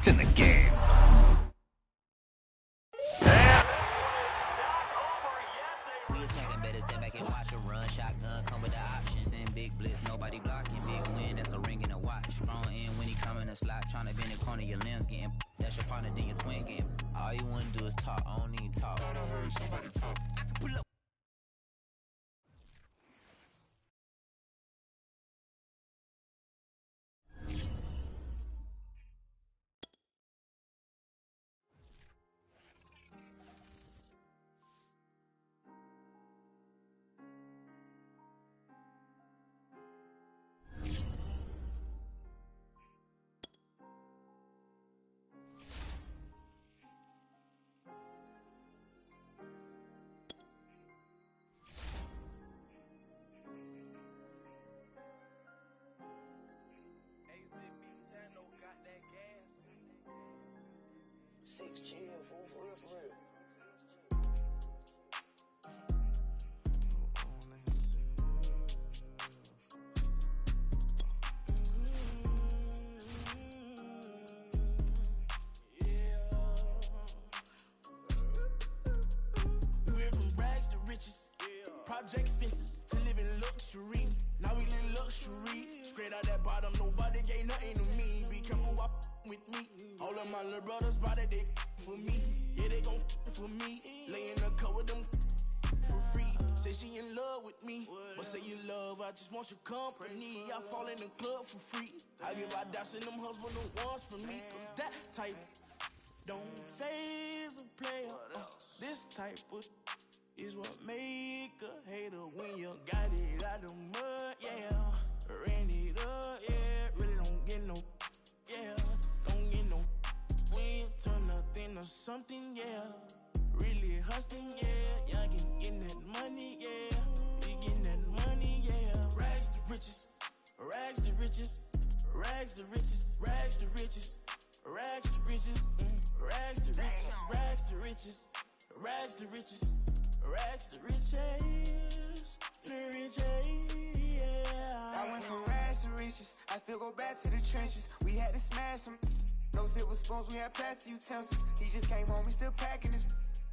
in the game. We attacking, better sit back and watch a run. Shotgun come with the option. Send big blitz, nobody blocking. Big win, that's a ring and a watch. Strong in when he come in a slot. Tryna bend the corner, your limbs getting. That's your partner, then your twin game. All you wanna do is talk, I don't need talk. I heard somebody talk. I can pull up. Project fences to live in luxury. Now we live luxury. Straight out that bottom, nobody gave nothing to me. Be careful what with me. All of my little brothers body they for me. Yeah, they gon' for me. Lay in the cut with them for free. Say she in love with me. But say you love, I just want your company. I fall in the club for free. I give out daps and them husbands the ones for me. Cause that type don't phase a player. This type of is what make a hater when you got it out the mud, yeah. Ran it up, yeah. Really don't get no, yeah. Don't get no win, turn nothing to something, yeah. Really hustling, yeah. Y'all getting that money, yeah. We getting that money, yeah. Rags to riches, rags to riches, rags to riches, rags to riches, rags to riches, rags to riches, rags to riches, rags to riches. Rags to riches, the riches, yeah. I went from rags to riches, I still go back to the trenches. We had to smash them, no silver spoons, we had plastic utensils. He just came home, we still packing this.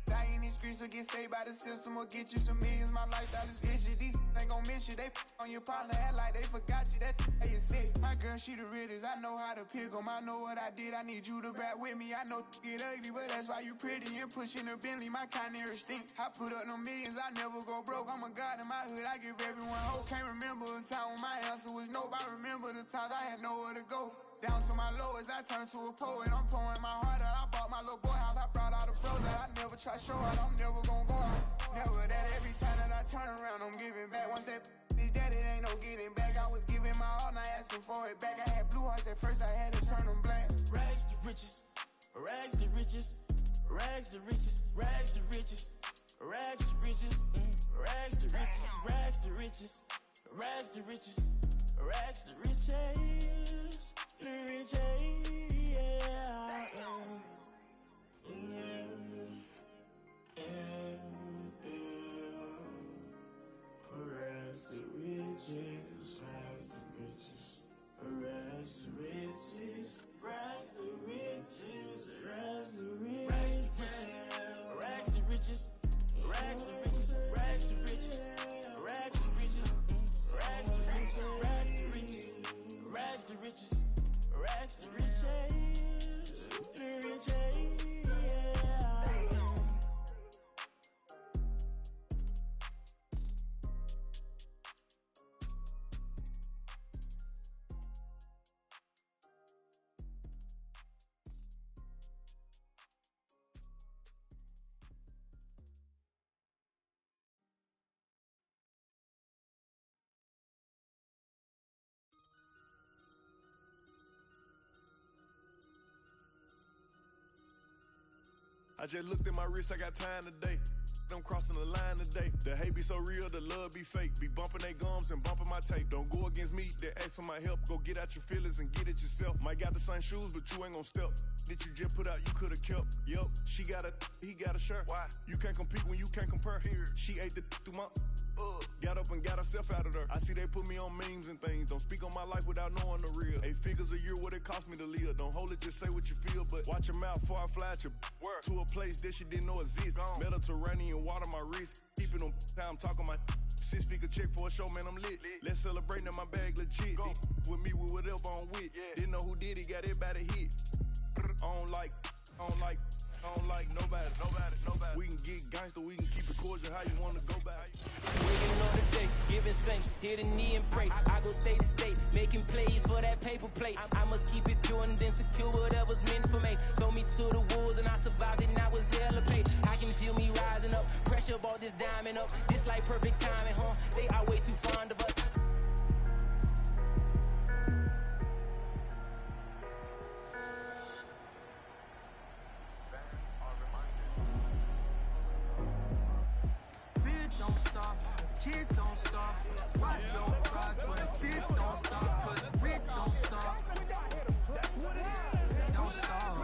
Die in these streets or get saved by the system or get you some millions. My lifestyle is vicious, these ain't gon' miss you. They on your partner, act like they forgot you. That you sick. My girl, she the realest. I know how to pick 'em. I know what I did. I need you to back with me. I know get ugly, but that's why you pretty and pushing a Bentley. My kind of stink. I put up no millions. I never go broke. I'm a god in my hood. I give everyone hope. Can't remember a time when my answer was nope. I remember the times I had nowhere to go. Down to my lowest, I turned to a poet. I'm pouring my heart out. I bought my little boy house. I brought out a bro that I never try show out. I'm never gonna go out. Never that every time that I turn around, I'm giving back. Once that bitch dead, it ain't no getting back. I was giving my all, not asking for it back. I had blue hearts at first, I had to turn them black. Rags to riches, rags to riches, rags to riches, rags to riches, rags to riches, rags to riches, rags to riches, rags to riches, rags to riches, the riches, yeah. Rags to riches, rags to riches, rags to riches, rags to riches, rags to riches, rags to riches, rags to riches, rags to riches, rags to riches, rags to riches, rags to riches, rags to riches, rags to riches, the riches, yeah. I just looked at my wrist, I got time today. I'm crossing the line today. The hate be so real, the love be fake. Be bumping they gums and bumping my tape. Don't go against me, they ask for my help. Go get out your feelings and get it yourself. Might got the same shoes, but you ain't gon' step. That you just put out, you could've kept. Yup, she got a, he got a shirt. Why? You can't compete when you can't compare. Here. She ate the through my, Got up and got herself out of there. I see they put me on memes and things. Don't speak on my life without knowing the real. 8 figures a year, what it cost me to live. Don't hold it, just say what you feel. But watch your mouth before I fly at your work. To a place that she didn't know exists. Mediterranean water my wrist. Keeping them time talking my 6-figure check for a show, man, I'm lit. Let's celebrate now, my bag legit. With me, with whatever I'm with. Didn't know who did it, got everybody hit. I don't like nobody. We can get gangster, we can keep it cordial, how you wanna go back. Working on the day, giving thanks, hit a knee and pray. I go state to state, making plays for that paper plate. I must keep it pure and then secure whatever's meant for me. Throw me to the wolves and I survived it and I was hella paid. I can feel me rising up, pressure ball this diamond up. This like perfect timing, huh? They are way too fond of us. Don't stop, kids don't stop. Watch your progress, this don't stop, cause the grit don't stop. Don't stop.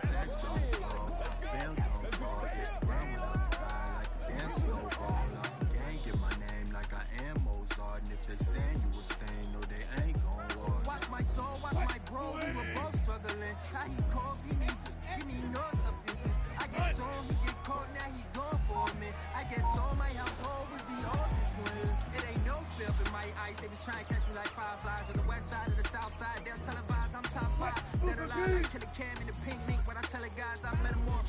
Text don't fall, film don't fall, get ground without a guy like a damn snowball. Gang get my name like I am Mozart, and if they saying you a stain, no they ain't gon' walk. Watch my soul, watch my bro, we were both struggling. How he called, he need no substances. I get told, he get caught, now he gone for a minute. I get told my household was the oldest one. It ain't no flip in my eyes. They was trying to catch me like fireflies on the west side of the south side. They'll televise, I'm top 5. They'll lie like Killer Cam in the pink mink. When I tell the guys I met him more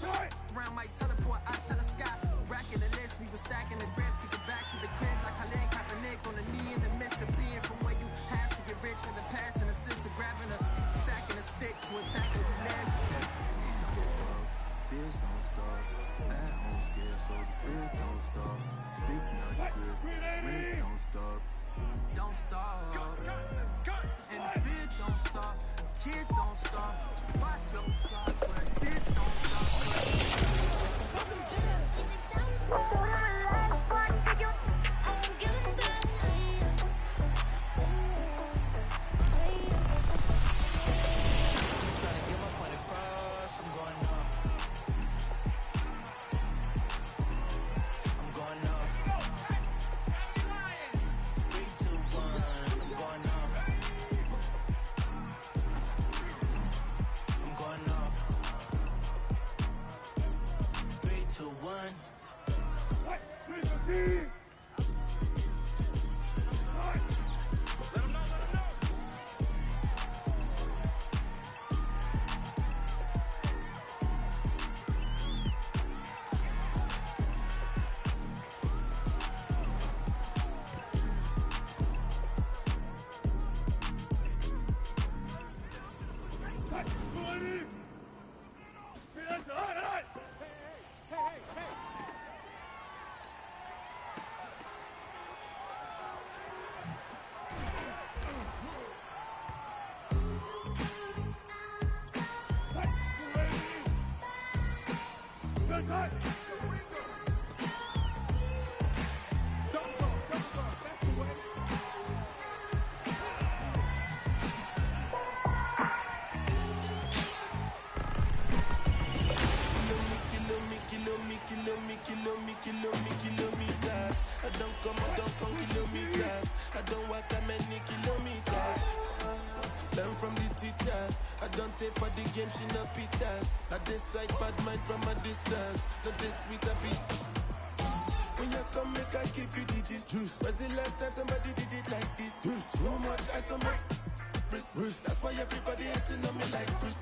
around my teleport, I tell the sky. Racking the list, we were stacking the grips. He get back to the crib like Colin Kaepernick on the knee in the midst of being from where you have to get rich for the past and assist of grabbing a sack and a stick to attack the last. Don't stop, tears don't stop. At home scared, so the fear don't stop. Speak not quick, rent don't stop. Don't stop. And the fear don't stop. Kids don't stop. Watch your progress, this don't stop. Trying to get my point across, I'm going off. Kilometers. I don't come kilometers. I don't walk that many kilometers. Learn from the teacher. I don't take for the game, she no pitas. I decide bad mind from a distance. Not this sweet a beat. When you come, make I give you digits. Was the last time somebody did it like this? Too much ice on my wrist. That's why everybody hating on me like Chris.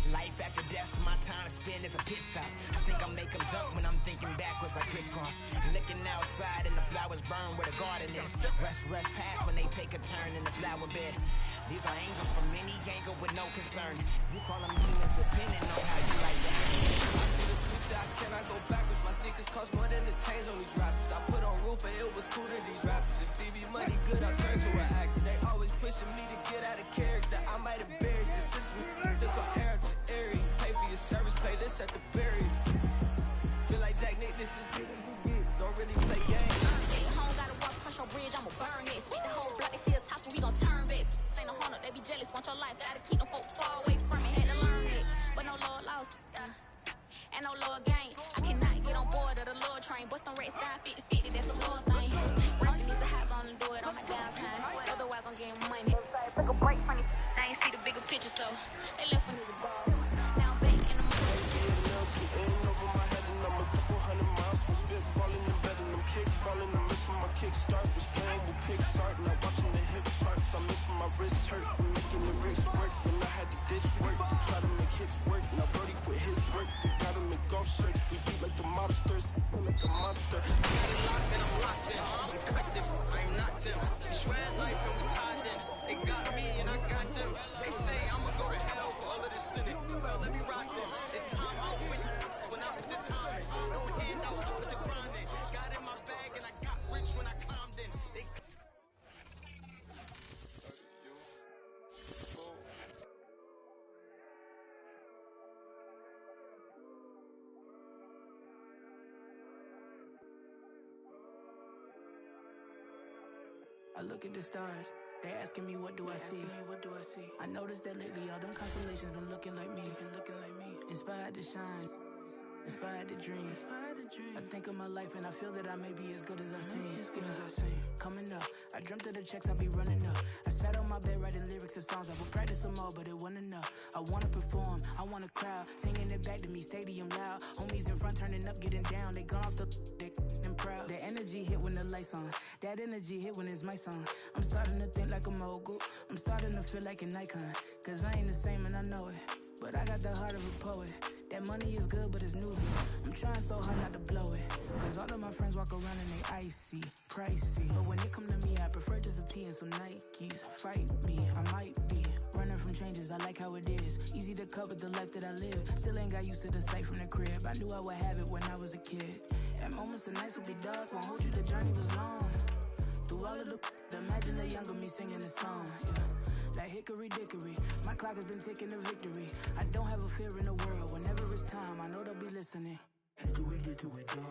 Life after death, so my time to spend is a pit stop. I think I'll make them jump when I'm thinking backwards like crisscross. Looking outside and the flowers burn where the garden is. Rush past when they take a turn in the flower bed. These are angels from any angle with no concern. You call them demons depending on how you like that. I see the future, I cannot go backwards. My sneakers cost more than the chains on these rappers. I put on roof and it was cool to these rappers. If BB money good, I turn to an actor. They always pushing me to get out of character. I might embarrass your system. Took on air to airy. Pay for your service, play this at the berry. Feel like Jack Nick, this is don't really play games. Home gotta walk, push your bridge, I'ma burn it. Spit the whole block, they still talking, we gon' turn back. Ain't no hunter, they be your life. Gotta keep them folks far away from it. Had to learn it, but no Lord lost. And no Lord gain. I cannot get on board of the Lord train. Bust them rates down 50-50, that's a Lord thing. Rapping needs to hop on and do it on my downtime. Otherwise, I'm getting money. Took a break from it. I ain't see the bigger picture, so they left a nigga ball. Now I'm back in the money. Over my head and I'm a couple hundred miles from spitballing and betting them kickballing. I'm missing my kickstart. Was playing with Pixar. Now watching the hip charts. I'm missing my wrist hurt from making the race work. When I had to ditch work to try to make hits work. Now Brody quit his work. We gotta make golf shirts. We beat like the mobsters. Like the monster. Got it locked and I'm locked in. I'm cut them, I'm not them. We shred life and we tied them. They got me and I got them. They say I'ma go to hell for all of this sinning. Well, let me rock them. It's time out for you. When I put the time in. No handouts, I put the grind in. Got in my bag and I got rich when I climbed in. They I look at the stars, they asking me what do I see? I noticed that lately all them constellations been looking like me. Inspired to shine, inspired to dream. I think of my life and I feel that I may be as good as I seem. Coming up, I dreamt of the checks I be running up. I sat on my bed writing lyrics of songs. I would practice them all, but it wasn't enough. I wanna perform, I want a crowd singing it back to me, stadium loud. Homies in front turning up, getting down. They gone off the and proud. That energy hit when the lights on. That energy hit when it's my song. I'm starting to think like a mogul. I'm starting to feel like an icon. Cause I ain't the same and I know it, but I got the heart of a poet. That money is good, but it's new. I'm trying so hard not to blow it. Cause all of my friends walk around and they icy, pricey. But when it come to me, I prefer just a tee and some Nikes. Fight me, I might be running from changes, I like how it is. Easy to cover the life that I live. Still ain't got used to the sight from the crib. I knew I would have it when I was a kid. At moments the nights would be dark, won't hold you, the journey was long. Through all of the imagine the younger me singing this song, yeah. Like hickory dickory, my clock has been ticking to victory. I don't have a fear in the world. Whenever it's time, I know they'll be listening. Hickory dickory dog,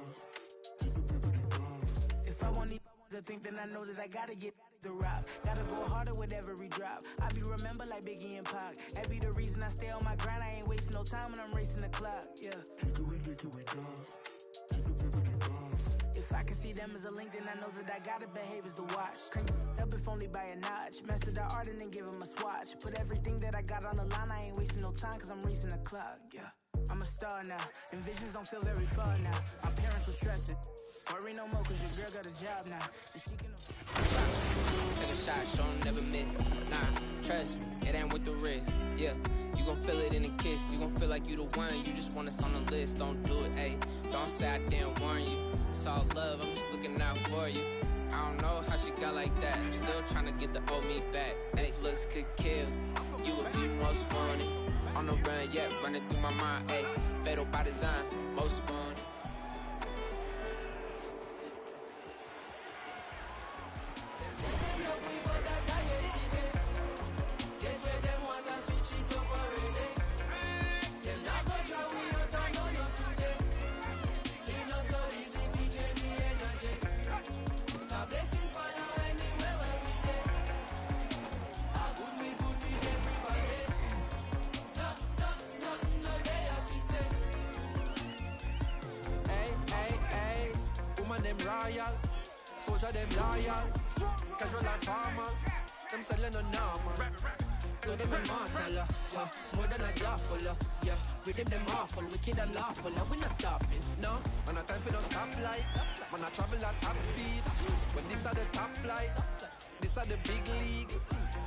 he's a pivotal dog. If I want to think, then I know that I gotta get the rock. Gotta go harder with every drop. I be remembered like Biggie and Pac. That be the reason I stay on my grind. I ain't wasting no time when I'm racing the clock, yeah. Hickory dickory dog, he's a pivotal dog. If I can see them as a link, then I know that I gotta behave as the watch. Crank up if only by a notch. Master the art and then give him a swatch. Put everything that I got on the line. I ain't wasting no time cause I'm racing the clock, yeah. I'm a star now, and visions don't feel very far now. My parents were stressing. Worry no more cause your girl got a job now. And she can... Take a shot, show 'em never miss. Nah, trust me, it ain't with the risk. Yeah, you gon' feel it in a kiss. You gon' feel like you the one. You just want us on the list. Don't do it, ayy. Don't say I didn't warn you. It's all love, I'm just looking out for you. I don't know how she got like that. I'm still trying to get the old me back. Ayy, looks could kill. You would be most wanted. On the run, yeah, running through my mind. Ayy, fatal by design, most wanted. Soldier them loyal, casual and formal. Them selling no normal. Flow them immortal, yeah. More than a jawful, yeah. Rhythm them awful, wicked and lawful. We not stopping, no. Man a time for no stoplight. Man a travel at top speed. But this are the top flight. This are the big league.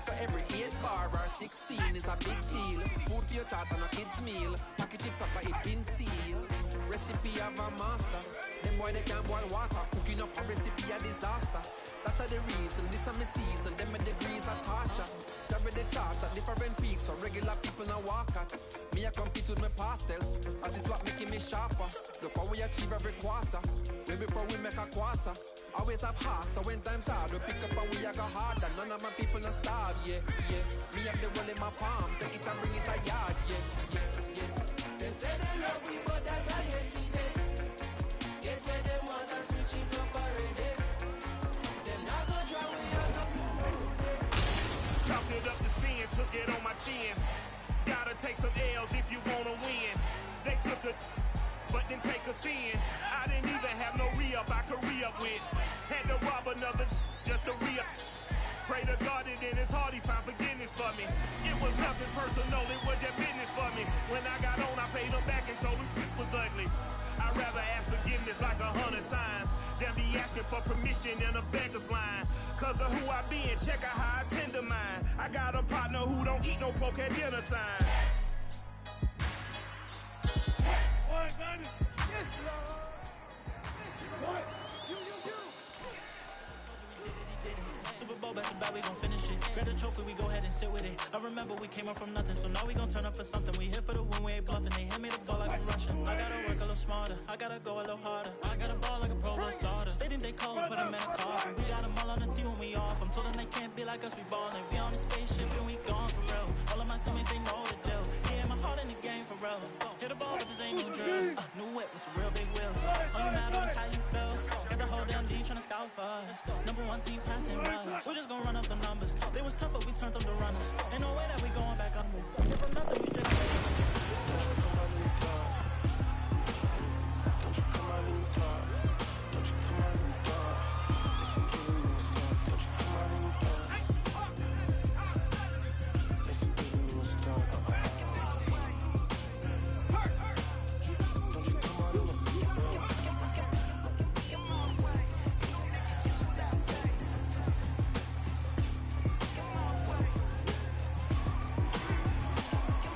So every 8 bar or 16 is a big deal. Food for your thought and a kid's meal. Package it proper, it been sealed. Recipe of a master. Them boy they can't boil water. Cooking up a recipe a disaster. That are the reason, this are my season. Them my degrees are torture. Carry the torch at different peaks. So regular people now walk at. Me I compete with my past self. That is what making me sharper. Look how we achieve every quarter. Way before we make a quarter. Always have heart, so when times hard, we pick up and we a go harder. None of my people not starve, yeah, yeah. Me have the roll in my palm, take it and bring it a yard, yeah, yeah, yeah. Them say they love we, but that I yesterday. Get where them want and switch it up already. Them not go drown we out of. Chalked it up to sin, took it on my with. Had to rob another just to re-up. Pray to God that in his heart he found forgiveness for me. It was nothing personal, it was just business for me. When I got on, I paid him back and told him it was ugly. I'd rather ask forgiveness like 100 times than be asking for permission in a beggar's line. Cause of who I be and check out how I tend to mine. I got a partner who don't eat no pork at dinner time. What, baby? Yes, Lord. What? Super Bowl back to back, we gon' finish it. Grab the trophy, we go ahead and sit with it. I remember we came up from nothing, so now we gon' turn up for something. We here for the win, we ain't bluffing. They hit me the ball like I'm Russian. I gotta work a little smarter, I gotta go a little harder. I gotta ball like a Pro Bowl starter. They think they cold, put them in a coffin. We got them all on the team when we off. I'm told them they can't be like us, we ballin'. We on the spaceship and we gone for real. All of my teammates, they know the deal. Yeah, my heart in the game for real. Hit the ball, but this ain't no drill. New whip with some real big wheels. All you matter is how you feel. Got the whole damn D tryna scout for us. Number one team passing rush. We're just gonna run up the numbers. They was tough, but we turned them to runners. Ain't no way that we going back up. From nothing, we just Don't you come out in the dark? Don't you come out in the dark? This will give me a start. Don't you come out in the dark? This will give me a start. Don't you come out in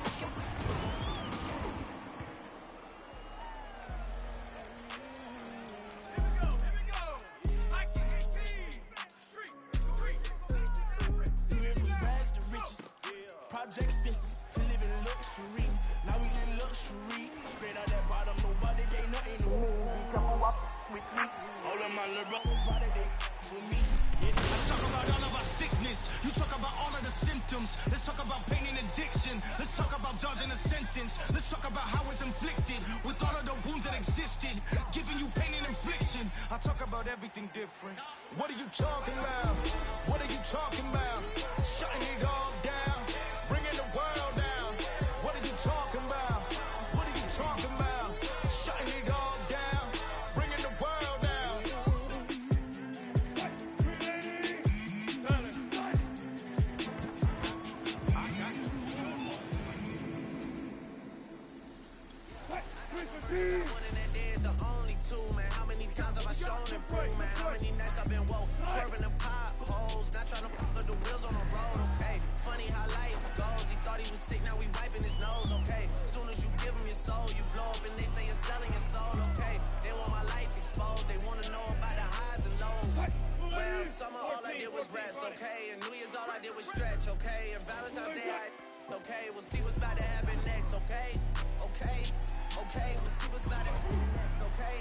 the dark? Project fences to live in luxury. Now we live luxury. Straight out that bottom, nobody gave nothing to me. Come up with me. All of my little brothers, body they with me. I talk about all of our sickness. You talk about all of the symptoms. Let's talk about pain and addiction. Let's talk about dodging a sentence. Let's talk about how it's inflicted with all of the wounds that existed, giving you pain and infliction. I talk about everything different. What are you talking about? What are you talking about? Shutting it all down, bringing the world down. What are you talking about? What are you talking about? Shutting it all down, bringing the world down. One in that day is the only two, man. How many times have I shown improvement? How many nights I've been woke, swerving the potholes, not trying to put the wheels on the road, okay? Funny how life goes. He thought he was sick, now we wiping his nose, okay? Soon as you give him your soul, you blow up and they say you're selling your soul, okay? They want my life exposed, they want to know about the highs and lows. Well, summer all I did was rest, okay? And New Year's all I did was stretch, okay? And Valentine's Day okay? We'll see what's about to happen next, okay? Okay? Okay, we'll see what's about to happen next, okay?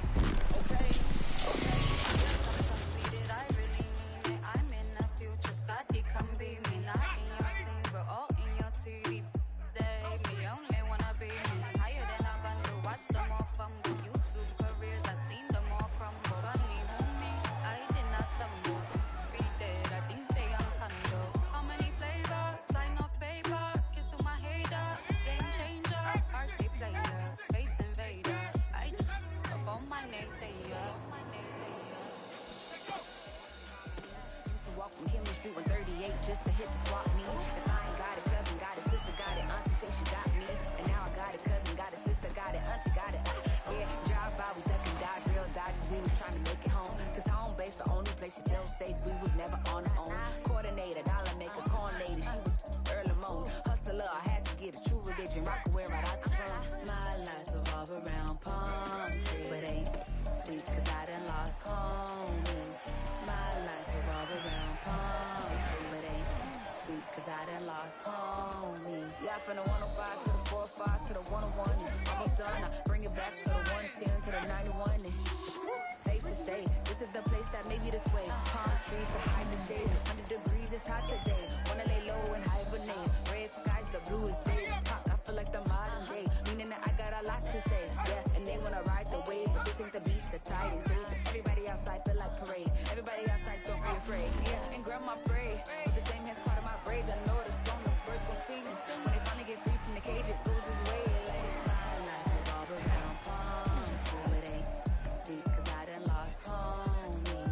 Okay? Okay? Conceited, I really mean it. I'm in the future, study come be me. Not in your scene, but all in your TV. They me only wanna be me. Higher than a bundle, watch them all fumble. YouTube careers, I seen them all crumble. Funny who me, I did not stumble. Be dead, I think they on condo. How many flavors? Sign off paper, kiss to my hater. Game changer, party player, space invader. I just up on my naysayer. Walk from Kimley Street 138 just to hit the swap me. If I ain't got it, cousin got it, sister got it, auntie say she got me. And now I got it, cousin got it, sister got it, auntie got it. Yeah, drive by, we duck and dodge, real dodges, we was trying to make it home. Cause home base the only place you feel safe, we was never on our own. Coordinator, dollar maker, corn lady, she was early moan. Hustler, I had to get a true religion, rock away right out the phone. My life revolve around palm trees, but ain't sweet cause I done lost homies. My life revolve around palm trees, but ain't sweet cause I done lost homies. Yeah, from the 105 to the 45 to the 101, and almost done. I bring it back to the 110 to the 91, and safe to say, this is the place that made me this way. Palm trees to hide the shade, 100 degrees, it's hot today. Wanna lay low and hibernate, red skies, the bluest day. Pop, I feel like the modern day, meaning that I got a lot to say. Yeah, and they wanna ride the wave, but this ain't the beach, the tide is safe. Everybody outside feel like parade, everybody outside don't be afraid. Yeah, and grandma pray, with the same hands part of my braids. I know the song the birds gon' sing. When they finally get free from the cage, it goes this way. Like my life revolve around palm trees, but ain't sweet cause I done lost homies.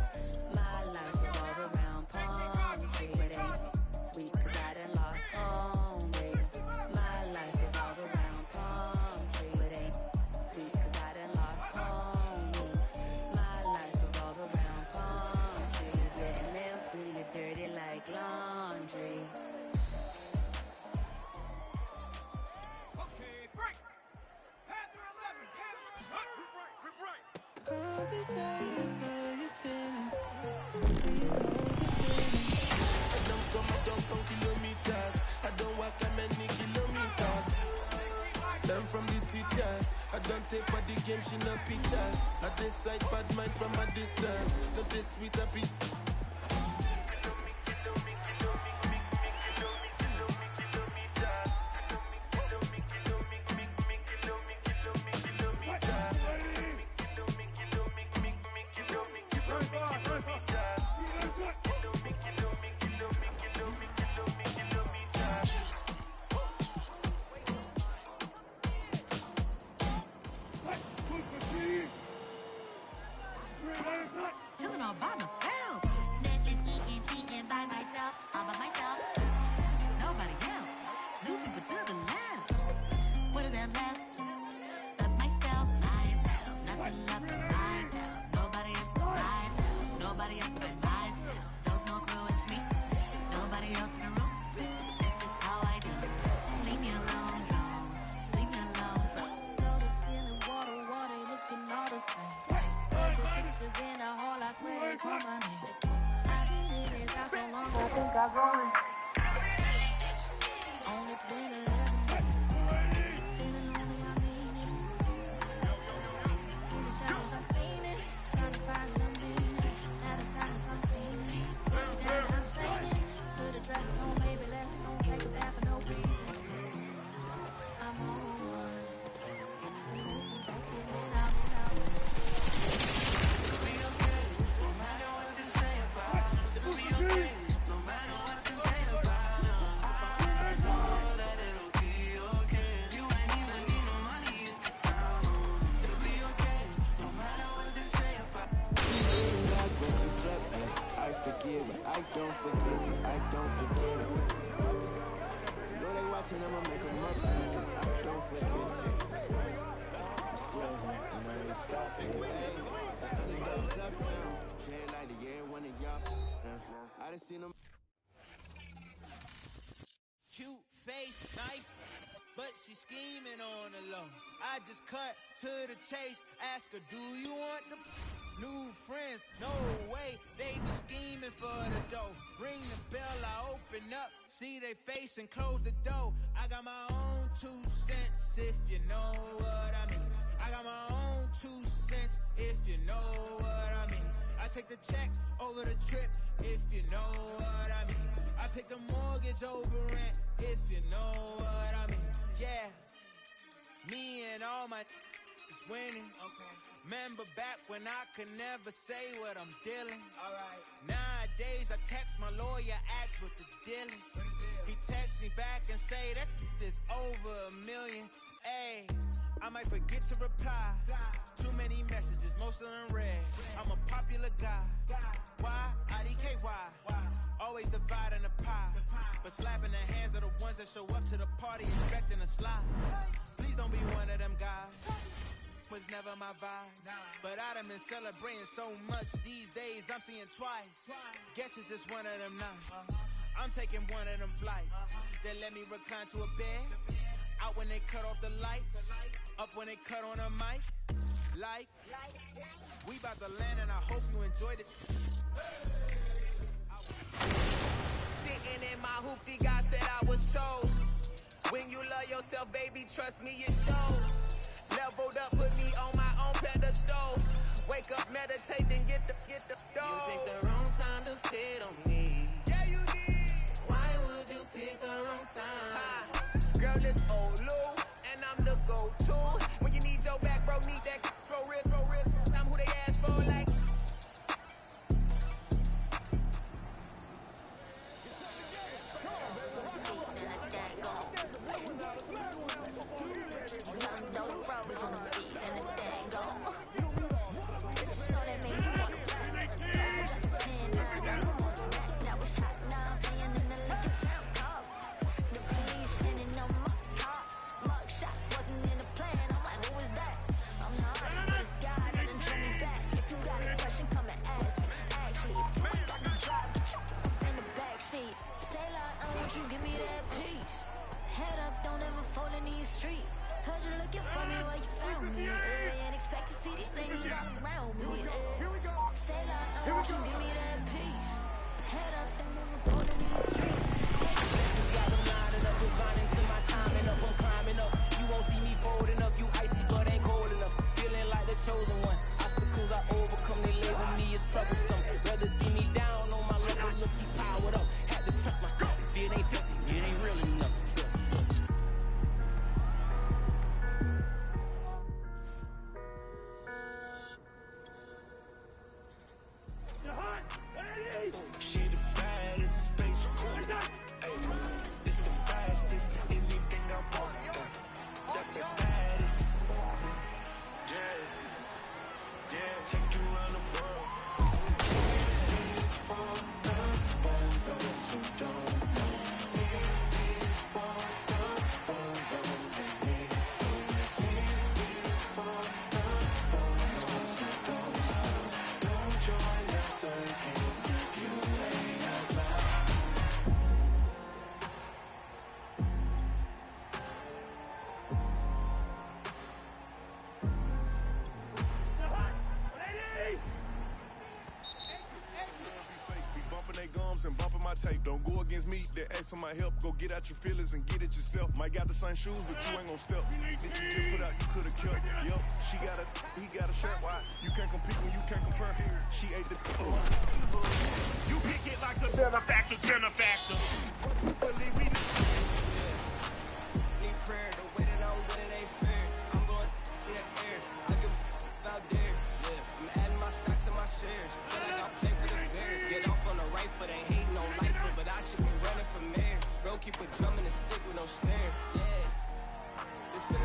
Don't be saying for your feelings. I don't come kilometers. I don't walk that many kilometers. Learn from the teacher. I don't take for the game, she no pictures. I decide bad mind from a distance. Not this sweet happy. Chilling all by myself. Netflix eating, cheating by myself, all by myself. Nobody else. New people to the left. What is that left? But myself, nothing left but myself. Nobody else but myself. Nobody else but myself. There's no crew, it's me. Nobody else in the room. It's just how I do. Leave me alone, Joe. Leave me alone, Joe. Floor to ceiling, water, they looking all the same. Pictures in the hall, I swear they call my name. I've been in this house so long, I think I'm rolling. Only been 11 days. Feeling lonely, I mean it. In the shadows, I seen it. Trying to find the meaning. Now the silence, I'm feeling. Every day I'm saying it. Put a dress on, maybe less on. Take a bath for no reason. I'm on one. I don't forgive you, I don't forgive you. Know they watching, I'ma make them upset, 'cause I don't forgive you. I'm still here, and I ain't stopping. Hey, the underdog's up now. Tread like the air, one of y'all. I done seen them. Cute face, nice, but she scheming on the low. I just cut to the chase, ask her, do you want the new friends? No way, they be scheming for the dough. Ring the bell, I open up, see they face and close the door. I got my own 2 cents, if you know what I mean. I got my own 2 cents, if you know what I mean. I take the check over the trip, if you know what I mean. I pick the mortgage over rent, if you know what I mean. Yeah, me and all my is winning. Okay. Remember back when I could never say what I'm dealing. Alright. Nowadays I text my lawyer, ask what the deal is. He texts me back and say that is over $1 million. Ayy, I might forget to reply. Too many messages, most of them read. I'm a popular guy. Why? IDKY. Always dividing the pie, but slapping the hands of the ones that show up to the party expecting a slide. Please don't be one of them guys. Was never my vibe, but I done been celebrating so much these days I'm seeing twice. Guess it's just one of them nights. I'm taking one of them flights. They let me recline to a bed. Out when they cut off the lights, up when they cut on a mic. Like, we about to land and I hope you enjoyed it. Sitting in my hoopty, God said I was chose. When you love yourself, baby, trust me, it shows. Leveled up, put me on my own pedestal. Wake up, meditate, then get the dough. You picked the wrong time to fit on me. Yeah, you did. Why would you pick the wrong time? Girl, it's Olu, and I'm the go-to. When you need your back, bro, need that flow real. I'm who they ask for, like. Say, Lord, I want you, give me that peace. Head up, don't ever fall in these streets. Heard you looking for me where you found me. Ain't expect to see these angels all around me. Say like, won't you give me that peace? Head up and on the Blessings got them lining up, divining to my timing up. I'm climbing up. You won't see me folding up. You icy, but ain't cold enough. Feeling like the chosen one. Obstacles I overcome, they label me as troublesome. Rather see me down on my level, look, keep powered up. Had to trust myself. If it ain't 50, it ain't real enough. She the baddest, space cool. Ay, it's the fastest, anything I want. Ay, that's the status. Yeah, take you around the world. This is for the ones of us who don't know. This is for the ones of us in this. This is for the ones of us who don't know. Don't join the circus if you ain't out loud. Be bumping they gums and bumping my tape. Don't go against me, they ask for my help. Go get out your feelings and get it yourself. Might got the same shoes, but you ain't gon' step. Did you just put out, you could've kept. Yup, she got a, he got a shirt. Why? You can't compete when you can't compare. She ate the You kick it like the benefactor. Believe me. Need prayer, the way that I'm winning ain't fair. I'm going in the air, looking out there. I'm adding my stocks and my shares. Feel like I play for the Bears. Get off on the right foot, ain't hating on life, but I should be running for mayor. Bro, keep a drum and a stick with no snare. Yeah. It's been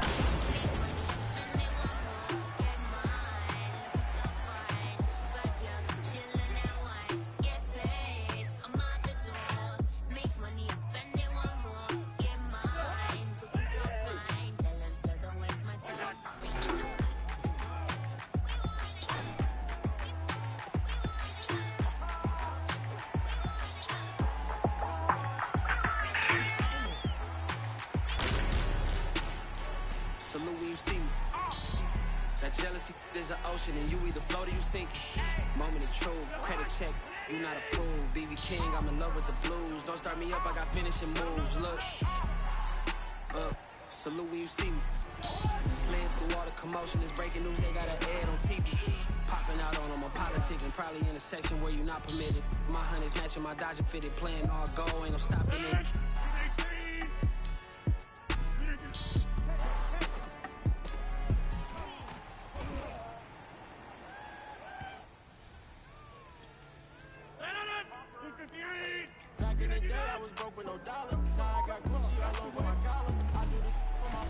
Salute when you see me. That jealousy is an ocean and you either float or you sink. Moment of truth, credit check, you not approved. BB King, I'm in love with the blues. Don't start me up, I got finishing moves. Look, salute when you see me. Slid through all the commotion, it's breaking news, they got an ad on TV. Popping out on them, I'm politicking, probably in a section where you not permitted. My honey's matching my Dodger fitted, playing all go, ain't no stopping it. Back in the day, I was broke with no dollar. Now I got Gucci all over my collar. I do this for my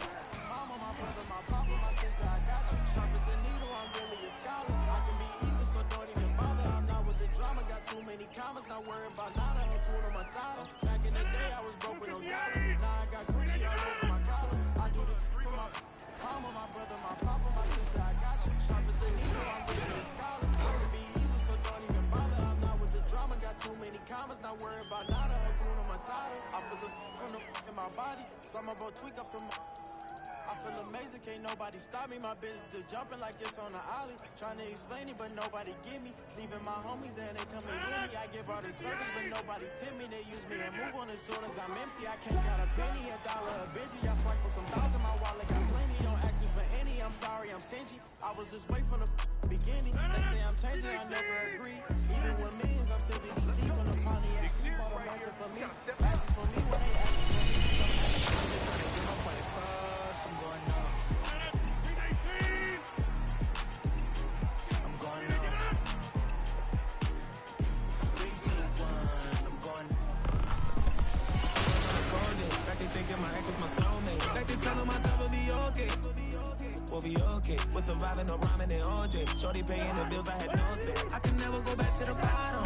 mama, my brother, my papa, my sister. I got you. Sharp as a needle, I'm really a scholar. I can be evil, so don't even bother. I'm not with the drama, got too many commas. Not worried about nada. Hakuna Matata. Back in the day, I was broke with no dollar. Now I got Gucci all over my collar. I do this for my mama, my brother, my papa, my sister. I got you. Sharp as a needle, I'm really a scholar. I can be evil, so don't even bother. I'm not with the drama, got too many commas. Not worried about nada. Hakuna Matata. I put the from the in my body. Some about tweak up some. I feel amazing, can't nobody stop me. My business is jumping like it's on the ollie. Trying to explain it, but nobody get me. Leaving my homies, then they come and with me. I give all the service, but nobody tip me. They use me and move on as soon as I'm empty. I can't count a penny, a dollar, a busy. I swipe for some thousand, my wallet got plenty. Don't ask me for any, I'm sorry, I'm stingy. I was just wait from the beginning. They say I'm changing, I never agree. Even with millions, I'm still DDG from the Pontiac. For me, asking for me when they ask for me. I'm trying to get my point across, I'm going off. I'm going off. 3, 2, 1, I'm going. I called it, like they thinking my ex was my soulmate. Like they telling myself it'll be okay. We'll be okay. We're surviving, no rhyming and OJ. Shorty paying the bills, I had no say. I can never go back to the bottom.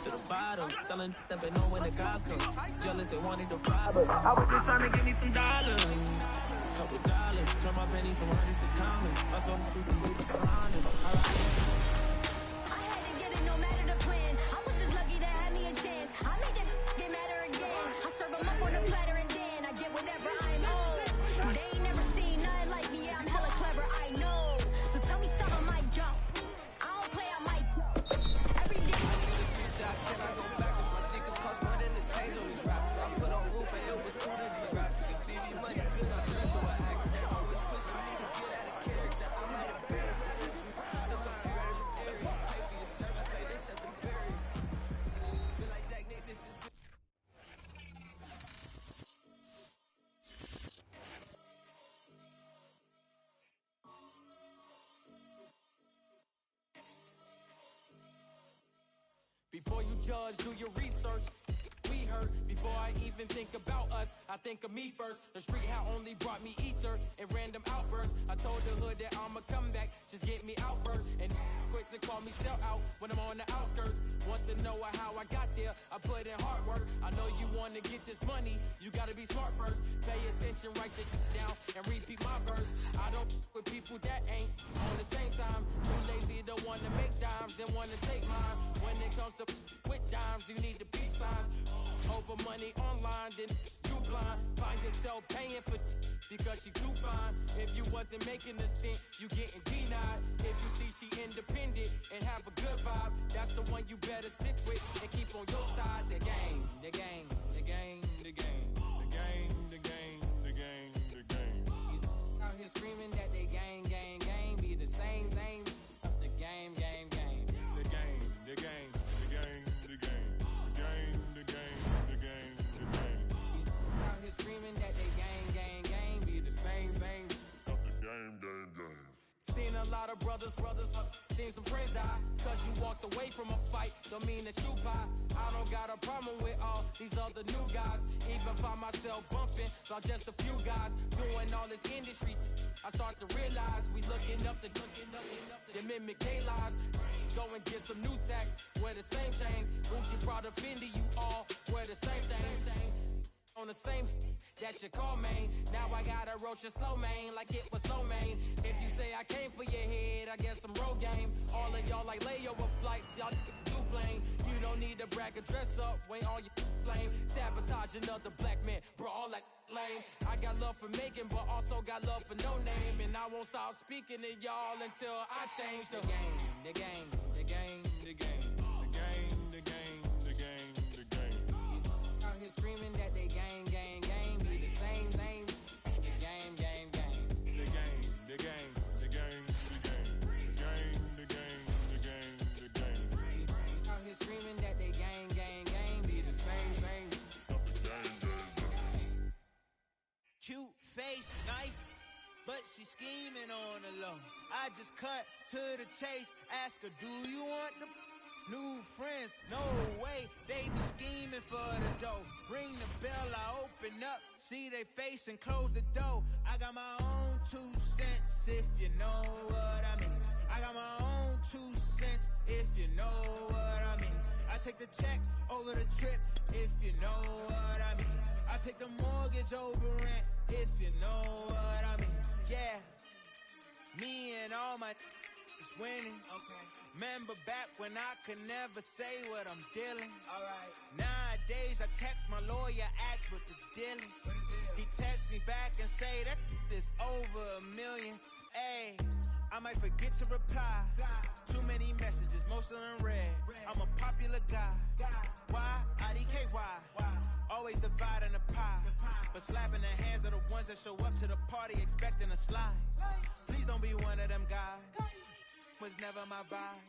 To the bottom, selling up and know when the cops come. Jealous and wanted to rob her. I was just trying to give me some dollars. Couple dollars, turn my pennies from hundreds to common. Also, I had to get it no matter the plan. I was just lucky to have me a chance. I made that get madder again. I serve them up on a platter and then I get whatever I'm on. They ain't never seen Before you judge, do your research. We hurt before I even think about us. I think of me first. The street had only brought me ether and random outbursts. I told the hood that I'ma come back, just get me out first. And quick to call me sell out when I'm on the outskirts. Want to know how I got there? I put in hard work. I know you want to get this money, you gotta be smart first. Pay attention, write the down and repeat my verse. I don't with people that ain't on the same time. Too lazy to want to make dimes, then want to take mine. When it comes to with dimes, you need the peace signs. Over money online, then you blind. Find yourself paying for because she too fine. If you wasn't making a cent, you getting denied. If you see she independent and have a good vibe, that's the one you better stick with and keep on your side. The game, the game, the game, the game, the game, the game, the game, the game. These out here screaming that they gang, gang, gang, be the same, same. The game, game, game. The game, the game, the game, the game, the game, the game, the game, the game. These out here screaming that they gang, gang, gang, be the same, same. The game, game, game. Seen a lot of brothers, seen some friends die. Cause you walked away from a fight, don't mean that you pie. I don't got a problem with all these other new guys. Even find myself bumping about just a few guys doing all this industry. I start to realize we looking up the mimic gay lives. Go and get some new tax, wear the same chains. Gucci, Prada, Fendi, you all wear the same thing. On the same that you call main. Now I gotta roach a slow main like it was slow main. If you say I came for your head, I guess I'm road game. All of y'all like layover flights, y'all do plane. You don't need to brag or dress up when all you flame. Sabotage another black man, bro, all that lame. I got love for Megan, but also got love for no name. And I won't stop speaking to y'all until I change the game. The game, the game, the game, the game, the game, the game, the game. Out here screaming that they gang, gang, gang, be the same, same. The game, game, game. The game, the game, the game, the game, the game, the game, the game, the game. Out here screaming that they gang, gang, gang, be the same, same. The game, game, game. Cute face, nice, but she scheming on the low. I just cut to the chase, ask her, do you want the new friends? No way, they be scheming for the dough. Ring the bell, I open up, see they face and close the door. I got my own 2 cents, if you know what I mean. I got my own 2 cents, if you know what I mean. I take the check over the trip, if you know what I mean. I pick the mortgage over rent, if you know what I mean. Yeah, me and all my is winning. Okay. Remember back when I could never say what I'm dealing. Alright. Nowadays I text my lawyer, ask what the deal is. He texts me back and say that is over $1 million. Ayy, I might forget to reply. Too many messages, most of them read. I'm a popular guy. Why? IDKY. Always dividing the pie. But slapping the hands of the ones that show up to the party expecting a slide. Please don't be one of them guys. Was never my vibe.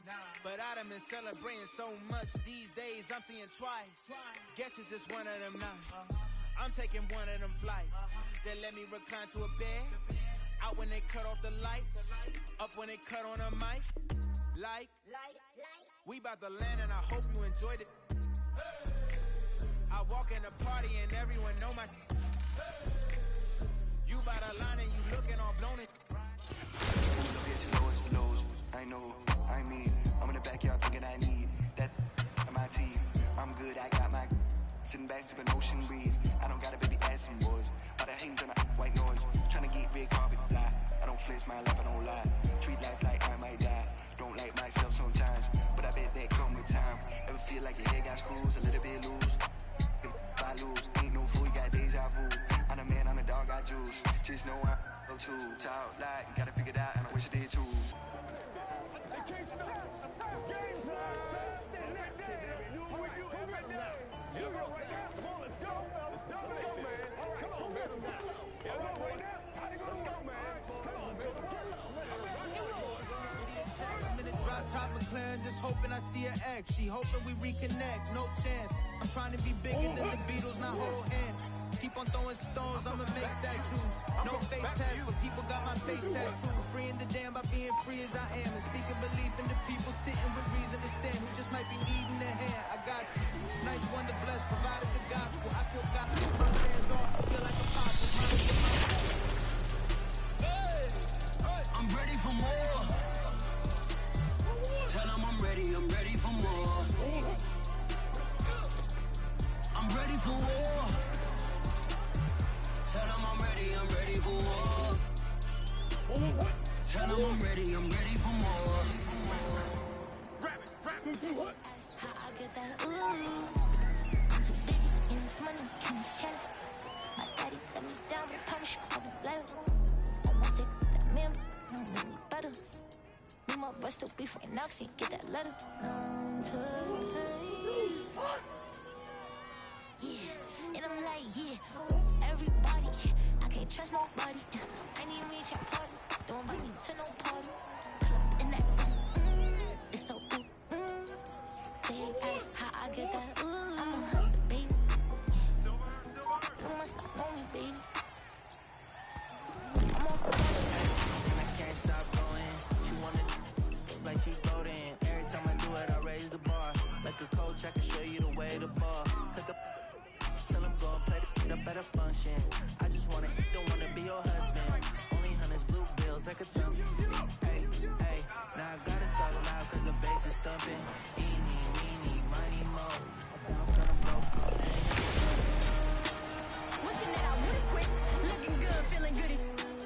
But I done been celebrating so much these days I'm seeing twice. Guess it's just one of them nights. I'm taking one of them flights. They let me recline to a bed. Out when they cut off the lights. Up when they cut on a mic. Like we about to land and I hope you enjoyed it. I walk in the party and everyone know my. You by the line and you looking all blown it. I know, I mean, I'm in the backyard thinking I need that my team. I'm good, I got my sitting back sipping ocean breeze. I don't got a baby ass some boys, but I hate on a white noise. Tryna get red carpet fly. I don't flex my life, I don't lie. Treat life like I might die. Don't like myself sometimes, but I bet that come with time. Ever feel like your head got screws, a little bit loose? If I lose, ain't no fool, you got deja vu. I'm a man, I'm a dog, I juice. Just know I go too. Talk like, you gotta figure it out, and I wish I did too. I'm in a drop top McLaren, just hoping I see her ex. She hoping we reconnect, no chance. I'm trying to be bigger than the Beatles, not hold hands. Keep on throwing stones, I'ma make statues. No face tats, but people got my face tattooed. Freeing the damn by being free as I am. And speaking belief in the people sitting with reason to stand, who just might be needing a hand. provided the gospel. I feel God, my hands off, feel like a pop. I'm ready for more. Tell them I'm ready for more. I'm ready for war. Tell them I'm ready for war. Tell them I'm ready for more. How I get that ooh. I'm too busy in this money, in this channel. My daddy let me down, but punish I will blame him. On my sick, that man, no know me better. Me my boy still be fucking out, see get that letter. Known to pain. Yeah, and I'm like, yeah, everybody. I can't trust nobody. I need me to party. Don't invite me to no party. Pull up in that it's so ooh, They ask how I get that ooh. I'm a hustler, baby. You must not know me, baby. I'm on And I can't stop going. She wanna like she floating. Every time I do it, I raise the bar. Like a coach, I can show you the way to ball. Hit the till I'm gonna play the better function. I just wanna don't wanna be your husband. Only hunters, blue bills, I could thump. Hey, hey, now I gotta talk loud cause the bass is thumping. Eeny, meeny, miny, mo. Wishing that I would've quit. Looking good, feeling goody.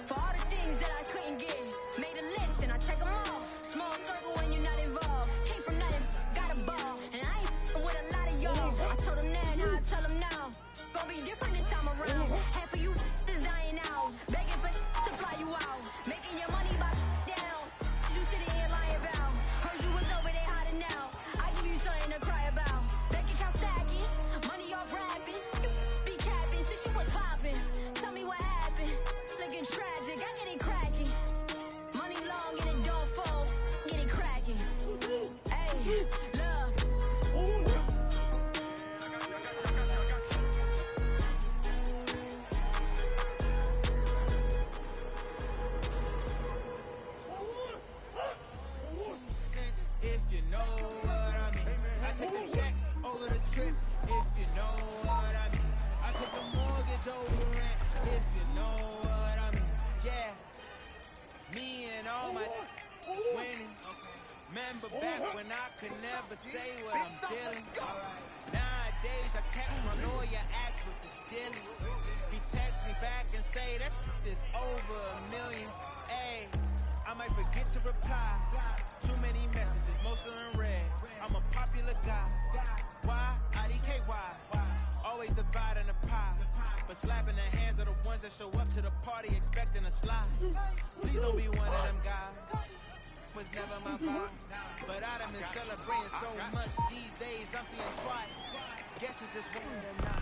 For all the things that I couldn't get. Made a list and I check them off. Small circle when you're not involved. Came from nothing, got a ball. And I ain't with a lot of y'all. I told them then, now I tell them now. Gonna be different this time around. Half of you is dying out. Begging for to fly you out. Making your money by down. You sitting here lying about. Heard you was over there hiding out. I give you something to cry about. Bank account stacking. Money off rapping. Be capping since you was popping. Tell me what happened. Looking tragic. I get it cracking. Money long and it don't fall. Get it cracking. Hey, love. If you know what I mean. I take the check over the trip. If you know what I mean. I put the mortgage over rent. If you know what I mean. Yeah. Me and all my winning. Remember back when I could never say what I'm dealing. Nowadays I text my lawyer, ask what the deal is. He texts me back and say that is over $1 million. Hey, I might forget to reply. Too many messages, most of them read. I'm a popular guy. Why? IDKY. Always dividing the pie. But slapping the hands of the ones that show up to the party expecting a slide. Please don't be one of them guys. Was never my vibe. But I done been celebrating so much these days, I'm seeing twice. Guess it's just one of them not.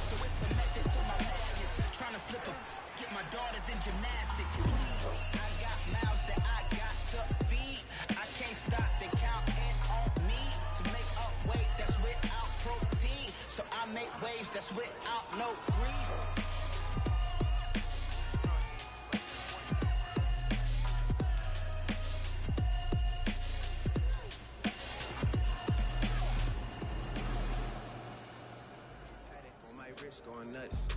So it's a method to my madness. Trying to flip a, get my daughters in gymnastics, please. I got mouths that I got to feed. I can't stop, they counting on me to make up weight that's without protein. So I make waves that's without no grease. Going nuts.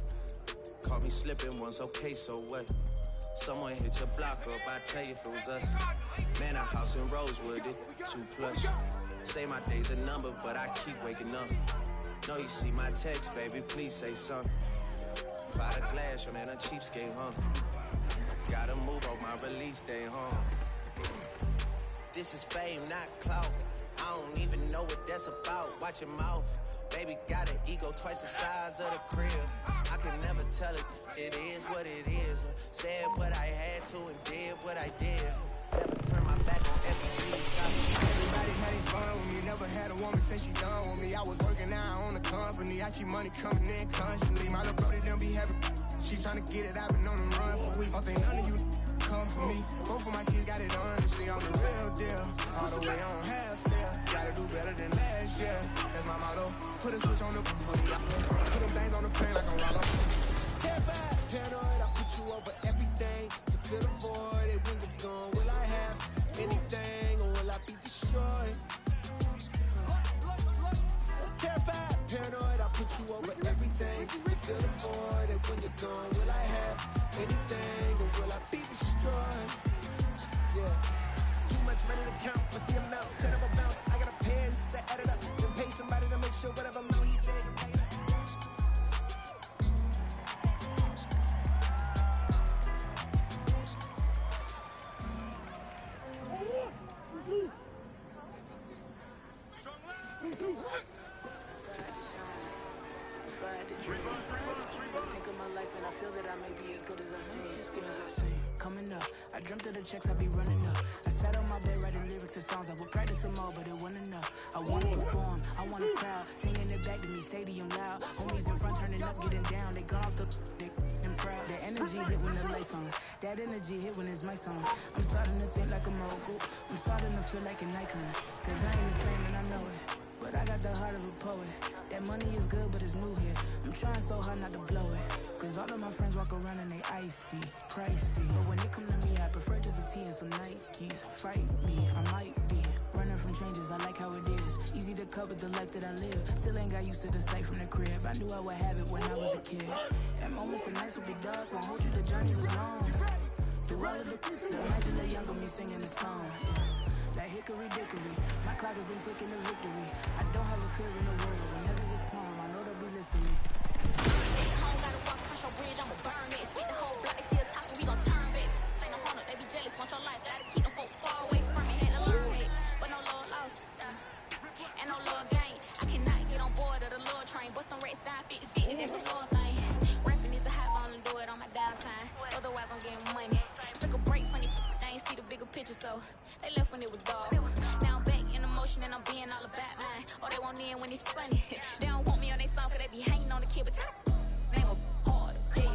Caught me slipping once, okay, so what? Someone hit your block up, I tell you if it was us. Man, a house in Rosewood, it too plush. Say my day's a number, but I keep waking up. Know you see my text, baby, please say something. By the glass, man, a cheapskate, huh? Gotta move on my release day, huh? This is fame, not clout. I don't even know what that's about. Watch your mouth. Baby got an ego twice the size of the crib. I can never tell it, it is what it is. Said what I had to and did what I did. Never turn my back on everything. Everybody having fun with me, never had a woman say she done with me. I was working out on the company, I keep money coming in constantly. My little brother don't be having, she tryna get it, I've been on the run for weeks. Don't think none of you come for me. Both of my kids got it honestly, I'm the real deal. All the way on half still, gotta do better than last year. That's my motto, put a switch on the for me. Put them bangs on the plane like I'm Rollo. Terrified, paranoid, I put you over everything. To fill the void, it when you're gone. Will I have anything or will I be destroyed? Terrified, paranoid, I'll put you over everything to fill the void. And when you're gone, will I have anything, or will I be destroyed? Yeah. Too much money to count, what's the amount? 10 of a bounce, I got a pen to add it up, then pay somebody to make sure whatever amount he said, right up. Inspired to dream. Think of my life and I feel that I may be as good as I seem. Coming up, I dreamt of the checks I'd be running up. I sat on my bed writing lyrics to songs. I would practice them all, but it wasn't enough. I want to perform, I want a crowd singing it back to me, stadium loud. Homies in front turning up, getting down. They gone off the and proud. That energy hit when the lights on. That energy hit when it's my song. I'm starting to think like a mogul. I'm starting to feel like an icon. Cause I ain't the same and I know it, but I got the heart of a poet. That money is good, but it's new here. I'm trying so hard not to blow it. Cause all of my friends walk around and they icy, pricey. But when it come to me, I prefer just a tee and some Nikes. Fight me, I might be running from changes, I like how it is. Easy to cover the life that I live. Still ain't got used to the sight from the crib. I knew I would have it when I was a kid. At moments the nights would be dark, won't hold you, the journey was long. Through all of the imagine the younger me singing the song. Like hickory dickory, my clock has been taking the victory. I don't have a fear in the world. Whenever it's calm, I know they'll be listening. At home, gotta walk across your bridge, I'ma burn it. Spit the whole block, they still talking, we gon' turn back. Ain't no hunter, they be jealous, want your life. Gotta keep them folks far away from it, had to learn it. But no love lost, and no love gain. I cannot get on board of the love train. Bust them rats down 50-50, that's a love thing. Rapping is a high volume, do it on my downtime. Otherwise, I'm getting money. Took a break from the I ain't see the bigger picture, so they left when it was dark. Now I'm back in emotion and I'm being all about mine. Or they won't in when it's sunny. They don't want me on they song cause they be hanging on the kid, but they ain't hard to pay.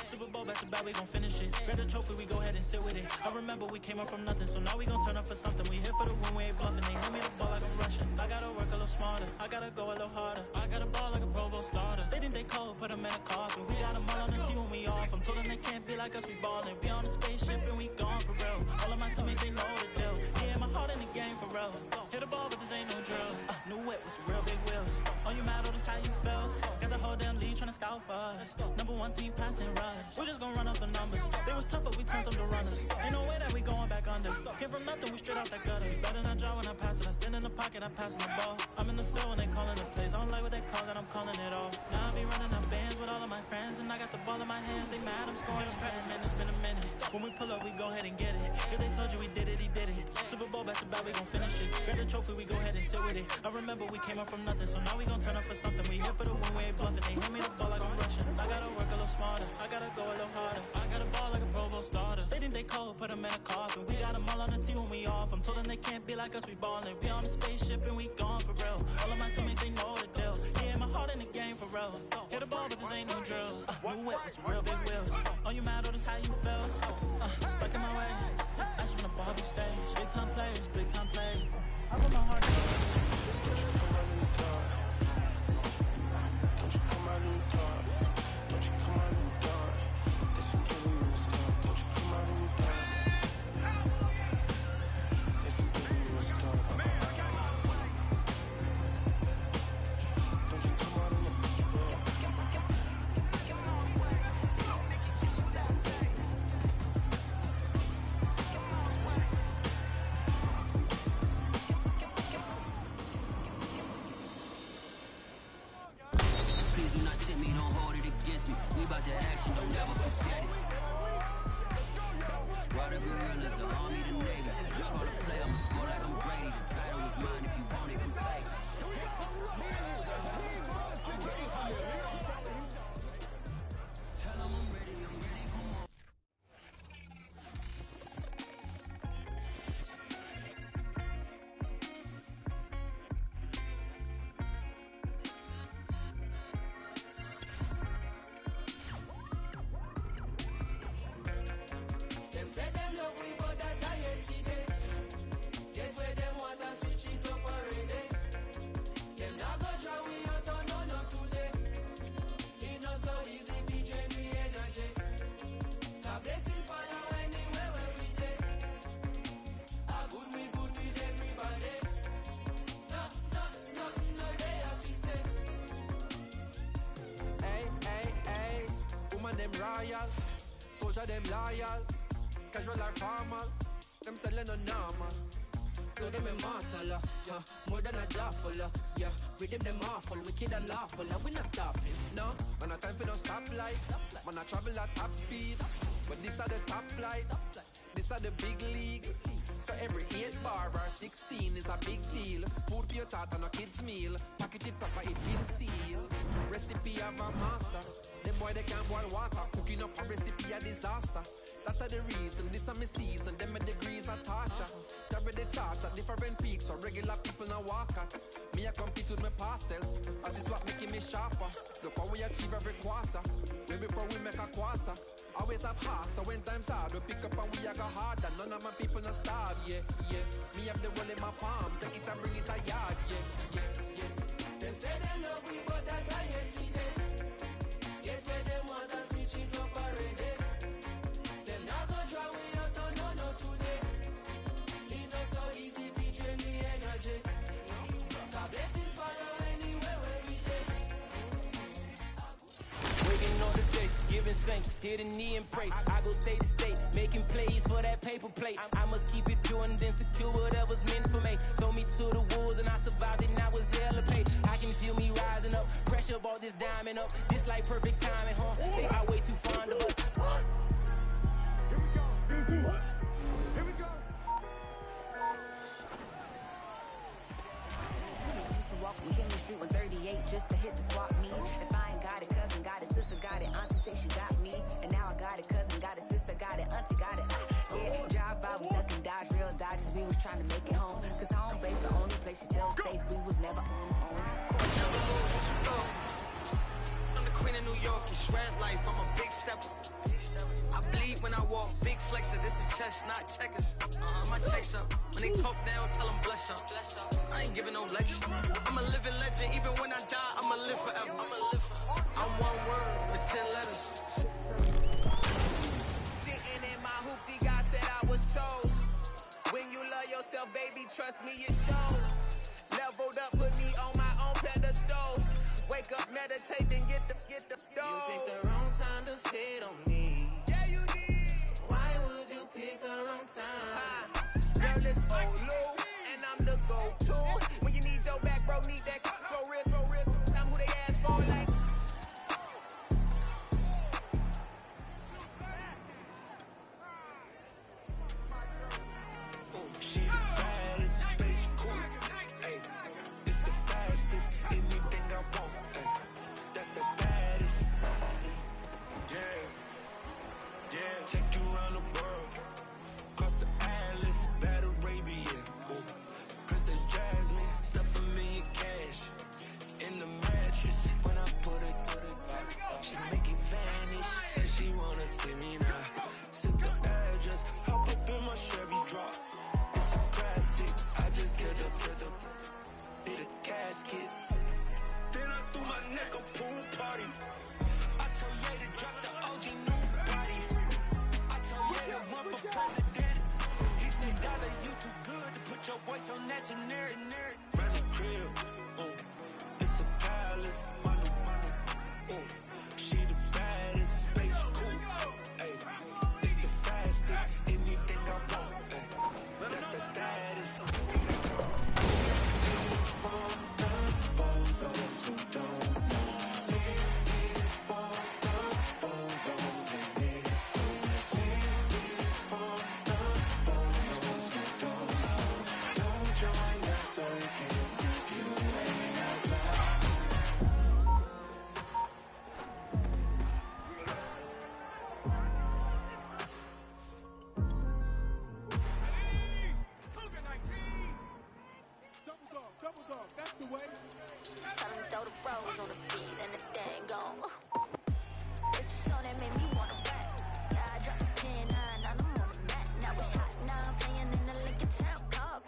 Super Bowl back to back, we gon' finish it. Grab the trophy, we go ahead and sit with it. I remember we came up from nothing, so now we gon' turn up for something. We here for the win, we ain't bluffing. They hand me the ball like I'm rushing. I gotta work a little smarter, I gotta go a little harder. I gotta ball like a Pro Bowl starter. They think they cold, put them in a coffin. We got them all on the team when we off. I'm told them they can't be like us, we ballin'. We on a spaceship and we gone for real. All of my teammates, they know the deal. Yeah, my heart in the game for real. Hit the ball, but this ain't no drill. New whip with some real big wheels. Oh, you mad, oh, this how you feel. Got the whole damn league tryna scout for us. Number one team passing rush. We just gon' run up the numbers. They was tough, but we turned them to runners. Ain't no way that we going back under. Came from nothing, we straight out that gutter. Better not draw when I pass it. I stand in the pocket, I'm passing the ball. I'm in the field when they calling the plays. I don't like what they call it, I'm calling it all. Now I be running up bands with all of my friends, and I got the ball in my hands. They mad, I'm scoring the press, man, it's been a minute. When we pull up, we go ahead and get it. If they told you we did it, he did it. Super Bowl back to back, we gon' finish it. Grab the trophy, we go ahead and sit with it. I remember we came up from nothing, so now we gon' turn up for something. We here for the win, we ain't bluffing. They hand me the ball like I'm rushing. I gotta work a little smarter, I gotta go a little harder. I gotta ball like a Pro Bowl starter. They think they cold, put them in a coffin. We got them all on the team when we off. I'm told them they can't be like us, we ballin'. We on a spaceship and we gone for real. All of my teammates, they know the deal. Yeah, my heart in the game for real. Hit the ball, but this ain't no drill. New whip with some real big wheels. Oh, you mad, oh, this how you feel. Stuck in my ways. That's from the Barbie stage. Big time players, big time plays. I put my heart in the game. Don't you come out in the dark. Don't you come out in the dark. This will give you a start. Don't you come out in the dark. This will give you a start. Don't you come out in the dark. Please do not tempt me, don't hold it against me. We about that action, don't never forget it. Squad of gorillas, the army, the navy. You call a play, I'ma score like I'm Brady. The title is mine, if you want it, come take it. Tell 'em I'm ready for more. Them say them love we, but that I yesterday. Get where them want and switch it up already. Them not them royal, soldier them loyal, casual or formal, them selling no normal. Flow them immortal, yeah, more than a jawful, yeah. Rhythm them awful, wicked and lawful, we not stopping, no. Man a time for no stoplight, man a travel at top speed, but this are the top flight, this are the big league. So every 8 bar or 16 is a big deal. Food for your thought and a kid's meal. Package it proper, it been sealed. Recipe of a master. Them boy they can't boil water. Cooking up a recipe a disaster. That's the reason, this is my season. Them my degrees are torture. Carry the torch at different peaks, so regular people now walk at. Me I compete with my past self, and this what making me sharper. Look how we achieve every quarter. Way before we make a quarter. Always have heart, so when times hard, we pick up and we a go harder. None of my people not starve, yeah, yeah. Me have the world in my palm, take it and bring it a yard, yeah, yeah, yeah. Them say they love we, but that I yesterday. Get where them want to switch it up already. Them not gonna draw we out on no today. It not so easy to drain the energy. God blessings follow anywhere where we live. Waiting on the day, giving thanks, hit a knee and pray. I go state to state, making plays for that paper plate. I must keep it pure and then secure whatever's meant for me. Throw me to the wolves and I survived it, now it's hell to pay. I can feel me rising up, pressure brought this diamond up. This like perfect timing, huh? They are way too fond of us. Here we go. Here we go. Used to walk with him in the street 138 just to hit the swap me. If I ain't got it, cousin got it, sister got it, auntie say she got me. And now I got it, cousin got it, sister got it, auntie got it. Yeah, drive by, we duck and dodge, real dodges, we was trying to make it home. Cause home base the only place you feel safe, we was never on. Never lose what you know. I'm the queen of New York, it's red life, I'm a big stepper. I bleed when I walk, big flexer, this is chess, not checkers. My checks up, when they talk down, tell them bless up. I ain't giving no lecture. I'm a living legend, even when I die, I'ma live forever. I'm one word with 10 letters. Sitting in my hoopty, God said I was chose. When you love yourself, baby, trust me, it shows. Leveled up, put me on my own pedestal. Wake up, meditate, then get the dough. You picked the wrong time to fit on me. Yeah, you did. Why would you pick the wrong time? Girl, it's so low, and I'm the go-to. When you need your back, bro, need that flow real. I'm who they ask for, like. She the baddest, space cool. Ay, it's the fastest, anything I want. Ay, that's the status. Yeah, take you around the world. Across the Atlas, Bad Arabia. Ooh. Princess Jasmine, stuff $1 million cash in the mattress. When I put it back, she make it vanish. Said she wanna see me now. Set the address, hop up in my Chevy drop. It's a classic. I just killed a need a casket. Then I threw my neck a pool party. I told Ye to drop the OG new body. I told Ye to run for president. He said, Dollar, you too good to put your voice on that generic. Run the crib, it's a palace. Manu, she the baddest, space cool. Ay, it's the fastest, anything I want. Ay, that's the status. For the bozos who don't know, this is for the bozos, and this is for the bozos who don't know. Don't join the circus if you ain't out loud. Double dog, that's the way. Tell them throw the rose on the beat and the thing gone. It's a song that made me wanna rap. Yeah, I dropped the 10-9, now I'm on the mat. Now it's hot, now I'm playing in the Lincoln Town Club.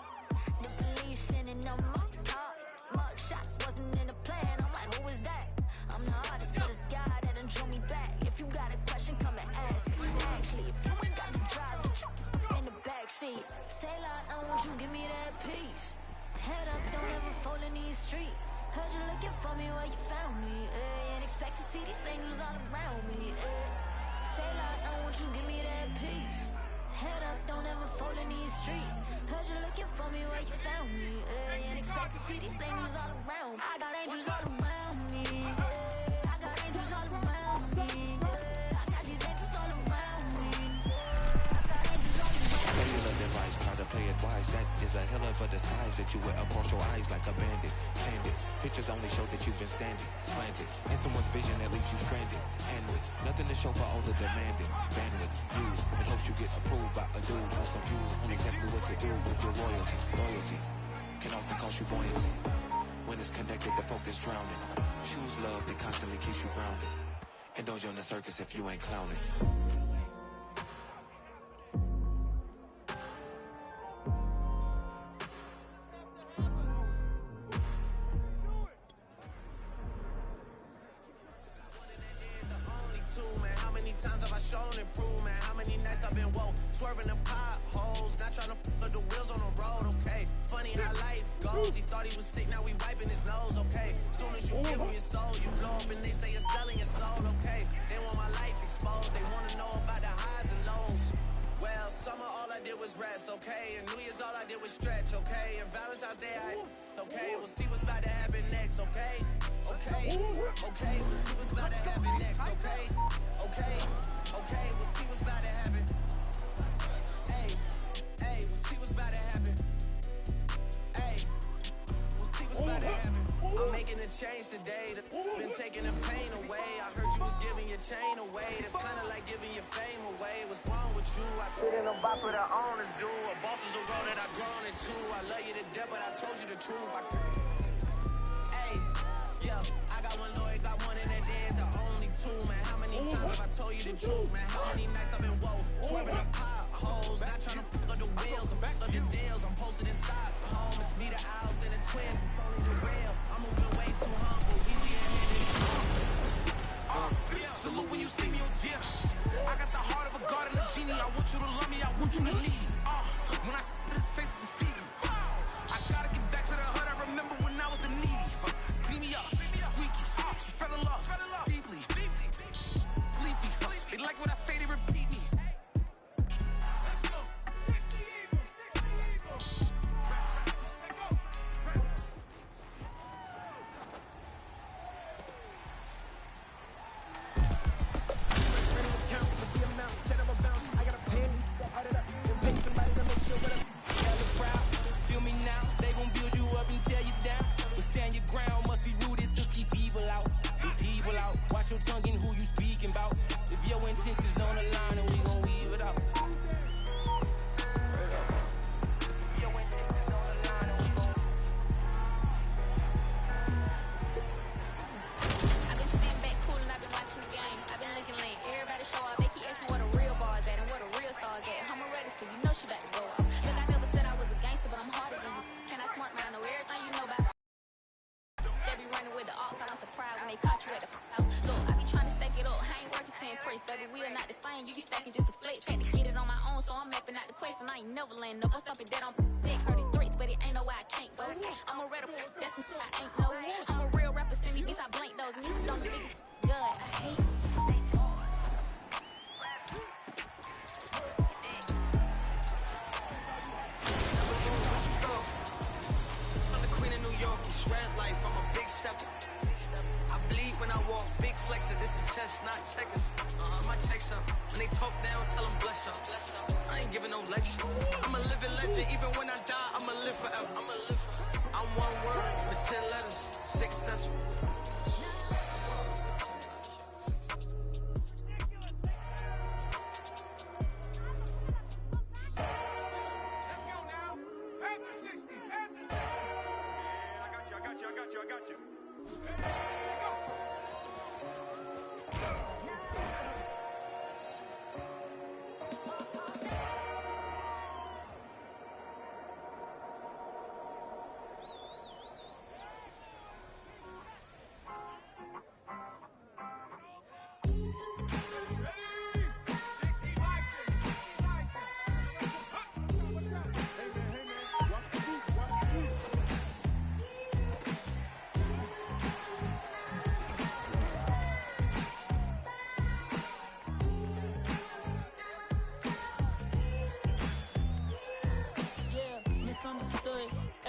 The police sending on my car. Mug shots wasn't in the plan. I'm like, who is that? I'm the artist, but it's God that done drew me back. If you got a question, come and ask me. Actually, if you ain't got the drive, get you in the backseat. Say like, I want you, give me that peace. Head up, don't ever fall in these streets. Heard you looking for me where you found me. Ain't expect to see these angels all around me. won't you give me that peace? Head up, don't ever fall in these streets. Heard you looking for me where you found me. Ain't expect to see these angels all around. I got angels all around me. I got angels all around me. I got these angels all around me. I got angels all around me. Cellular device, try to play it wise. That is a hell of a disguise that you wear across your eyes like a bandit. Candid, pictures only show that you've been standing slanted in someone's vision that leaves you stranded. And with nothing to show for all the demanding bandwidth used in hopes you get approved by a dude who's confused on exactly what to do with your loyalty. Loyalty can often cost you buoyancy. When it's connected, the focus drowning. Choose love that constantly keeps you grounded. And don't join the circus if you ain't clowning. Times have I shown improvement? How many nights I've been woke, swerving the potholes, not trying to put the wheels on the road, okay? Funny how life goes, he thought he was sick, now we wiping his nose, okay? Soon as you give him your soul, you blow up and they say you're selling your soul, okay? They want my life exposed, they want to know about the highs and lows. Well, summer all I did was rest, okay? And New Year's all I did was stretch, okay? And Valentine's Day okay? We'll see what's about to happen next, okay? Okay, okay, we'll see what's about to happen next, okay? Okay, okay, we'll see what's about to happen. Hey, hey, we'll see what's about to happen. Hey, we'll see what's about to happen. I'm making a change today. Been taking the pain away. I heard you was giving your chain away. That's kind of like giving your fame away. What's wrong with you? I sit in a box with our owners do. A boss is a road that I've grown into. I love you to death, but I told you the truth. Hey, yeah, I got one lawyer, got one in that day. It's the only two, man. How many times have I told you the truth, man? How many nights I've been woke, swerving the potholes, not trying to pick up the wheels, I'm back up the deals. I'm posted in Stockholm, it's me, the Owls, and the twin. I'm moving way too humble, easy and heavy. Salute when you see me on Jeff. I got the heart of a god and a genie. I want you to love me, I want you to lead me. When I put his face is a feed. I gotta get back to the hood. I remember when I was the needy. Clean me up, squeaky. She fell in love, deeply. Sleepy. They like what I say, they repeat me. Feel me now, they gon' build you up and tear you down. But stand your ground, must be rooted to keep evil out. Keep evil out, watch your tongue and who you speaking about. If your intentions don't align, then we gon' weave it out. If your intentions don't align, then we gon' I've been sitting back cool and I've been watching the game. I've been looking late. Everybody show up, they keep asking where the real bars at and where the real stars at. I'm ready to see, you know she about to go off. Look, I never said I was a gangster, but I'm harder than you. Can I smart man? I know everything you know about. They be running with the ops, I was surprised when they caught you at the house. Look, I be trying to stack it up, I ain't working to impress. Baby, we are not the same, you be stacking just to flex. Had to get it on my own, so I'm mapping out the quest. And I ain't never laying up, I'm stomping dead on dick. Heard his threats, but it ain't no way I can't go. I'm a red, that's some shit I ain't know. I'm a real rapper, send me beats, I blank those. And this is on the biggest good, I hate. I'm the queen of New York, it's red life, I'm a big stepper. I bleed when I walk, big flexer, this is chess, not checkers. My checks up, when they talk down, tell them bless up. I ain't giving no lecture. I'm a living legend, even when I die, I'ma live forever. I'm one word with 10 letters, successful. I got you.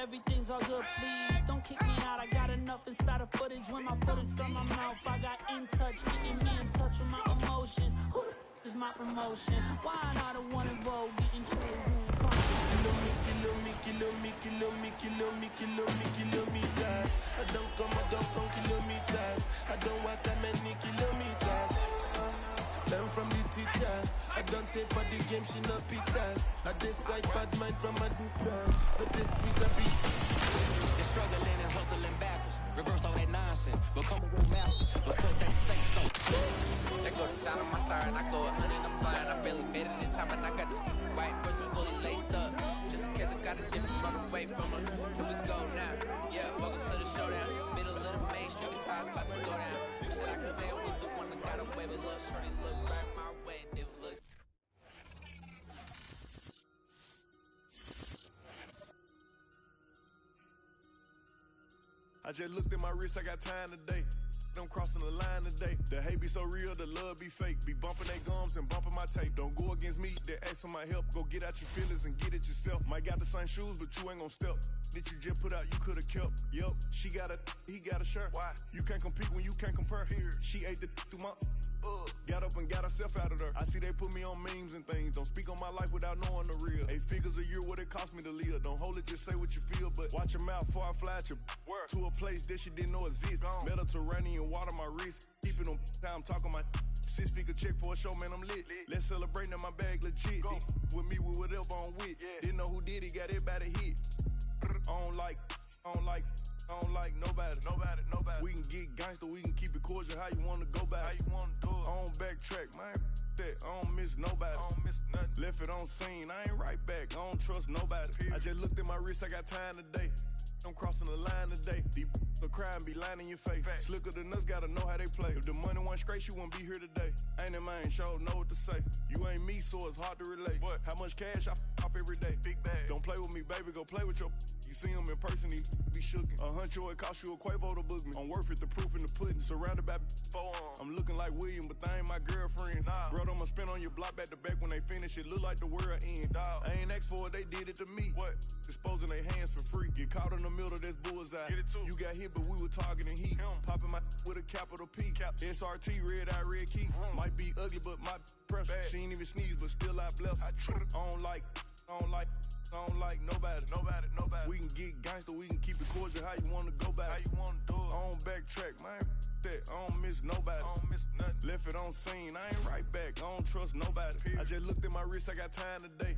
everything's all good, please. Don't kick me out, I got enough inside of footage. When my foot is from my mouth, I got in touch, getting me in touch with my emotions. Who the f is my promotion? Why am I the one involved, getting true? Kilometers. I don't come kilometers. I don't walk that many kilometers. Learn from the teacher. I don't take for the game, she no pizzas. I decide bad mind from my teacher. But this week I be struggling and hustling backwards. Reverse all that nonsense. Become a real master. Because they say so. They go to sound on my side and I go 100 in the blind. I barely made it in time and I got this white versus fully laced up. Just in case I got a different run away from her. Here we go now. Yeah, welcome to the showdown. Middle of the main street, this how it's about to go down. Wish that I could say I was the one that got away, but little shorty look right my way. If looks. I just looked at my wrist, I got time today. I'm crossing the line today. The hate be so real, the love be fake. Be bumping they gums and bumping my tape. Don't go against me, they ask for my help. Go get out your feelings and get it yourself. Might got the same shoes, but you ain't gon' step. That you just put out, you could've kept. Yup, she got a, he got a shirt. Why? You can't compete when you can't compare. Here, she ate the through my. Got up and got herself out of there. I see they put me on memes and things. Don't speak on my life without knowing the real. 8 figures a year, what it cost me to live. Don't hold it, just say what you feel. But watch your mouth before I fly at your word. To a place that she didn't know exists. Mediterranean water my wrist. Keeping on time talking my 6-figure check for a show, man, I'm lit. Let's celebrate now, my bag legit. Go. With me, with whatever I'm with. Yeah. Didn't know who did it, got everybody hit. I don't like nobody. We can get gangster, we can keep it cordial. How you wanna go back? How you wanna do it? I don't backtrack, man. That I don't miss nobody. I don't miss nothing. Left it on scene, I ain't right back. I don't trust nobody. Period. I just looked at my wrist, I got time today. I'm crossing the line today. Deep the crime be lying in your face. Fact. Slicker than us, gotta know how they play. If the money wasn't straight, you wouldn't be here today. Ain't in mine, sure know what to say. You ain't me, so it's hard to relate. What? How much cash I pop every day? Big bag. Don't play with me, baby, go play with your. You see him in person, he be shookin'. $100, it cost you a Quavo to book me. I'm worth it, the proof in the pudding. Surrounded by forearms. I'm looking like William, but they ain't my girlfriends. Nah. Bro, I'ma spin on your block back to back when they finish. It look like the world end. Dog. I ain't asked for it, they did it to me. What? Disposing their hands for free. Get caught in the middle, that's bullseye. Get it too. You got hit, but we were targeting heat. Popping my with a capital P. Caps. SRT, red eye, red key. Might be ugly, but my pressure. Bad. She ain't even sneeze, but still I bless. I don't like nobody. We can get gangster, we can keep it cordial. How you wanna go back? How you wanna do it? I don't backtrack, man. That I don't miss nobody. I don't miss nothing. Left it on scene, I ain't right back. I don't trust nobody. Period. I just looked at my wrist, I got time today.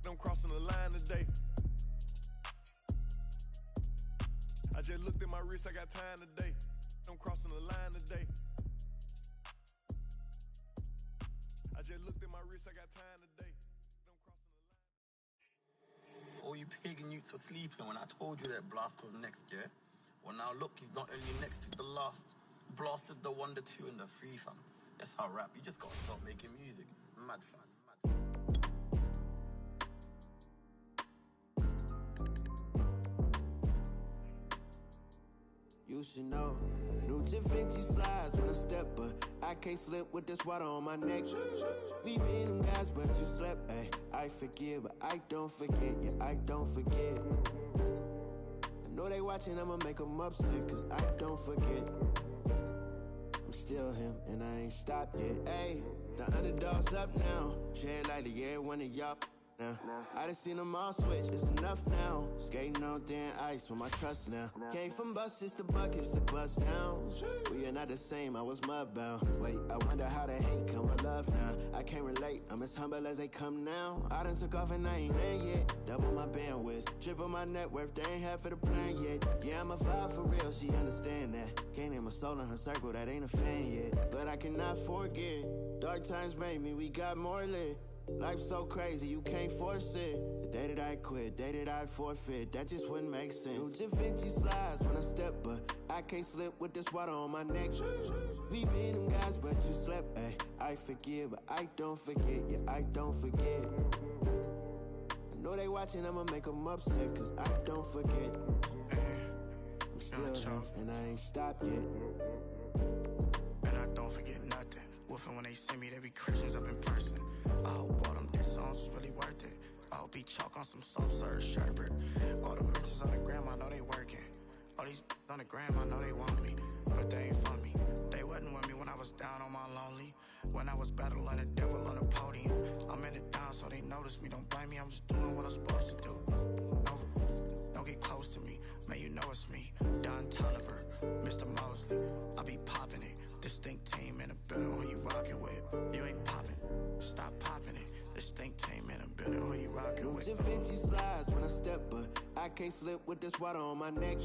I'm crossing the line today. I just looked at my wrist, I got time today. I'm crossing the line today. I just looked at my wrist, I got time today. I'm crossing the line. All you pagan youths were sleeping when I told you that Blast was next, yeah? Well, now look, he's not only next to the last. Blast is the 1, the 2, and the 3, fam. That's how rap. You just gotta stop making music. Mad fam. You should know, new Givenchy slides when I step, but I can't slip with this water on my neck. We been them guys, but you slept, ayy. I forgive, but I don't forget, yeah, I don't forget. I know they watching, I'ma make them upset, cause I don't forget. I'm still him, and I ain't stopped yet, ayy. The underdog's up now, tread lightly, yeah, one of y'all. Now, I done seen them all switch, it's enough now. Skating on thin ice with my trust now. Came from buses to buckets to bust down. We are not the same, I was mudbound. Wait, I wonder how the hate come with love now. I can't relate, I'm as humble as they come now. I done took off and I ain't land yet. Double my bandwidth, triple my net worth, they ain't half of the plan yet. Yeah, I'm a vibe for real, she understand that. Can't name a soul in her circle that ain't a fan yet. But I cannot forget, dark times made me, we got more lit. Life's so crazy, you can't force it. The day that I quit, day that I forfeit, that just wouldn't make sense. New Givenchy slides when I step, but I can't slip with this water on my neck. We been them guys, but you slept, ayy. I forgive, but I don't forget, yeah, I don't forget. I know they watching, I'ma make them upset, cause I don't forget. I'm still here, and I ain't stopped yet. And I don't forget nothing. Woofing when they see me, they be Christians up in person. I hope all them diss songs was really worth it. I'll be chalk on some soft serve sherbet. All the mentions on the gram, I know they working. All these on the gram, I know they want me, but they ain't for me. They wasn't with me when I was down on my lonely. When I was battling the devil on the podium. I'm in it down, so they notice me. Don't blame me, I'm just doing what I'm supposed to do. Don't get close to me, man, you know it's me. Don Tolliver, Mr. Mosley. I be popping it. Distinct team in the building, who you rockin' with? You ain't popping, stop popping it. Distinct team in the building, who you rockin' with? Da Vinci slides when I step, but I can't slip with this water on my neck.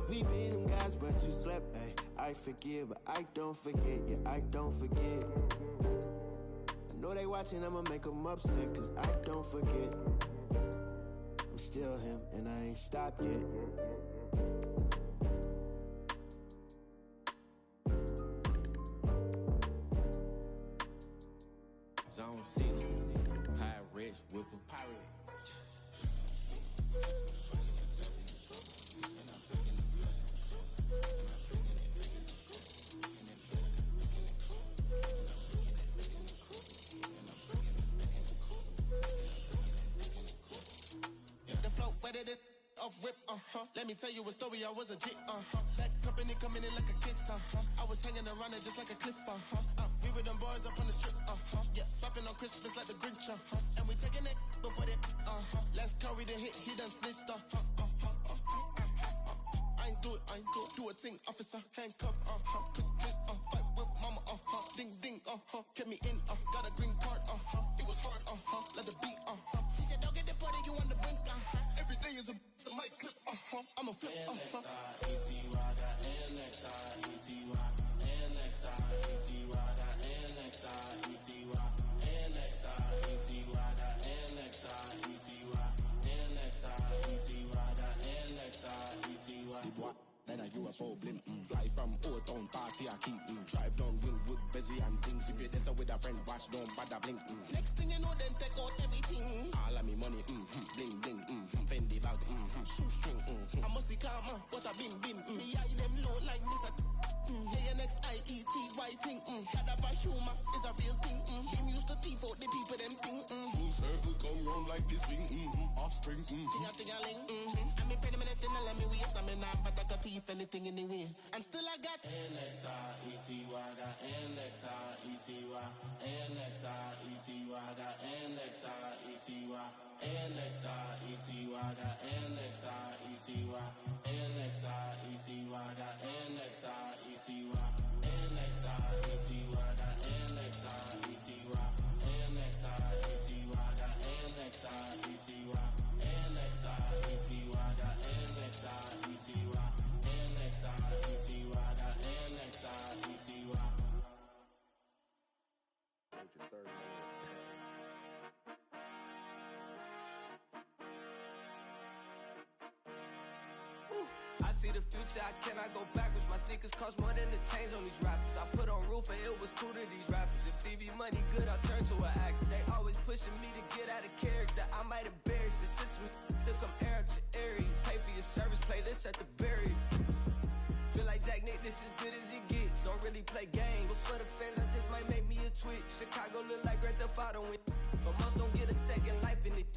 We be them guys, but you slept, ayy. I forgive, but I don't forget, yeah, I don't forget. I know they watching, I'ma make them upset, cause I don't forget. I'm still him, and I ain't stopped yet. Zone 6, Pyrex, Whipper. The flow, whether it off rip, Let me tell you a story, I was a G, That company coming in like a kiss, I was hanging around it just like a cliff, We were them boys up on the strip, Yeah, swapping on Christmas like the Grinch, And we taking it before they, Let's carry the hit, he done snitched, I ain't do it, do a thing, officer, handcuff, click, fight with mama, ding, ding, kept me in, got a green card, it was hard, let the beat, She said, don't get deported, you on the brink, Every day is a mic clip, I'm a flip, NXI-ETY, got NXI-ETY, NXI-ETY, got NXI-ETY, NXI-ETY, got NXI-ETY, NXI-ETY, got NXI-ETY. Then a UFO blimp, fly from Old Town party, I keep drive down Wingwood, busy and things. If you're there with a friend, watch, don't bother blink. Next thing you know, then take out everything. All of me money, bling bling, Fendi bag, shoestring, I must see karma, what a bim bim. Me eye them low like Mr. ANXIETY thing. That of a humor is a real thing. Him used to thief out the people them thing. Full circle come round like this ring, offspring, Ting-a-ting-a-ling, I mean pretty minute in a let me waste. I mean I'm but I got thief anything anyway. And still I got NXI-ETY, got NXI-ETY, NXI-ETY, got NXI-ETY, NXI-ETY, got NXI-ETY, NXI-ETY, got NXI-ETY, NXI-ETY, got NXI-ETY, NXI-ETY, got NXI-ETY, NXI-ETY, got NXI-ETY, NXI-ETY, got NXI-ETY. I see the future, I cannot go backwards. My sneakers cost more than the chains on these rappers. I put on roof and it was cool to these rappers. If TV money good, I turn to an actor. They always pushing me to get out of character. I might embarrass the system. Took them air to area. Pay for your service, play this at the barrier. Feel like Jack Nick, this as good as it gets. Don't really play games, but for the fans, I just might make me a tweet. Chicago look like Grand Theft Auto, but most don't get a second life in it.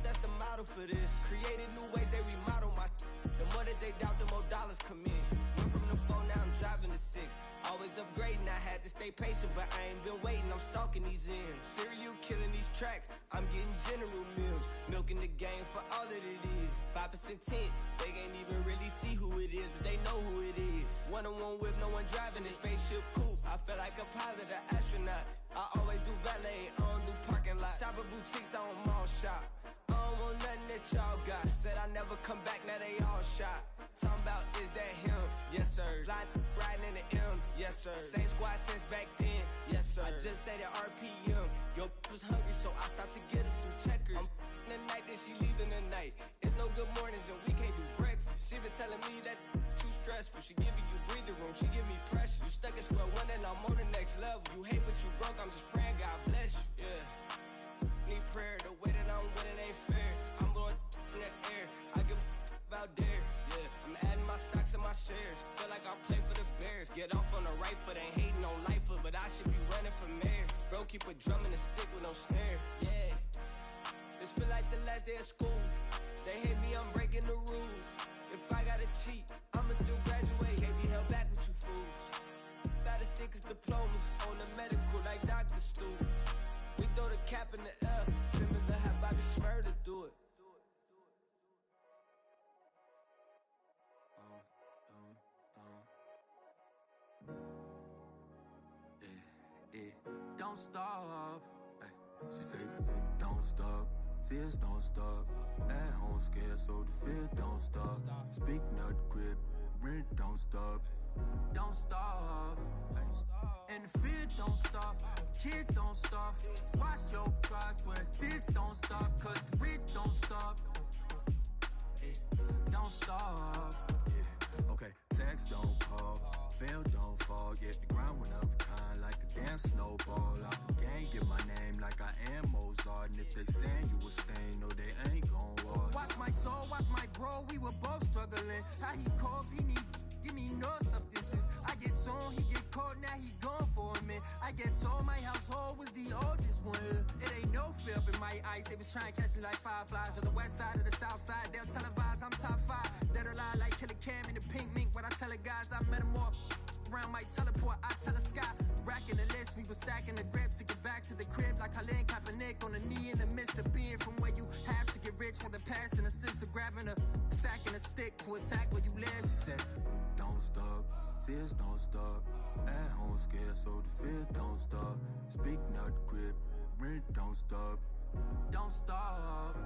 That's the model for this. Created new ways, they remodel my. The more that they doubt, the more dollars come in. Went from the 4, now I'm driving the 6. Always upgrading, I had to stay patient, but I ain't been waiting, I'm stalking these ends. Serial killing these tracks, I'm getting General Mills. Milking the game for all that it is. 5% tint, they can't even really see who it is, but they know who it is. One-on-one whip, no one driving the spaceship coupe. I feel like a pilot, an astronaut. I always do valet, I don't do parking lot. Shop at boutiques, I don't mall shop. I don't want nothing that y'all got. Said I never come back, now they all shot. Talking about, is that him? Yes, sir. Fly riding in the M, yes, sir. Same squad since back then, yes, sir. I just say the RPM. Yo, was hungry, so I stopped to get her some checkers. I'm the night, then she leaving the night. It's no good mornings, and we can't do breakfast. She been telling me that too stressful. She giving you breathing room, she give me pressure. You stuck at square one, and I'm on the next level. You hate, but you broke, I'm just praying God bless you, yeah. Need prayer, the way that I'm winning ain't fair. I'm blowing in the air, I give about there, yeah. I'm adding my stocks and my shares. Feel like I play for the Bears. Get off on the right foot, ain't hating on life foot, but I should be running for mayor. Bro, keep a drum and a stick with no snare, yeah. feel like the last day of school. They hate me, I'm breaking the rules. If I gotta cheat, I'ma still graduate. Can't be held back with you fools. Baddest thickest diplomas on the medical like Dr. Stu. We throw the cap in the air, similar how Bobby Shmurda do it. Don't stop. Ay, she say, don't stop. Tears don't stop. At home scared, so the fear don't stop. Speak not grip, rent don't stop. Don't stop. Ay, and the fear don't stop. Kids don't stop. Watch your progress. This don't stop, cause the rent don't stop. Don't stop. Yeah. Okay, text don't call. Fail don't fall. Yeah, the ground went up kind like a damn snowball. Out the game, get my name like I am Mozart. And if they saying you a stain, no, they ain't gon' walk. Watch my soul, watch my bro, we were both struggling. How he cough, he need, give me no substances. I get on, he get cold, now he gone for a minute. I get told my household was the oldest one. It ain't no fear up in my eyes, they was trying to catch me like fireflies. On the west side or the south side, they'll televise, I'm top 5. Dead or lie like Killer Cam in the pink mink. What I tell the guys, I metamorph. Around my teleport, I tell the sky. Racking the list, we were stacking the grips to get back to the crib like Colin Kaepernick on the knee in the midst of being from where you have to get rich. With the pass and assist of grabbing a sack and a stick to attack where you live. She said, don't stop, tears don't stop. At home scared, so the fear don't stop. Speak not grip, rent don't stop. Don't stop.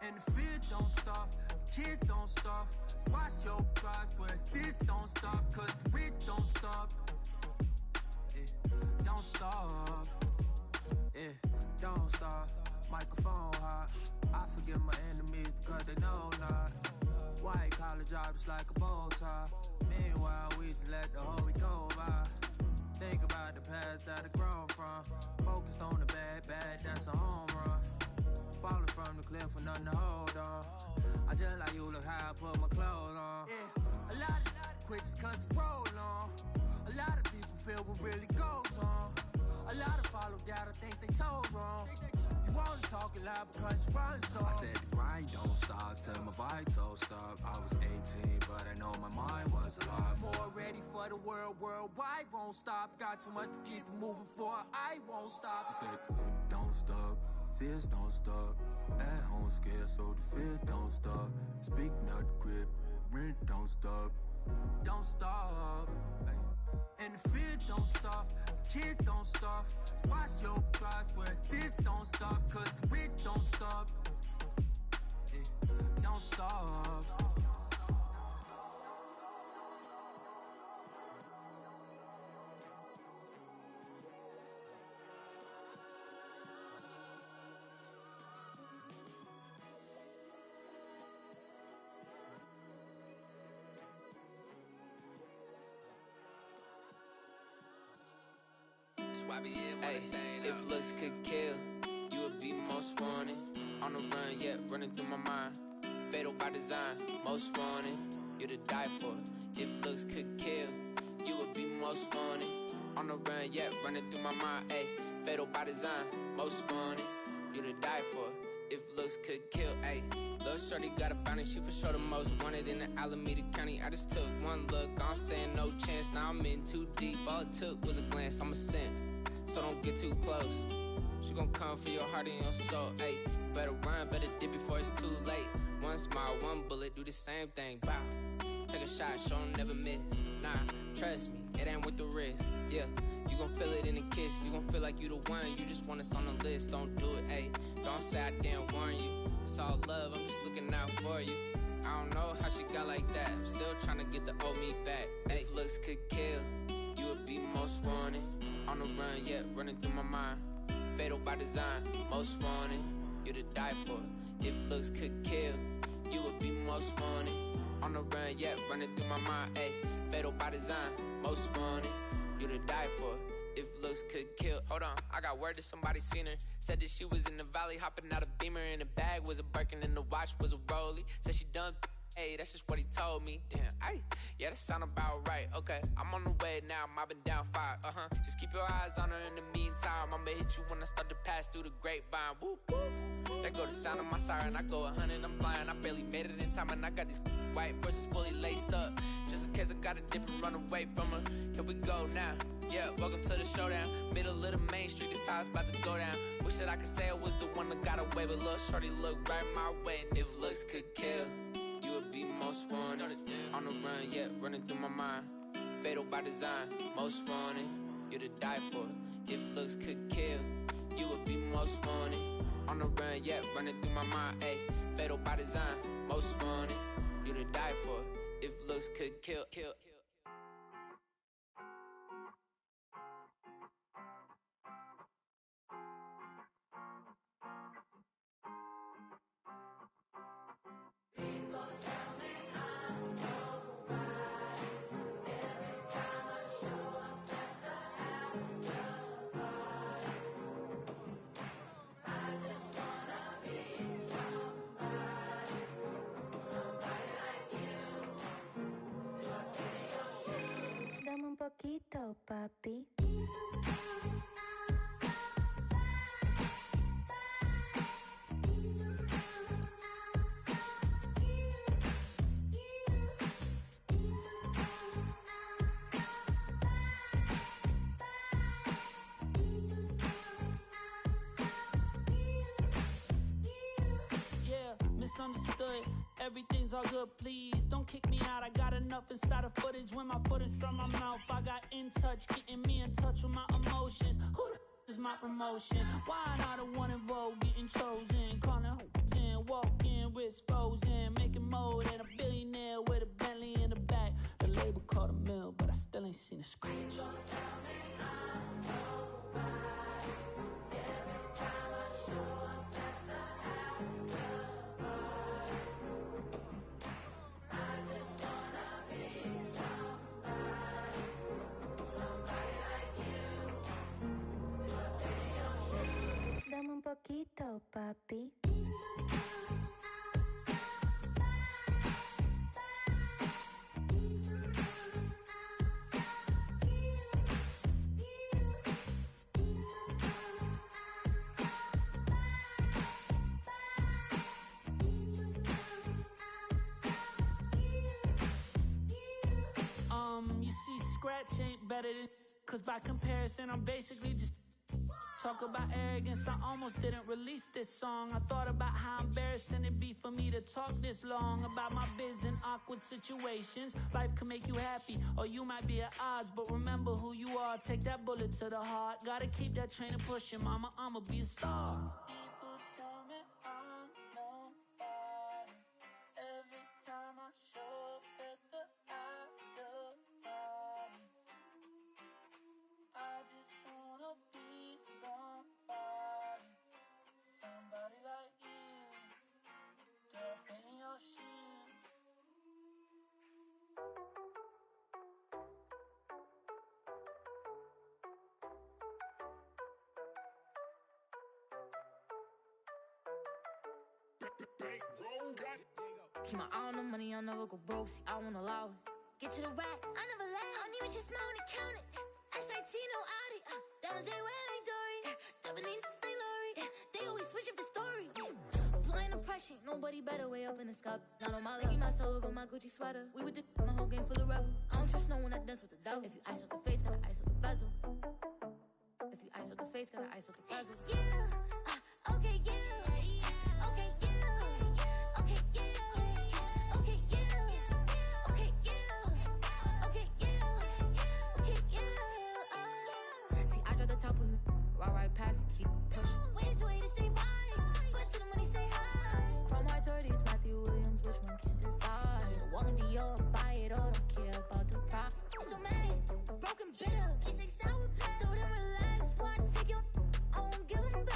And the fear don't stop. Kids don't stop. Watch your progress. This don't stop, cause the rent don't stop. Don't stop. Don't stop. Microphone hot. I forgive my enemies because they know not. White collar job is like a bow tie. Meanwhile, we just let the whole week go by. Think about the past that I grown from. Focused on the bad, that's a home run. Falling from the cliff for nothing to hold on. I just like you, look how I put my clothes on. Yeah, a lot of quits cause the roll on. A lot of people feel what really goes on. A lot of follow doubt, I think they told wrong. You only talking loud because you running so. I said the grind don't stop till my vitals stop. I was 18, but I know my mind was a lot more ready for the worldwide won't stop. Got too much to keep it moving for, I won't stop. She said, don't stop, tears don't stop. At home scared, so the fear don't stop. Speak not grip, rent don't stop. Don't stop. And the fear don't stop. Kids don't stop. Watch your progress. This don't stop, cause the rent don't stop. Don't stop. Hey, if looks could kill, you would be most wanted. On the run, yeah, running through my mind. Fatal by design, most wanted. You to die for. If looks could kill, you would be most wanted. On the run, yeah, running through my mind. Hey, fatal by design, most wanted. You to die for. If looks could kill, ayy. Lil' shorty got a bounty, she for sure the most wanted in the Alameda County. I just took one look, I don't stand no chance. Now I'm in too deep, all it took was a glance. I'm a simp, so don't get too close. She gon' come for your heart and your soul, ayy. Better run, better dip before it's too late. One smile, one bullet, do the same thing, bow. Take a shot, show 'em never miss. Nah, trust me, it ain't worth the risk, yeah. You gon' feel it in a kiss, you gon' feel like you the one. You just want us on the list, don't do it, ayy. Don't say I didn't warn you. It's all love, I'm just looking out for you. I don't know how she got like that. I'm still tryna get the old me back. Ayy, if looks could kill, you would be most wanted. On the run, yeah, running through my mind. Fatal by design, most wanted. You to die for. If looks could kill, you would be most wanted. On the run, yeah, running through my mind. Ayy, fatal by design, most wanted. You to die for. If looks could kill. Hold on, I got word that somebody seen her. Said that she was in the valley, hopping out a Beamer. In the bag was a Birkin and the watch was a Rollie. Said she done, hey, that's just what he told me. Damn, ay, yeah, that sound about right. Okay, I'm on the way now, mobbing down 5. Just keep your eyes on her in the meantime. I'ma hit you when I start to pass through the grapevine. Woo, woo. That go the sound of my siren. I go 100, I'm flying. I barely made it in time, and I got these white verses fully laced up. Just in case I gotta dip and run away from her. Here we go now. Yeah, welcome to the showdown. Middle of the main street, this how it's about to go down. Wish that I could say I was the one that got away, but little shorty look right my way. And if looks could kill, you would be most wanted. On the run, yeah, running through my mind. Fatal by design, most wanted. You to die for. If looks could kill, you would be most wanted. On the run, yeah, running through my mind. Ayy, fatal by design, most wanted. You to die for. If looks could kill. Dame un poquito, papi. Misunderstood, everything's all good, please don't kick me out. I got enough inside of footage when my foot is from my mouth. I got in touch, getting me in touch with my emotions. Who the is my promotion? Why not the one involved getting chosen? Calling hopes in, walking, wrist frozen, making mode and a billionaire with a Bentley in the back. The label called a mill, but I still ain't seen a scratch. Dame un poquito, papi. You see, scratch ain't better than, cause by comparison, I'm basically just talk about arrogance. I almost didn't release this song. I thought about how embarrassing it'd be for me to talk this long about my biz in awkward situations. Life can make you happy, or you might be at odds, but remember who you are. Take that bullet to the heart. Gotta keep that train pushing, mama, I'ma be a star. People tell me I'm nobody. Every time I show up at the after party, I just wanna be somebody, somebody like you, girl, fit in your shoes. Keep my eye on the money, I'll never go broke. See, I won't allow it. Get to the racks, I never lie. I don't even just smile when I count it. SIT, no Audi. Diamonds, they wear like Dory. Dubbing ain't like Lori. They always switch up the story. Applying the pressure, ain't nobody better way up in the sky. Not on my leg, my soul over my Gucci sweater. We with the my whole game full of rebels. I don't trust no one that dance with the devil. If you ice on the face, gotta ice on the bezel. If you ice on the face, gotta ice on the bezel. Yeah, okay, yeah. Top when right past it, keep pushing. Wait to say bye, but to the money say hi. Chrome hearts or these Matthew Williams, which one can decide? Wanna be your buy it all, don't care about the price. So mad, broken bitter, it's like sour. So then relax, why take your I won't give them back.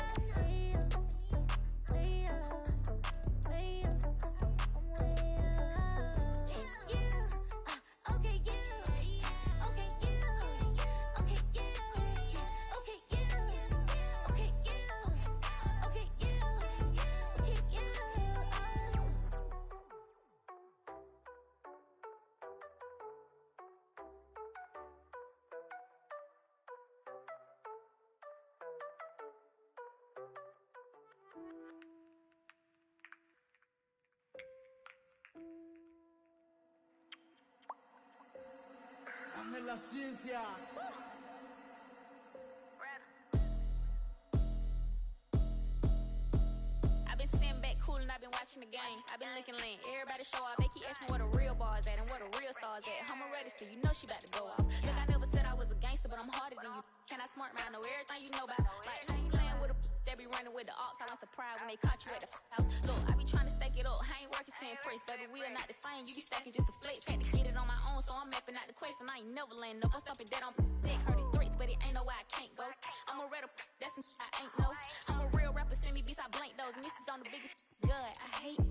la ciencia. I've been sitting back cool and I've been watching the game. I've been looking lean. Everybody show off. They keep asking where the real bars at and where the real stars at. I'm ready to see. You know she about to go off. Look, I never said I was a gangster, but I'm harder than you. Can I smart man? I know everything you know about. Like, how you laying with a that be running with the ops? I was surprised when they caught you at the house. Look, I be trying to stack it up. I ain't working to impress. Baby, we are not the same. You be stacking just to flex. Had to get it on my own, so I'm mapping out the quest. And I ain't never laying up. I'm stomping dead on dick. Heard these threats, but it ain't no way I can't go. I'm a red that's some I ain't know. I'm a real rapper, send me beats, I blank those. And this is on the biggest good. I hate.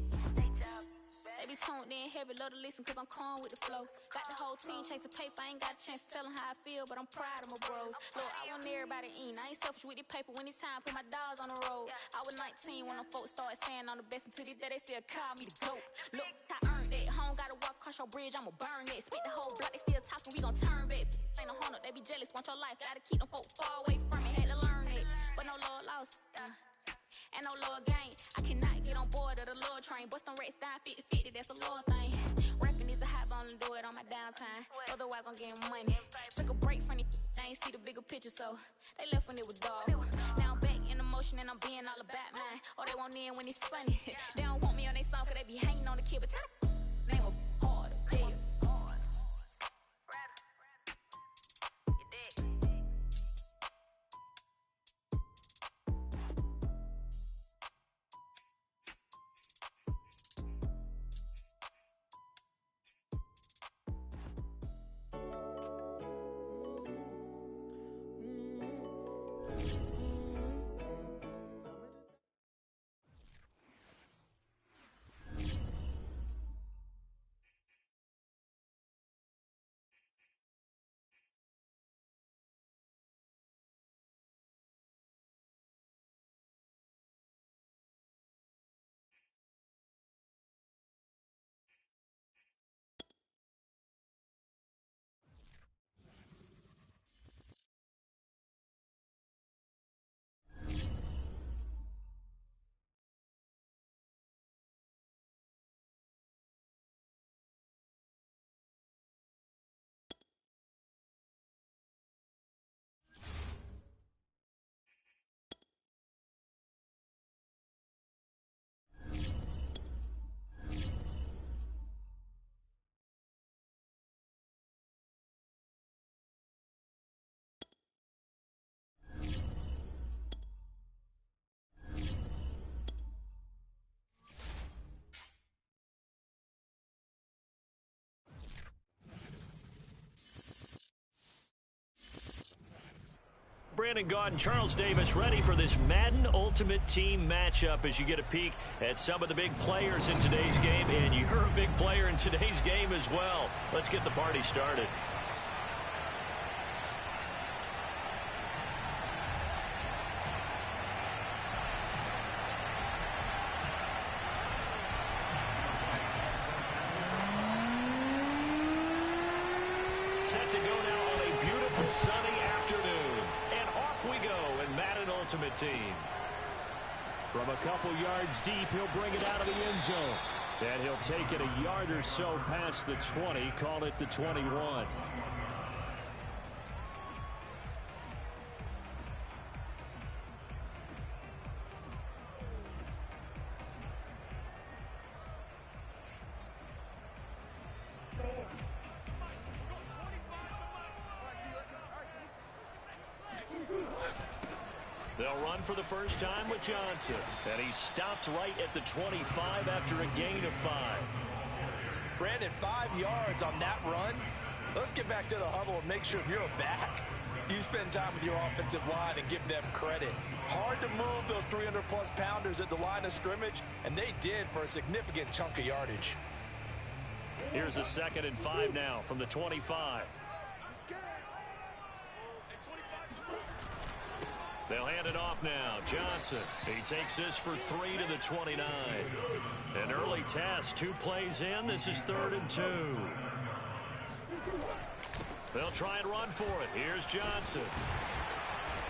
They be tuned in heavy, love to listen, cause I'm calm with the flow. Got the whole team chasing paper, I ain't got a chance to tell them how I feel, but I'm proud of my bros. Look, I want everybody in, I ain't selfish with the paper when it's time, put my dogs on the road. I was 19 when them folks started saying I'm the best, until this day they still call me the GOAT. Look, I earned that, home gotta walk across your bridge, I'ma burn that. Spit the whole block, they still talking, we gon' turn back. Ain't no horn up, they be jealous, want your life, gotta keep them folks far away from it, had to learn it. But no Lord lost, and no Lord gain. I cannot get on board of the Lord train. Bust them rates down 50-50, that's a Lord thing. Rapping is a hot bone and do it on my downtime. Otherwise, I'm getting money. Took a break from the I ain't see the bigger picture, so they left when it was dark. Now I'm back in the motion and I'm being all about mine. Or they won't in when it's sunny. They don't want me on their song cause they be hanging on the kid, but tell them name a harder, yeah. Brandon Gaudin and Charles Davis ready for this Madden Ultimate Team matchup as you get a peek at some of the big players in today's game, and you're a big player in today's game as well. Let's get the party started. Set to go now on a beautiful sunny afternoon. We go in Madden Ultimate Team. From a couple yards deep, he'll bring it out of the end zone. And he'll take it a yard or so past the 20, call it the 21. They'll run for the first time with Johnson. And he stopped right at the 25 after a gain of 5. Brandon, 5 yards on that run. Let's get back to the huddle and make sure if you're a back, you spend time with your offensive line and give them credit. Hard to move those 300-plus pounders at the line of scrimmage, and they did for a significant chunk of yardage. Here's a 2nd and 5 now from the 25. They'll hand it off now. Johnson, he takes this for 3 to the 29. An early test, 2 plays in. This is 3rd and 2. They'll try and run for it. Here's Johnson.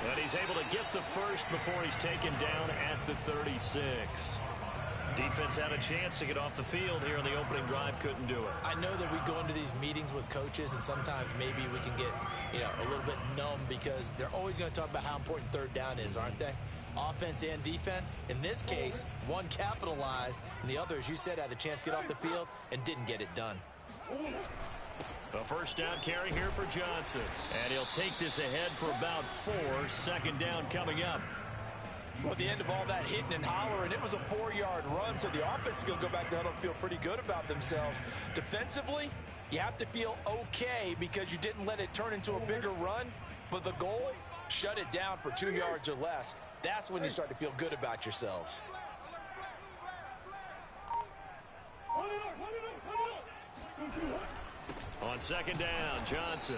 And he's able to get the first before he's taken down at the 36. Defense had a chance to get off the field here in the opening drive, couldn't do it. I know that we go into these meetings with coaches, and sometimes maybe we can get, a little bit numb because they're always going to talk about how important third down is, aren't they? Offense and defense. In this case, one capitalized, and the other, as you said, had a chance to get off the field and didn't get it done. A first down carry here for Johnson. And he'll take this ahead for about 4. Second down coming up. Well, at the end of all that hitting and hollering, it was a 4-yard run, so the offense is going to go back to huddle and feel pretty good about themselves. Defensively, you have to feel okay because you didn't let it turn into a bigger run, but the goal, shut it down for 2 yards or less. That's when you start to feel good about yourselves. On second down, Johnson.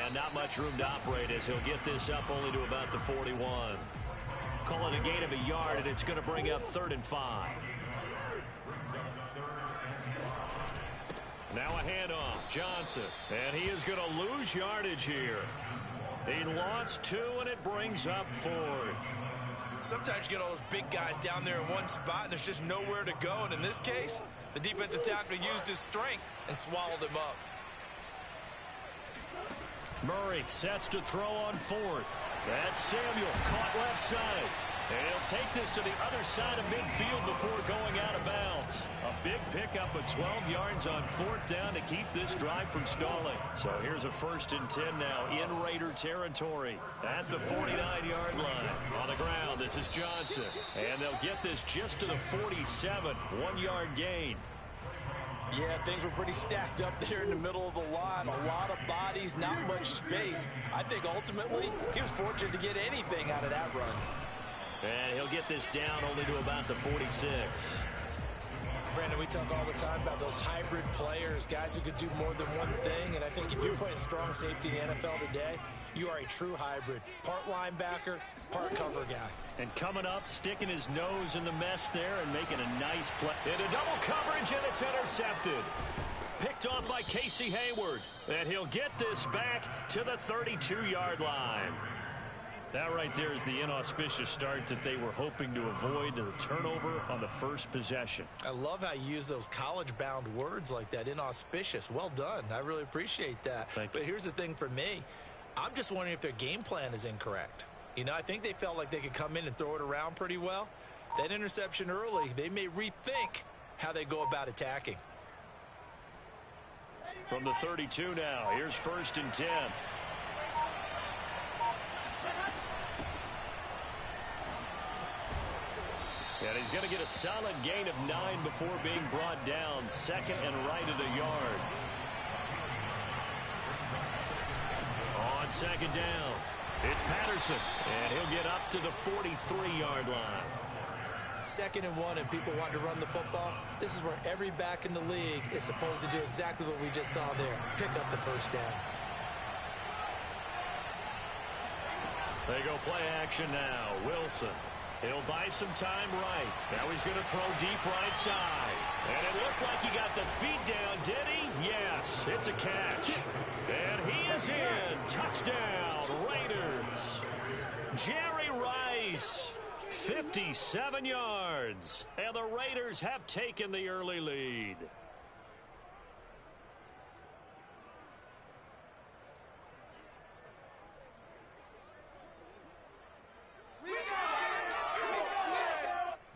And not much room to operate as he'll get this up only to about the 41. Call it a gain of a yard, and it's going to bring up 3rd and 5. Now a handoff, Johnson. And he is going to lose yardage here. He lost 2, and it brings up 4th. Sometimes you get all those big guys down there in one spot, and there's just nowhere to go. And in this case, the defensive tackle used his strength and swallowed him up. Murray sets to throw on 4th. That's Samuel, caught left side. And he'll take this to the other side of midfield before going out of bounds. A big pickup of 12 yards on 4th down to keep this drive from stalling. So here's a 1st and 10 now in Raider territory at the 49-yard line. On the ground, this is Johnson. And they'll get this just to the 47, 1-yard gain. Yeah, things were pretty stacked up there in the middle of the line. A lot of bodies, not much space. I think ultimately he was fortunate to get anything out of that run. And he'll get this down only to about the 46. Brandon, we talk all the time about those hybrid players, guys who could do more than one thing. And I think if you're playing strong safety in the NFL today, you are a true hybrid. Part linebacker, part cover guy. And coming up, sticking his nose in the mess there and making a nice play. Into double coverage, and it's intercepted. Picked off by Casey Hayward. And he'll get this back to the 32-yard line. That right there is the inauspicious start that they were hoping to avoid, the turnover on the first possession. I love how you use those college-bound words like that, inauspicious. Well done. I really appreciate that. But here's the thing for me. I'm just wondering if their game plan is incorrect. I think they felt like they could come in and throw it around pretty well. That interception early, they may rethink how they go about attacking. From the 32 now, here's 1st and 10. And he's going to get a solid gain of 9 before being brought down. 2nd and right at a yard. On 2nd down, it's Patterson. And he'll get up to the 43-yard line. 2nd and 1, and people want to run the football. This is where every back in the league is supposed to do exactly what we just saw there. Pick up the 1st down. They go play action now. Wilson. He'll buy some time right. Now he's going to throw deep right side. And it looked like he got the feet down, did he? Yes, it's a catch. And he is in. Touchdown, Raiders. Jerry Rice, 57 yards. And the Raiders have taken the early lead.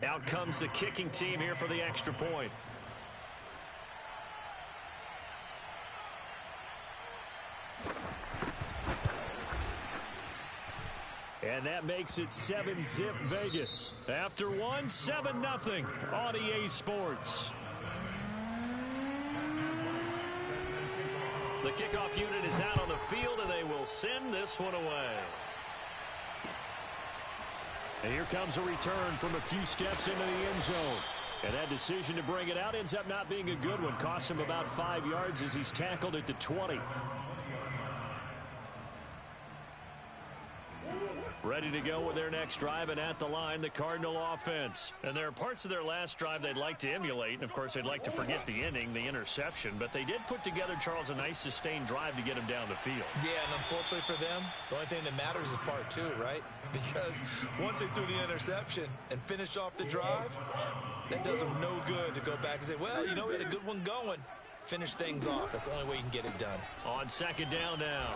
Out comes the kicking team here for the extra point. And that makes it 7-zip Vegas. After one, 7-0 on EA Sports. The kickoff unit is out on the field, and they will send this one away. And here comes a return from a few steps into the end zone. And that decision to bring it out ends up not being a good one. Costs him about 5 yards as he's tackled at the 20. Ready to go with their next drive, and at the line, the Cardinal offense. And there are parts of their last drive they'd like to emulate, and of course they'd like to forget the inning, the interception, but they did put together, Charles, a nice sustained drive to get him down the field. Yeah, and unfortunately for them, the only thing that matters is part two, right? Because once they threw the interception and finished off the drive, that does them no good to go back and say, well, you know, we had a good one going. Finish things off. That's the only way you can get it done. On second down now,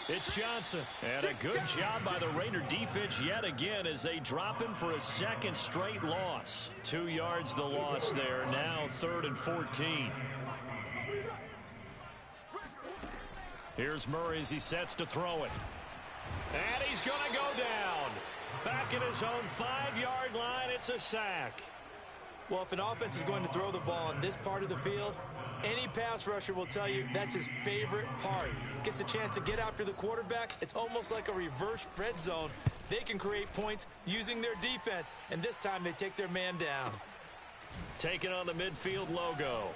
it's Johnson. And a good job by the Raider defense yet again as they drop him for a second straight loss. 2 yards the loss there. Now 3rd and 14. Here's Murray as he sets to throw it. And he's going to go down. Back at his own 5-yard line, it's a sack. Well, if an offense is going to throw the ball on this part of the field, any pass rusher will tell you that's his favorite part. Gets a chance to get after the quarterback. It's almost like a reverse red zone. They can create points using their defense, and this time they take their man down. Taking on the midfield logo.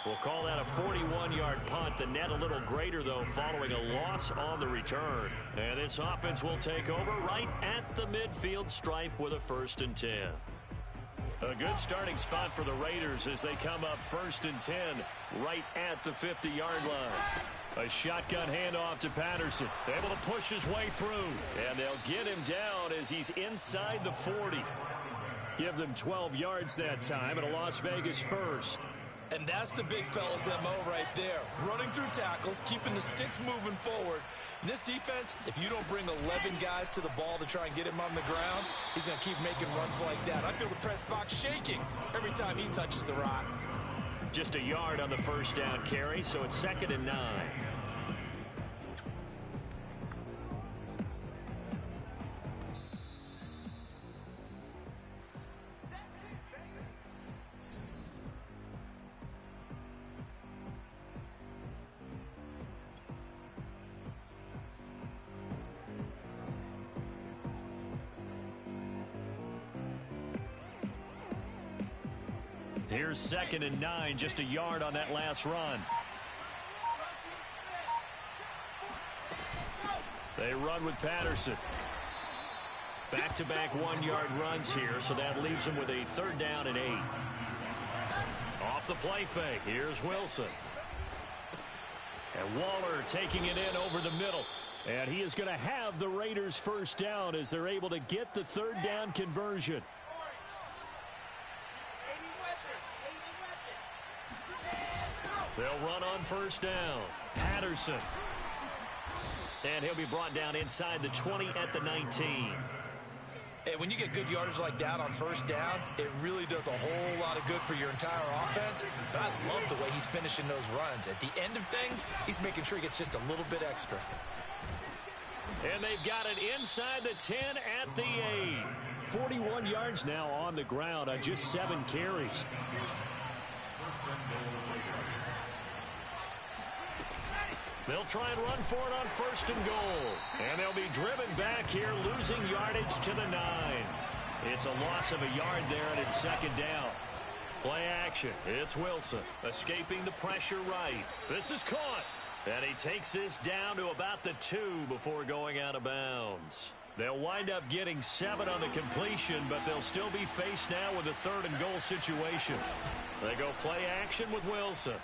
We'll call that a 41-yard punt. The net a little greater, though, following a loss on the return. And this offense will take over right at the midfield stripe with a 1st and 10. A good starting spot for the Raiders as they come up 1st and 10 right at the 50-yard line. A shotgun handoff to Patterson. Able to push his way through. And they'll get him down as he's inside the 40. Give them 12 yards that time and a Las Vegas 1st. And that's the big fella's MO right there. Running through tackles, keeping the sticks moving forward. In this defense, if you don't bring 11 guys to the ball to try and get him on the ground, he's going to keep making runs like that. I feel the press box shaking every time he touches the rock. Just a yard on the 1st down carry, so it's 2nd and 9. Here's 2nd and 9, just a yard on that last run. They run with Patterson. Back-to-back 1-yard runs here, so that leaves them with a 3rd down and 8. Off the play fake, here's Wilson. And Waller taking it in over the middle. And he is going to have the Raiders' 1st down as they're able to get the 3rd down conversion. They'll run on 1st down. Patterson. And he'll be brought down inside the 20 at the 19. Hey, when you get good yardage like that on 1st down, it really does a whole lot of good for your entire offense. But I love the way he's finishing those runs. At the end of things, he's making sure he gets just a little bit extra. And they've got it inside the 10 at the 8. 41 yards now on the ground on just 7 carries. They'll try and run for it on 1st and goal. And they'll be driven back here, losing yardage to the 9. It's a loss of a yard there, and it's 2nd down. Play action. It's Wilson escaping the pressure right. This is caught. And he takes this down to about the 2 before going out of bounds. They'll wind up getting 7 on the completion, but they'll still be faced now with a 3rd and goal situation. They go play action with Wilson.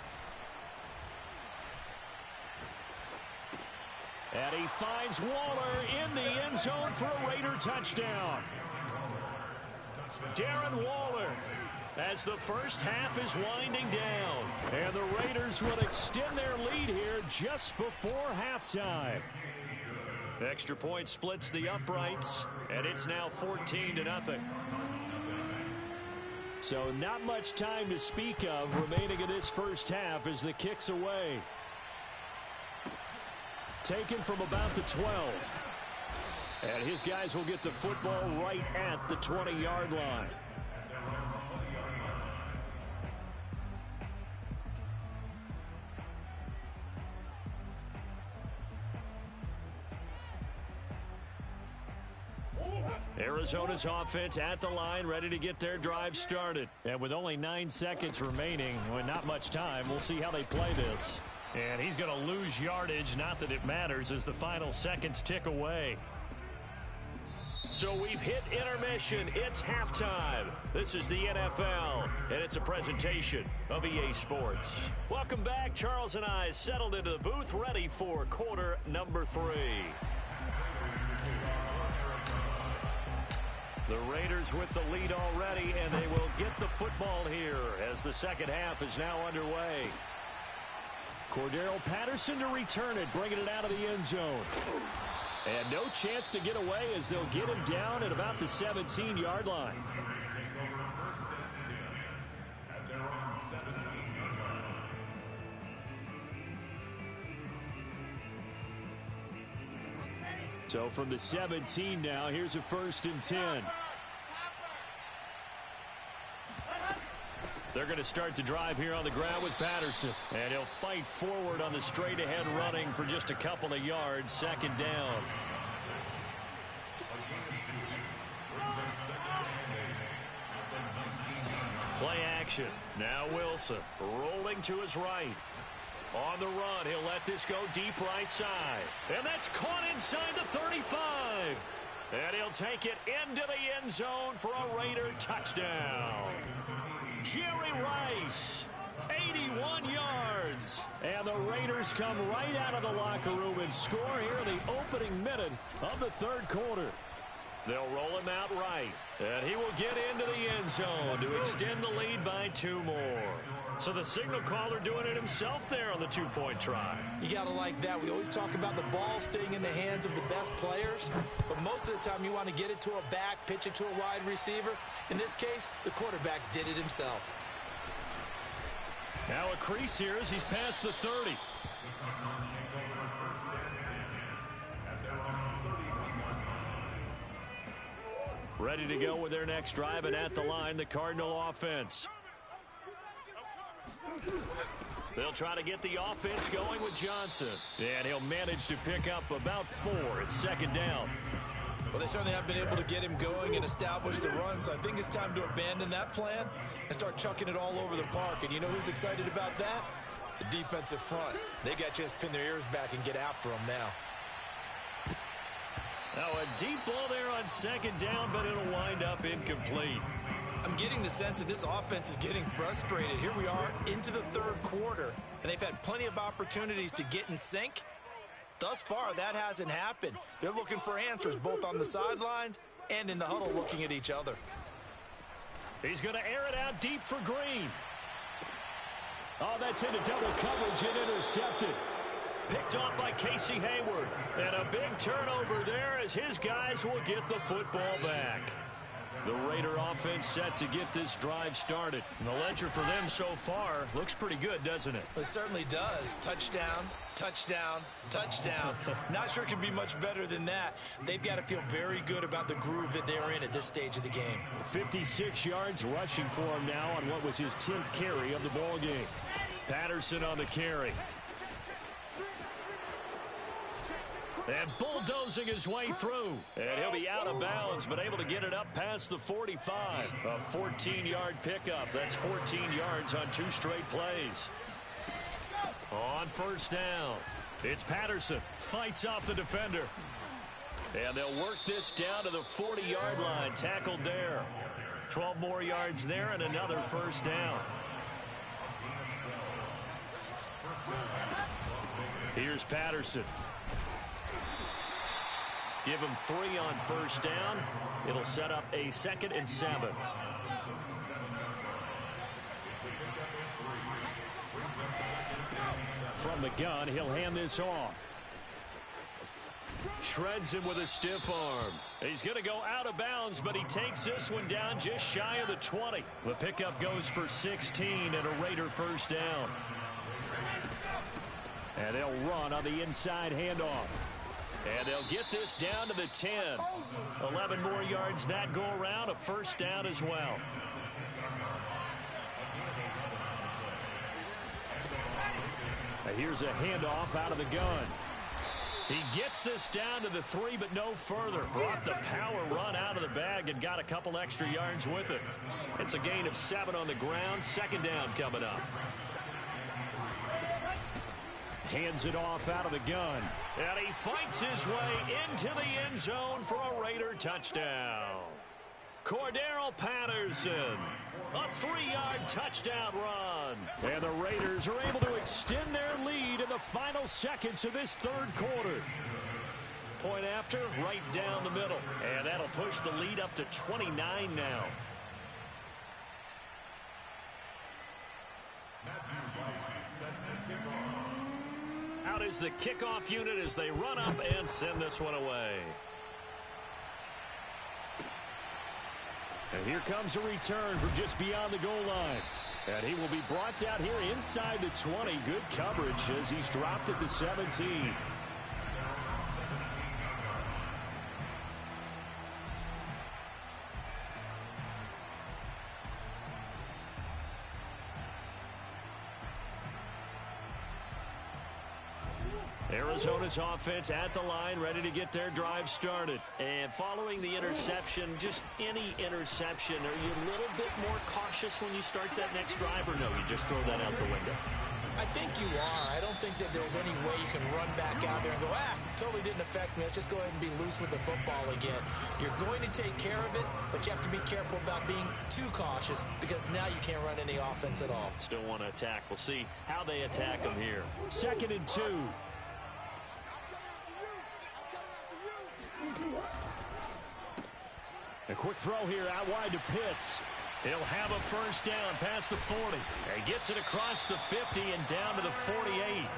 And he finds Waller in the end zone for a Raider touchdown. Darren Waller, as the 1st half is winding down. And the Raiders will extend their lead here just before halftime. Extra point splits the uprights, and it's now 14-0. So not much time to speak of remaining in this 1st half as the kick's away. Taken from about the 12. And his guys will get the football right at the 20-yard line. Arizona's offense at the line, ready to get their drive started. And with only 9 seconds remaining, with not much time, we'll see how they play this. And he's going to lose yardage, not that it matters, as the final seconds tick away. So we've hit intermission. It's halftime. This is the NFL, and it's a presentation of EA Sports. Welcome back. Charles and I settled into the booth, ready for quarter number 3. The Raiders with the lead already, and they will get the football here as the second half is now underway. Cordero Patterson to return it, bringing it out of the end zone. And no chance to get away as they'll get him down at about the 17-yard line. So from the 17 now, here's a 1st and 10. They're going to start the drive here on the ground with Patterson. And he'll fight forward on the straight-ahead running for just a couple of yards. Second down. Play action. Now Wilson rolling to his right. On the run, he'll let this go deep right side. And that's caught inside the 35. And he'll take it into the end zone for a Raider touchdown. Jerry Rice, 81 yards. And the Raiders come right out of the locker room and score here in the opening minute of the third quarter. They'll roll him out right. And he will get into the end zone to extend the lead by 2 more. So the signal caller doing it himself there on the 2-point try. You got to like that. We always talk about the ball staying in the hands of the best players, but most of the time you want to get it to a back, pitch it to a wide receiver. In this case, the quarterback did it himself. Now a crease here as he's past the 30. Ready to go with their next drive, and at the line, the Cardinal offense. They'll try to get the offense going with Johnson. And he'll manage to pick up about 4. It's second down. Well, they certainly have been able to get him going and establish the run, so I think it's time to abandon that plan and start chucking it all over the park. And you know who's excited about that? The defensive front. They got to just pin their ears back and get after him now. Now a deep ball there on second down, but it'll wind up incomplete. I'm getting the sense that this offense is getting frustrated. Here we are into the third quarter, and they've had plenty of opportunities to get in sync. Thus far, that hasn't happened. They're looking for answers both on the sidelines and in the huddle looking at each other. He's going to air it out deep for Green. Oh, that's into double coverage and intercepted. Picked off by Casey Hayward. And a big turnover there as his guys will get the football back. The Raider offense set to get this drive started. And the ledger for them so far looks pretty good, doesn't it? It certainly does. Touchdown, touchdown, touchdown. Not sure it can be much better than that. They've got to feel very good about the groove that they're in at this stage of the game. 56 yards rushing for him now on what was his 10th carry of the ball game. Patterson on the carry. And bulldozing his way through. And he'll be out of bounds, but able to get it up past the 45. A 14-yard pickup. That's 14 yards on 2 straight plays. On first down, it's Patterson. Fights off the defender. And they'll work this down to the 40-yard line. Tackled there. 12 more yards there and another first down. Here's Patterson. Give him 3 on first down. It'll set up a 2nd and 7. From the gun, he'll hand this off. Shreds him with a stiff arm. He's going to go out of bounds, but he takes this one down just shy of the 20. The pickup goes for 16 and a Raider first down. And they'll run on the inside handoff. And they'll get this down to the 10. 11 more yards that go around, a first down as well. Now here's a handoff out of the gun. He gets this down to the 3, but no further. Brought the power run out of the bag and got a couple extra yards with it. It's a gain of 7 on the ground. Second down coming up. Hands it off out of the gun. And he fights his way into the end zone for a Raider touchdown. Cordero Patterson, a 3-yard touchdown run. And the Raiders are able to extend their lead in the final seconds of this third quarter. Point after, right down the middle. And that'll push the lead up to 29 now. Out is the kickoff unit as they run up and send this one away. And here comes a return from just beyond the goal line. And he will be brought down here inside the 20. Good coverage as he's dropped at the 17. Arizona's offense at the line, ready to get their drive started. And following the interception, just any interception, are you a little bit more cautious when you start that next drive, or no, you just throw that out the window? I think you are. I don't think that there's any way you can run back out there and go, totally didn't affect me. Let's just go ahead and be loose with the football again. You're going to take care of it, but you have to be careful about being too cautious because now you can't run any offense at all. Still want to attack. We'll see how they attack them here. 2nd and 2. A quick throw here out wide to Pitts. He'll have a first down past the 40. He gets it across the 50 and down to the 48.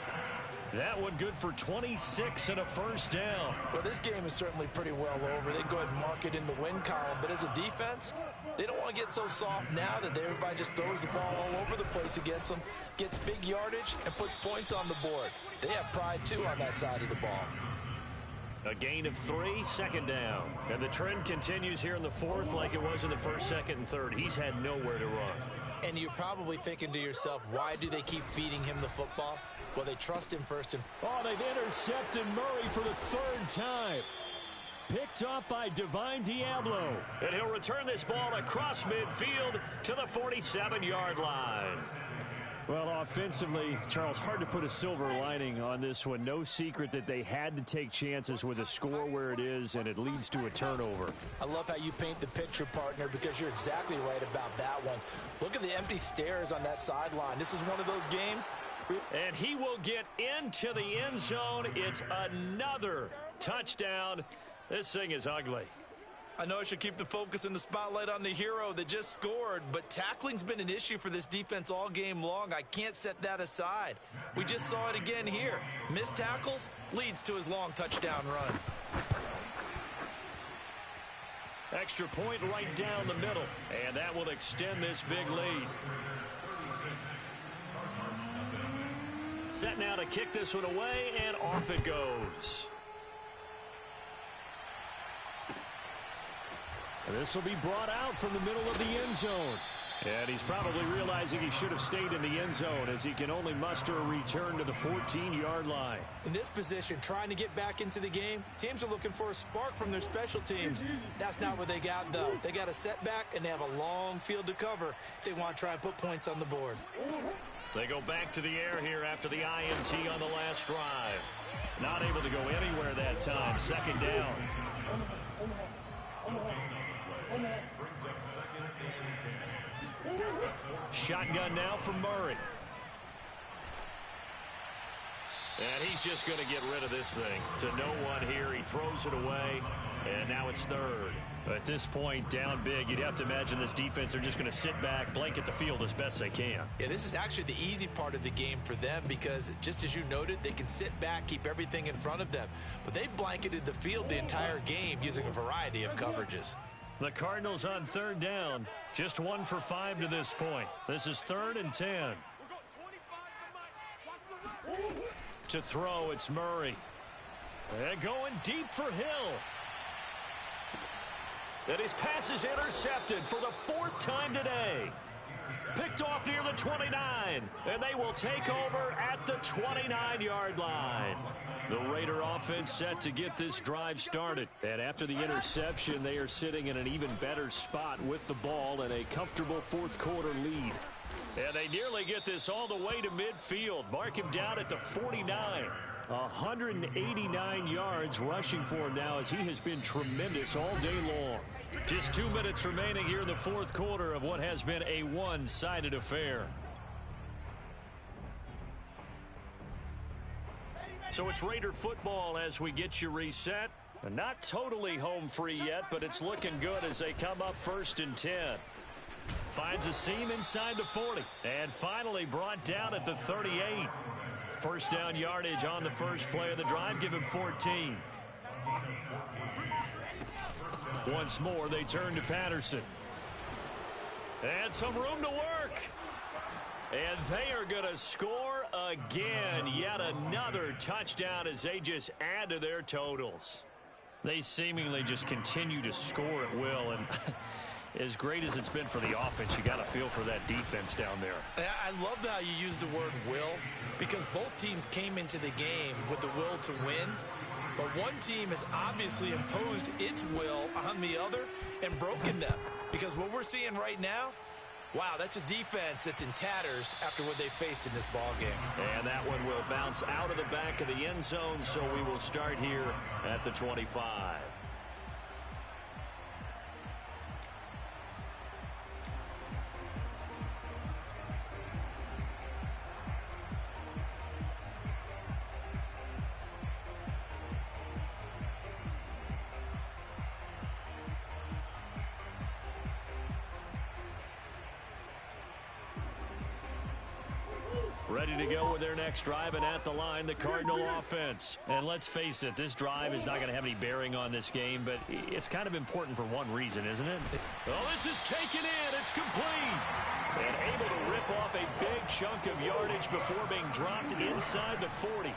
That one good for 26 and a first down. Well, this game is certainly pretty well over. They go ahead and mark it in the win column. But as a defense, they don't want to get so soft now that everybody just throws the ball all over the place against them, gets big yardage, and puts points on the board. They have pride, too, on that side of the ball. A gain of 3, second down. And the trend continues here in the 4th like it was in the 1st, 2nd, and 3rd. He's had nowhere to run. And you're probably thinking to yourself, why do they keep feeding him the football? Well, they trust him first. They've intercepted Murray for the 3rd time. Picked off by Divine Diablo. And he'll return this ball across midfield to the 47-yard line. Well, offensively, Charles, hard to put a silver lining on this one. No secret that they had to take chances with a score where it is, and it leads to a turnover. I love how you paint the picture, partner, because you're exactly right about that one. Look at the empty stairs on that sideline. This is one of those games. And he will get into the end zone. It's another touchdown. This thing is ugly. I know I should keep the focus and the spotlight on the hero that just scored, but tackling's been an issue for this defense all game long. I can't set that aside. We just saw it again here. Missed tackles leads to his long touchdown run. Extra point right down the middle, and that will extend this big lead. Set now to kick this one away, and off it goes. This will be brought out from the middle of the end zone. And he's probably realizing he should have stayed in the end zone as he can only muster a return to the 14-yard line. In this position, trying to get back into the game, teams are looking for a spark from their special teams. That's not what they got, though. They got a setback, and they have a long field to cover if they want to try and put points on the board. They go back to the air here after the INT on the last drive. Not able to go anywhere that time. Second down. Shotgun now from Murray. And he's just going to get rid of this thing to no one here. He throws it away, and now it's 3rd. At this point, down big, you'd have to imagine this defense are just going to sit back, blanket the field as best they can. Yeah, this is actually the easy part of the game for them because, just as you noted, they can sit back, keep everything in front of them. But they've blanketed the field the entire game using a variety of coverages. The Cardinals on 3rd down, just 1 for 5 to this point. This is 3rd and 10. To throw, it's Murray. And going deep for Hill. And his pass is intercepted for the 4th time today. picked off near the 29, and they will take over at the 29-yard line. The Raider offense set to get this drive started. And after the interception, they are sitting in an even better spot with the ball and a comfortable fourth-quarter lead. And they nearly get this all the way to midfield. Mark him down at the 49. 189 yards rushing for him now as he has been tremendous all day long. Just 2 minutes remaining here in the fourth quarter of what has been a one-sided affair. So it's Raider football as we get you reset. Not totally home free yet, but it's looking good as they come up 1st and 10. Finds a seam inside the 40. And finally brought down at the 38. First down yardage on the first play of the drive. Give him 14. Once more, they turn to Patterson. And some room to work. And they are going to score again. Yet another touchdown as they just add to their totals. They seemingly just continue to score at will. And as great as it's been for the offense, you got to feel for that defense down there. I love how you use the word will, because both teams came into the game with the will to win. But one team has obviously imposed its will on the other and broken them. Because what we're seeing right now, wow, that's a defense that's in tatters after what they faced in this ball game. And that one will bounce out of the back of the end zone, so we will start here at the 25. Ready to go with their next drive, and at the line, the Cardinal offense. And let's face it, this drive is not going to have any bearing on this game, but it's kind of important for one reason, isn't it? Oh, this is taken in. It's complete. And able to rip off a big chunk of yardage before being dropped inside the 40.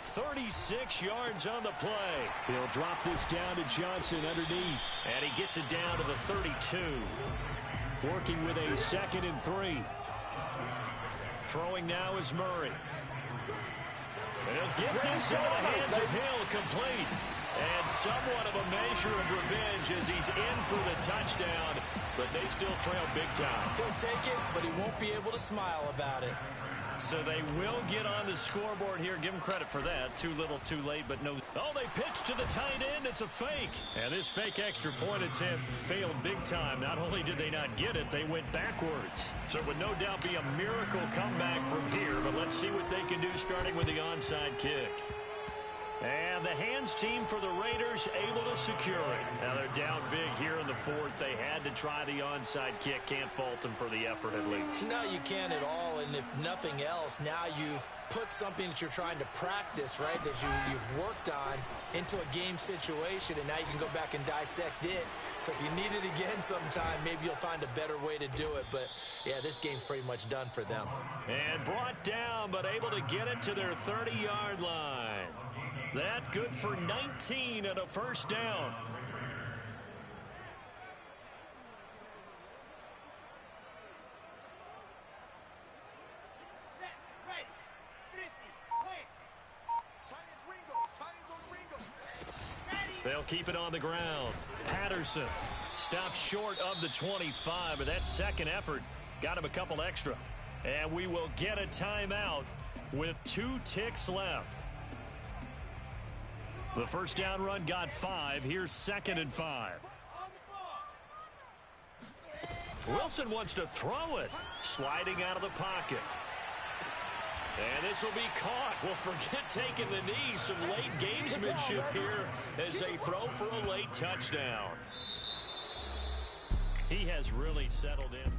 36 yards on the play. He'll drop this down to Johnson underneath. And he gets it down to the 32. Working with a 2nd and 3. Throwing now is Murray. And he'll get this into the hands of Hill, complete. And somewhat of a measure of revenge as he's in for the touchdown, but they still trail big time. He'll take it, but he won't be able to smile about it. So they will get on the scoreboard here. Give them credit for that. Too little, too late, but no. Oh, they pitch to the tight end. It's a fake. And this fake extra point attempt failed big time. Not only did they not get it, they went backwards. So it would no doubt be a miracle comeback from here, but let's see what they can do starting with the onside kick. And the hands team for the Raiders able to secure it. Now they're down big here in the fourth. They had to try the onside kick. Can't fault them for the effort at least. No, you can't at all. And if nothing else, now you've put something that you're trying to practice, right, that you've worked on into a game situation, and now you can go back and dissect it. So if you need it again sometime, maybe you'll find a better way to do it. But, yeah, this game's pretty much done for them. And brought down, but able to get it to their 30-yard line. That good for 19 and a first down. Set, ready, 50, play. Tony's Ringo, Tony's on Ringo. Ready. They'll keep it on the ground. Patterson stops short of the 25, but that second effort got him a couple extra. And we will get a timeout with 2 ticks left. The first down run got 5. Here's 2nd and 5. Wilson wants to throw it. Sliding out of the pocket. And this will be caught. Well, forget taking the knee. Some late gamesmanship here as they throw for a late touchdown. He has really settled in.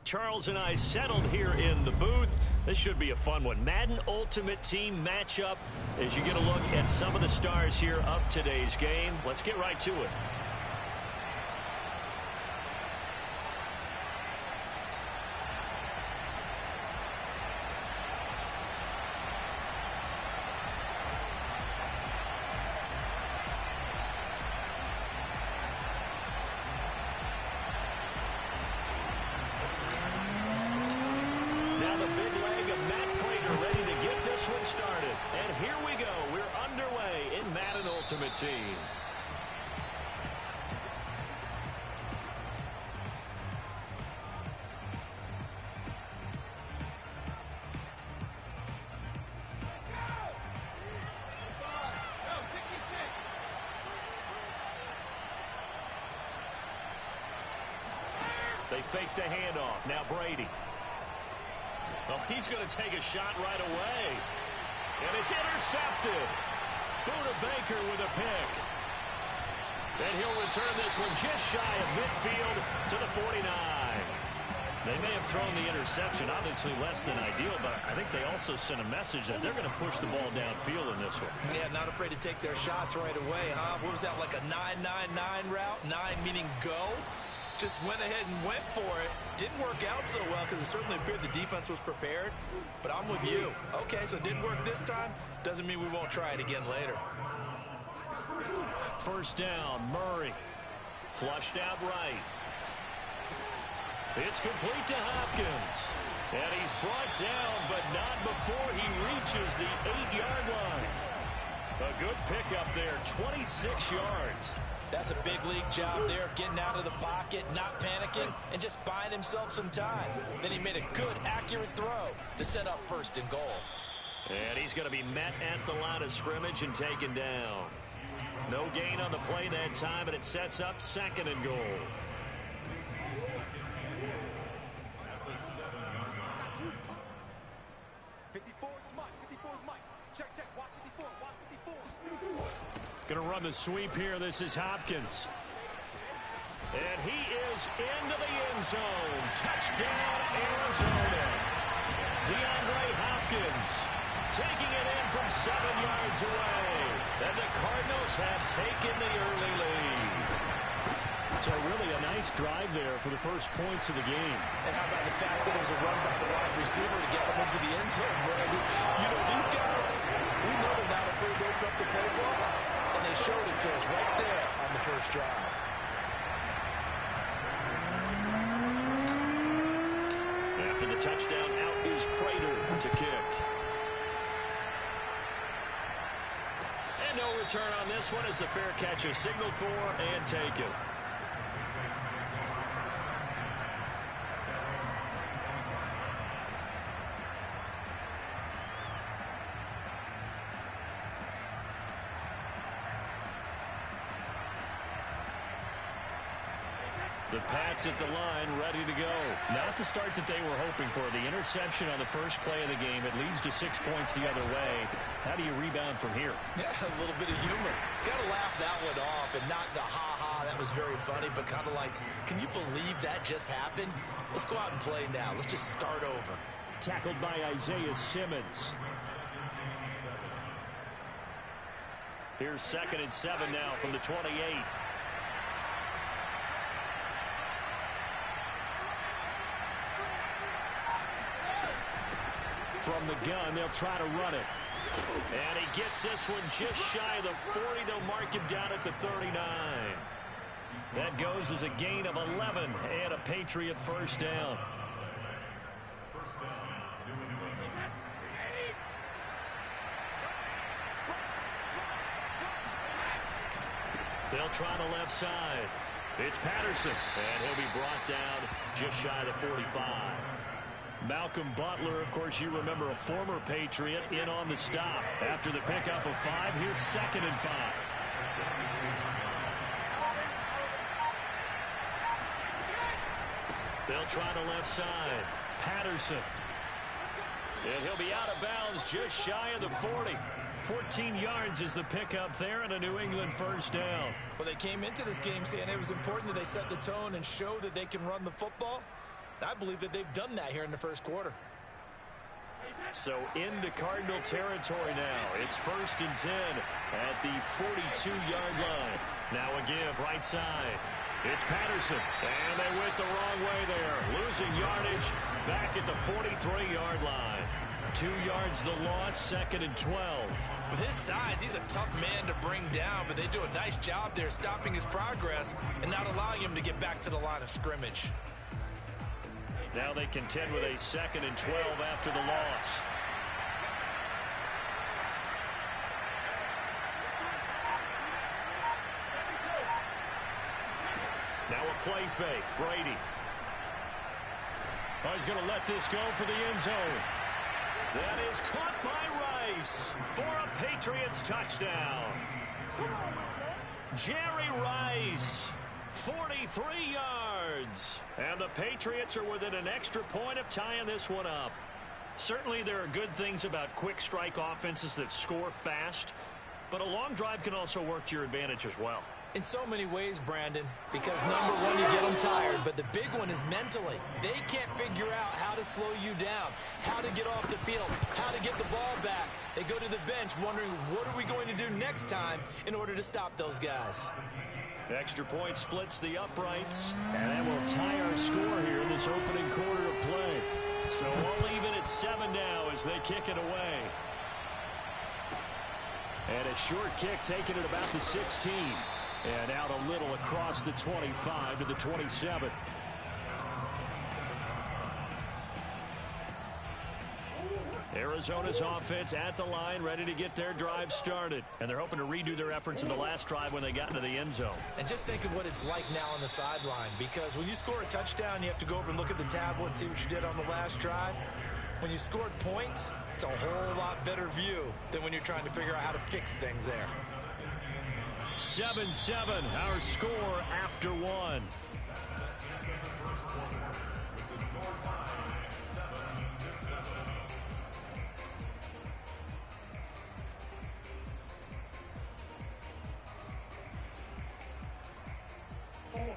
Charles and I settled here in the booth. This should be a fun one. Madden Ultimate Team matchup as you get a look at some of the stars here of today's game. Let's get right to it. Ultimate Team. They fake the handoff. Now Brady. Well, he's going to take a shot right away. And it's intercepted. Buda Baker with a pick. And he'll return this one just shy of midfield to the 49. They may have thrown the interception, obviously less than ideal, but I think they also sent a message that they're going to push the ball downfield in this one. Yeah, not afraid to take their shots right away, huh? What was that, like a 9-9-9 route? 9 meaning go? Just went ahead and went for it. Didn't work out so well because it certainly appeared the defense was prepared. But I'm with you. Okay, so it didn't work this time. Doesn't mean we won't try it again later. First down, Murray. Flushed out right. It's complete to Hopkins. And he's brought down, but not before he reaches the 8-yard line. A good pickup there, 26 yards. That's a big league job there, getting out of the pocket, not panicking, and just buying himself some time. Then he made a good, accurate throw to set up first and goal. And he's going to be met at the line of scrimmage and taken down. No gain on the play that time, and it sets up second and goal. Going to run the sweep here. This is Hopkins. And he is into the end zone. Touchdown, Arizona. DeAndre Hopkins taking it in from 7 yards away. And the Cardinals have taken the early lead. So really a nice drive there for the first points of the game. And how about the fact that it was a run by the wide receiver to get them into the end zone, Brandon? You know, these guys, we know they're not afraid to open up the playbook. And they showed it to us right there on the first drive. After the touchdown, out is Prater to kick. And no return on this one as the fair catch is signaled for and taken. The Pats at the line, ready to go. Not the start that they were hoping for. The interception on the first play of the game. It leads to 6 points the other way. How do you rebound from here? Yeah, a little bit of humor. Got to laugh that one off, and not the ha-ha, that was very funny, but kind of like, can you believe that just happened? Let's go out and play now. Let's just start over. Tackled by Isaiah Simmons. Here's 2nd and 7 now from the 28. From the gun, they'll try to run it. And he gets this one just shy of the 40. They'll mark him down at the 39. That goes as a gain of 11 and a Patriot first down. They'll try the left side. It's Patterson, and he'll be brought down just shy of the 45. Malcolm Butler, of course, you remember, a former Patriot in on the stop. After the pickup of 5, here's 2nd and 5. They'll try the left side. Patterson. And he'll be out of bounds just shy of the 40. 14 yards is the pickup there and a New England first down. Well, they came into this game saying it was important that they set the tone and show that they can run the football. I believe that they've done that here in the first quarter. So into Cardinal territory now. It's 1st and 10 at the 42-yard line. Now a give right side. It's Patterson, and they went the wrong way there. Losing yardage back at the 43-yard line. 2 yards the loss, 2nd and 12. With his size, he's a tough man to bring down, but they do a nice job there stopping his progress and not allowing him to get back to the line of scrimmage. Now they contend with a 2nd and 12 after the loss. Now a play fake. Brady. Oh, he's going to let this go for the end zone. That is caught by Rice for a Patriots touchdown. Jerry Rice, 43 yards. And the Patriots are within an extra point of tying this one up. Certainly there are good things about quick strike offenses that score fast, but a long drive can also work to your advantage as well. In so many ways, Brandon, because number one, you get them tired, but the big one is mentally. They can't figure out how to slow you down, how to get off the field, how to get the ball back. They go to the bench wondering, what are we going to do next time in order to stop those guys? Extra point splits the uprights, and that will tie our score here in this opening quarter of play. So all even at 7 now as they kick it away. And a short kick taken at about the 16. And out a little across the 25 to the 27. Arizona's offense at the line, ready to get their drive started. And they're hoping to redo their efforts in the last drive when they got into the end zone. And just think of what it's like now on the sideline, because when you score a touchdown, you have to go over and look at the tablet and see what you did on the last drive. When you scored points, it's a whole lot better view than when you're trying to figure out how to fix things there. 7-7, our score after 1.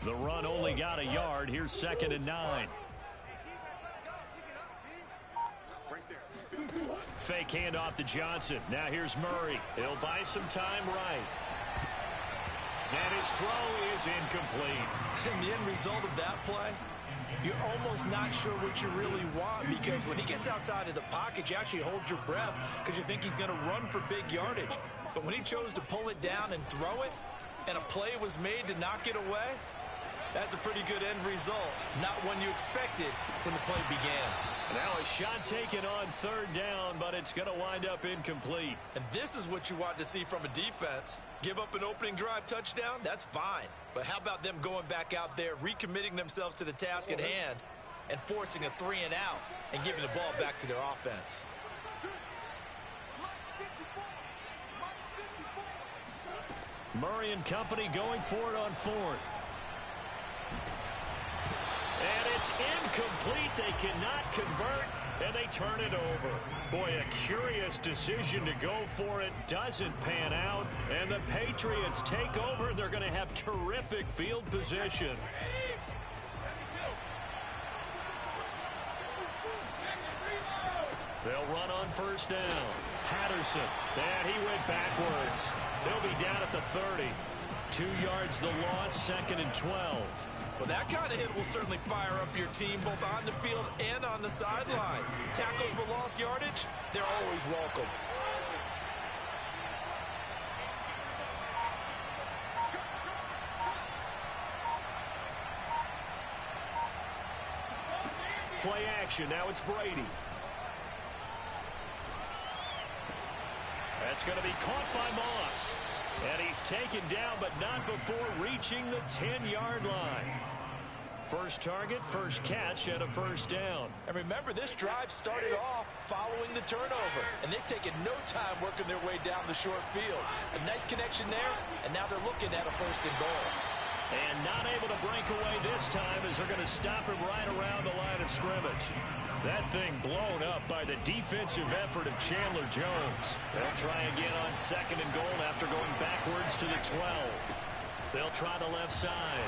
The run only got a yard. Here's 2nd and 9. Fake handoff to Johnson. Now here's Murray. He'll buy some time right. And his throw is incomplete. And the end result of that play, you're almost not sure what you really want, because when he gets outside of the pocket, you actually hold your breath because you think he's going to run for big yardage. But when he chose to pull it down and throw it, and a play was made to knock it away, that's a pretty good end result. Not one you expected when the play began. Now a shot taken on 3rd down, but it's going to wind up incomplete. And this is what you want to see from a defense. Give up an opening drive touchdown, that's fine. But how about them going back out there, recommitting themselves to the task at hand, and forcing a 3-and-out and giving the ball back to their offense? Murray and company going for it on 4th. And it's incomplete. They cannot convert, and they turn it over. Boy, a curious decision to go for it. Doesn't pan out, and the Patriots take over. They're going to have terrific field position. They'll run on 1st down. Patterson, and he went backwards. They'll be down at the 30. 2 yards the loss, 2nd and 12. Well, that kind of hit will certainly fire up your team both on the field and on the sideline. Tackles for lost yardage, they're always welcome. Play action, now it's Brady. That's going to be caught by Moss. And he's taken down, but not before reaching the 10-yard line. First target, first catch, and a 1st down. And remember, this drive started off following the turnover, and they've taken no time working their way down the short field. A nice connection there, and now they're looking at a 1st and goal. And not able to break away this time as they're going to stop him right around the line of scrimmage. That thing blown up by the defensive effort of Chandler Jones. They'll try again on 2nd and goal after going backwards to the 12. They'll try the left side.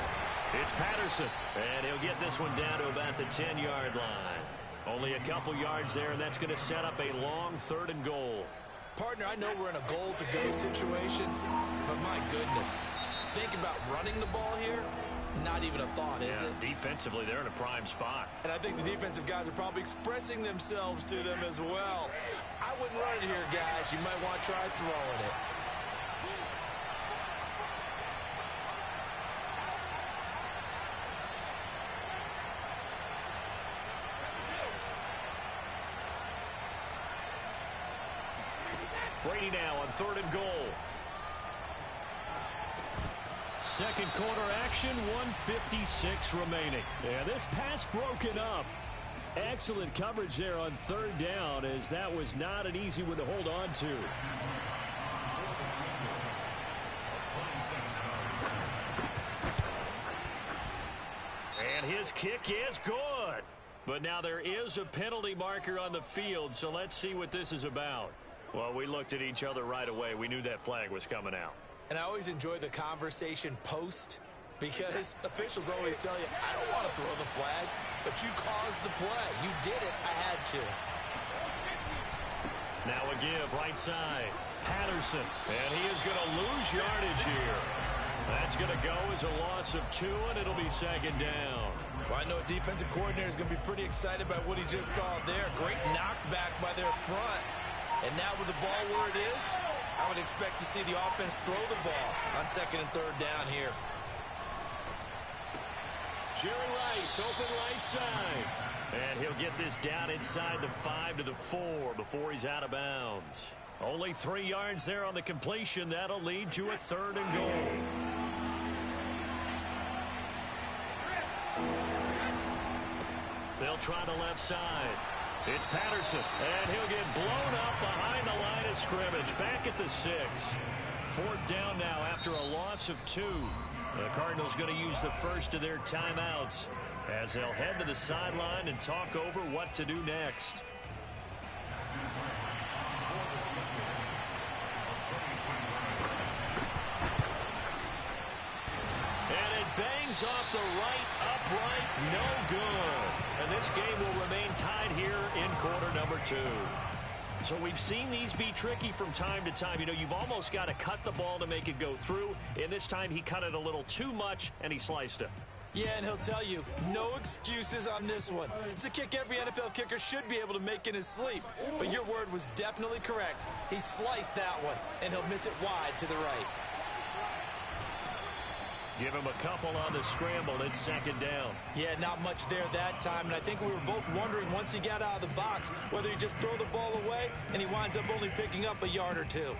It's Patterson, and he'll get this one down to about the 10-yard line. Only a couple yards there, and that's going to set up a long 3rd and goal. Partner, I know we're in a goal-to-go situation, but my goodness, think about running the ball here. Not even a thought, is it? Defensively, they're in a prime spot. And I think the defensive guys are probably expressing themselves to them as well. I wouldn't run it here, guys. You might want to try throwing it. Brady now on 3rd and goal. Second quarter action, 1:56 remaining. And this pass broken up. Excellent coverage there on 3rd down, as that was not an easy one to hold on to. And his kick is good. But now there is a penalty marker on the field, so let's see what this is about. Well, we looked at each other right away. We knew that flag was coming out. And I always enjoy the conversation post, because officials always tell you, I don't want to throw the flag, but you caused the play. You did it. I had to. Now a give right side. Patterson. And he is going to lose yardage here. That's going to go as a loss of 2, and it'll be 2nd down. Well, I know a defensive coordinator is going to be pretty excited by what he just saw there. Great knockback by their front. And now with the ball where it is, I would expect to see the offense throw the ball on 2nd and 3rd down here. Jerry Rice open right side. And he'll get this down inside the 5 to the 4 before he's out of bounds. Only 3 yards there on the completion. That'll lead to a 3rd and goal. They'll try the left side. It's Patterson, and he'll get blown up behind the line of scrimmage. Back at the 6. 4th down now after a loss of 2. The Cardinals going to use the first of their timeouts as they'll head to the sideline and talk over what to do next. And it bangs off the right upright, no good. And this game will remain tied here in quarter number 2. So we've seen these be tricky from time to time. You know, you've almost got to cut the ball to make it go through. And this time he cut it a little too much, and he sliced it. Yeah, and he'll tell you, no excuses on this one. It's a kick every NFL kicker should be able to make in his sleep. But your word was definitely correct. He sliced that one, and he'll miss it wide to the right. Give him a couple on the scramble. It's 2nd down. Yeah, not much there that time. And I think we were both wondering once he got out of the box whether he just throw the ball away and he winds up only picking up a yard or 2.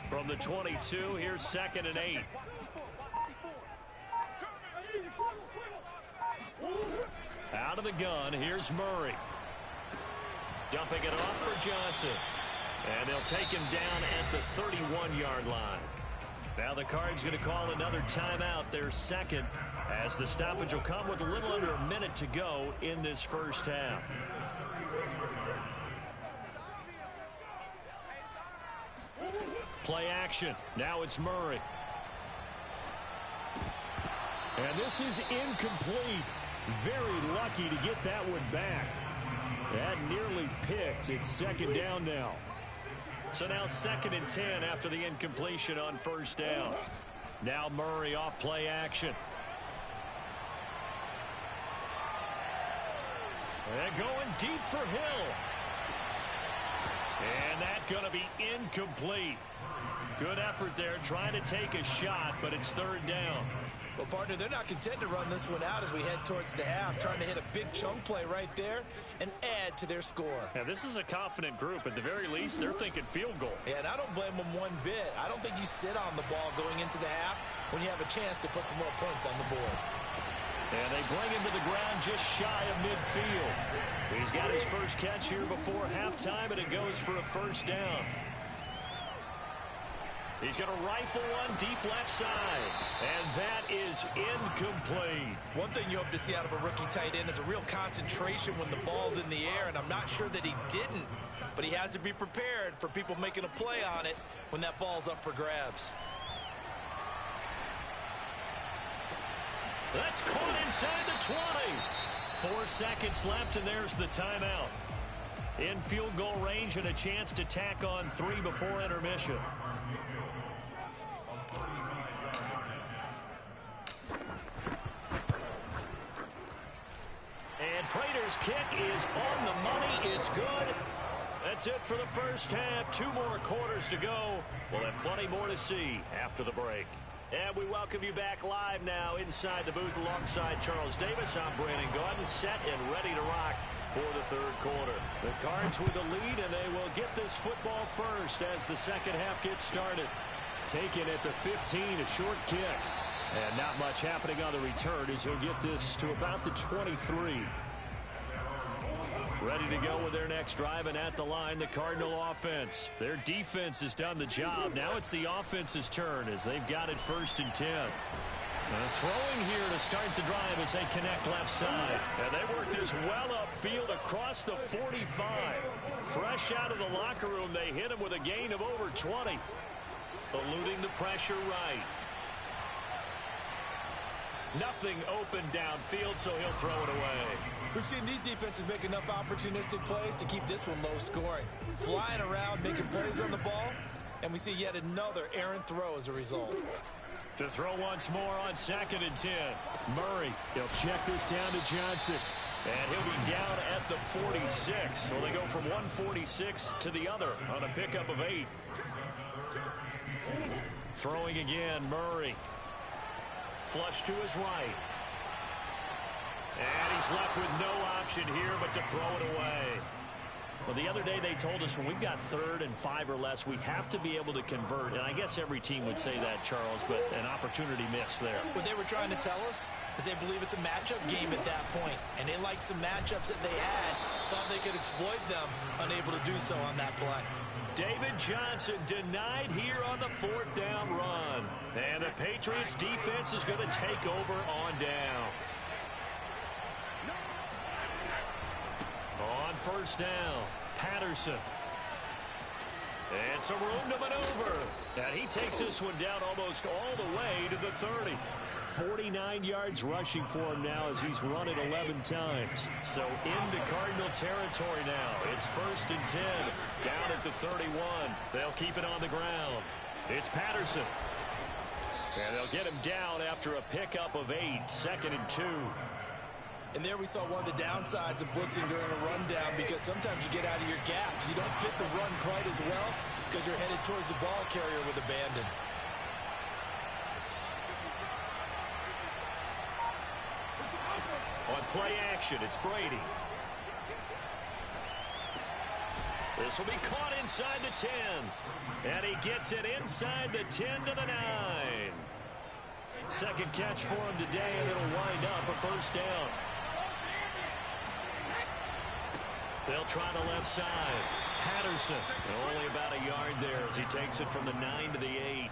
From the 22, here's 2nd and 8. Out of the gun, here's Murray. Dumping it off for Johnson. And they'll take him down at the 31-yard line. Now the Cards going to call another timeout, their 2nd, as the stoppage will come with a little under a minute to go in this first half. Play action. Now it's Murray. And this is incomplete. Very lucky to get that one back. That nearly picked. It's 2nd down now. So now 2nd and 10 after the incompletion on 1st down. Now Murray off play action. And going deep for Hill. And that's going to be incomplete. Good effort there trying to take a shot, but it's 3rd down. Well, partner, they're not content to run this one out as we head towards the half, trying to hit a big chunk play right there and add to their score. Yeah, this is a confident group. At the very least, they're thinking field goal. Yeah, and I don't blame them one bit. I don't think you sit on the ball going into the half when you have a chance to put some more points on the board. And they bring him to the ground just shy of midfield. He's got his first catch here before halftime, and it goes for a 1st down. He's going to rifle one deep left side. And that is incomplete. One thing you hope to see out of a rookie tight end is a real concentration when the ball's in the air, and I'm not sure that he didn't but he has to be prepared for people making a play on it when that ball's up for grabs. That's caught inside the 20. 4 seconds left, and there's the timeout. In field goal range and a chance to tack on 3 before intermission. And Prater's kick is on the money. It's good. That's it for the first half. 2 more quarters to go. We'll have plenty more to see after the break. And we welcome you back live now inside the booth alongside Charles Davis. I'm Brandon Gaudin, set and ready to rock for the third quarter. The Cards with the lead, and they will get this football first as the second half gets started. Taken at the 15, a short kick. And not much happening on the return as he'll get this to about the 23. Ready to go with their next drive, and at the line, the Cardinal offense. Their defense has done the job. Now it's the offense's turn as they've got it 1st and 10. Throwing here to start the drive as they connect left side. And they work this well upfield across the 45. Fresh out of the locker room, they hit him with a gain of over 20. Eluding the pressure right. Nothing open downfield, so he'll throw it away. We've seen these defenses make enough opportunistic plays to keep this one low scoring. Flying around, making plays on the ball, and we see yet another errant throw as a result. To throw once more on 2nd and 10. Murray, he'll check this down to Johnson. And he'll be down at the 46. So they go from 146 to the other on a pickup of 8. Throwing again, Murray. Flush to his right. And he's left with no option here but to throw it away. Well, the other day they told us when we've got 3rd and 5 or less, we have to be able to convert. And I guess every team would say that, Charles, but an opportunity missed there. What they were trying to tell us is they believe it's a matchup game at that point. And they liked some matchups that they had, thought they could exploit them, unable to do so on that play. David Johnson denied here on the 4th down run. And the Patriots defense is going to take over on downs. On 1st down, Patterson. And some room to maneuver. And he takes this one down almost all the way to the 30. 49 yards rushing for him now as he's run it 11 times. So into Cardinal territory now. It's 1st and 10 down at the 31. They'll keep it on the ground. It's Patterson. And they'll get him down after a pickup of 8. 2nd and 2. And there we saw one of the downsides of blitzing during a rundown, because sometimes you get out of your gaps. You don't fit the run quite as well because you're headed towards the ball carrier with abandon. On play action, it's Brady. This will be caught inside the 10. And he gets it inside the 10 to the 9. Second catch for him today, and it'll wind up a 1st down. They'll try the left side. Patterson, only about a yard there as he takes it from the 9 to the 8.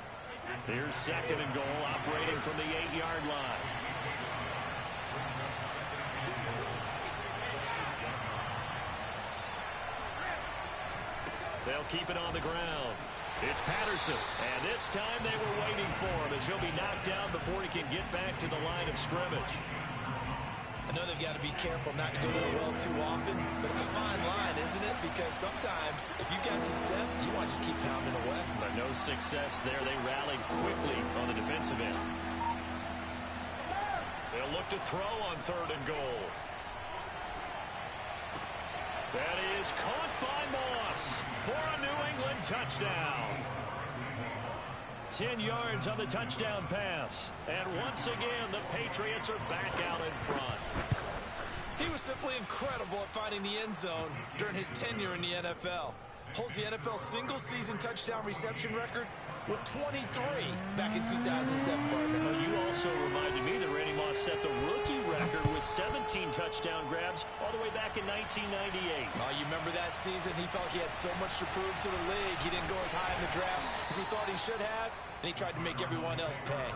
Here's 2nd and goal, operating from the 8-yard line. They'll keep it on the ground. It's Patterson, and this time they were waiting for him as he'll be knocked down before he can get back to the line of scrimmage. I know they've got to be careful not to go to the well too often, but it's a fine line, isn't it? Because sometimes, if you've got success, you want to just keep pounding away. But no success there. They rallied quickly on the defensive end. They'll look to throw on 3rd and goal. That is caught by Moss for a New England touchdown. 10 yards on the touchdown pass. And once again, the Patriots are back out in front. He was simply incredible at finding the end zone during his tenure in the NFL. Holds the NFL single-season touchdown reception record with 23 back in 2007, partner. Well, you also reminded me that Randy Moss set the rookie record with 17 touchdown grabs all the way back in 1998. Oh, you remember that season? He felt he had so much to prove to the league. He didn't go as high in the draft as he thought he should have, and he tried to make everyone else pay.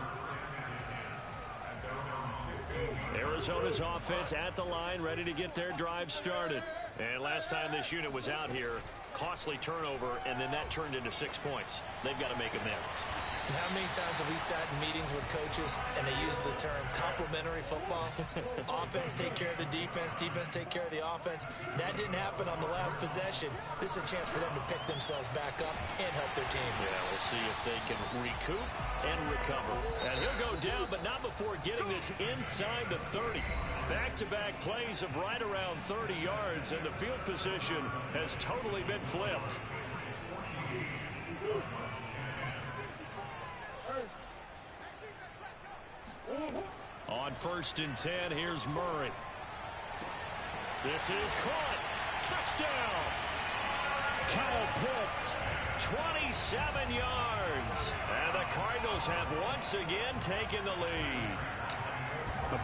Arizona's offense at the line, ready to get their drive started. And last time this unit was out here, costly turnover, and then that turned into 6 points. They've got to make amends. And how many times have we sat in meetings with coaches and they use the term complementary football? Offense take care of the defense, defense take care of the offense. That didn't happen on the last possession. This is a chance for them to pick themselves back up and help their team. Yeah, we'll see if they can recoup and recover. And he'll go down, but not before getting this inside the 30. Back-to-back plays of right around 30 yards, and the field position has totally been flipped. On 1st and 10, here's Murray. This is caught. Touchdown. Kyle Pitts, 27 yards. And the Cardinals have once again taken the lead.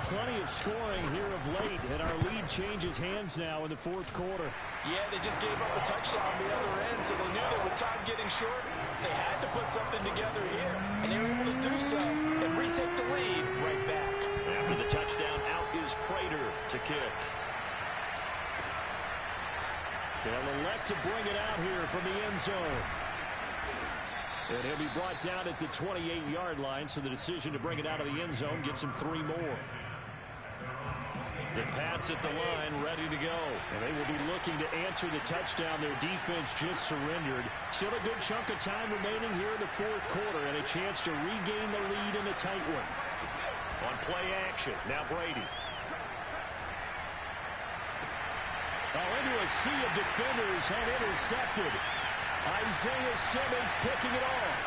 Plenty of scoring here of late, and our lead changes hands now in the 4th quarter. Yeah, they just gave up a touchdown on the other end, so they knew that with time getting short, they had to put something together here. And they were able to do so and retake the lead right back. After the touchdown, out is Prater to kick. They'll elect to bring it out here from the end zone. And he'll be brought down at the 28-yard line, so the decision to bring it out of the end zone gets him 3 more. The Pats at the line, ready to go. And they will be looking to answer the touchdown. Their defense just surrendered. Still a good chunk of time remaining here in the 4th quarter, and a chance to regain the lead in the tight one. On play action, now Brady. Into a sea of defenders and intercepted. Isaiah Simmons picking it off.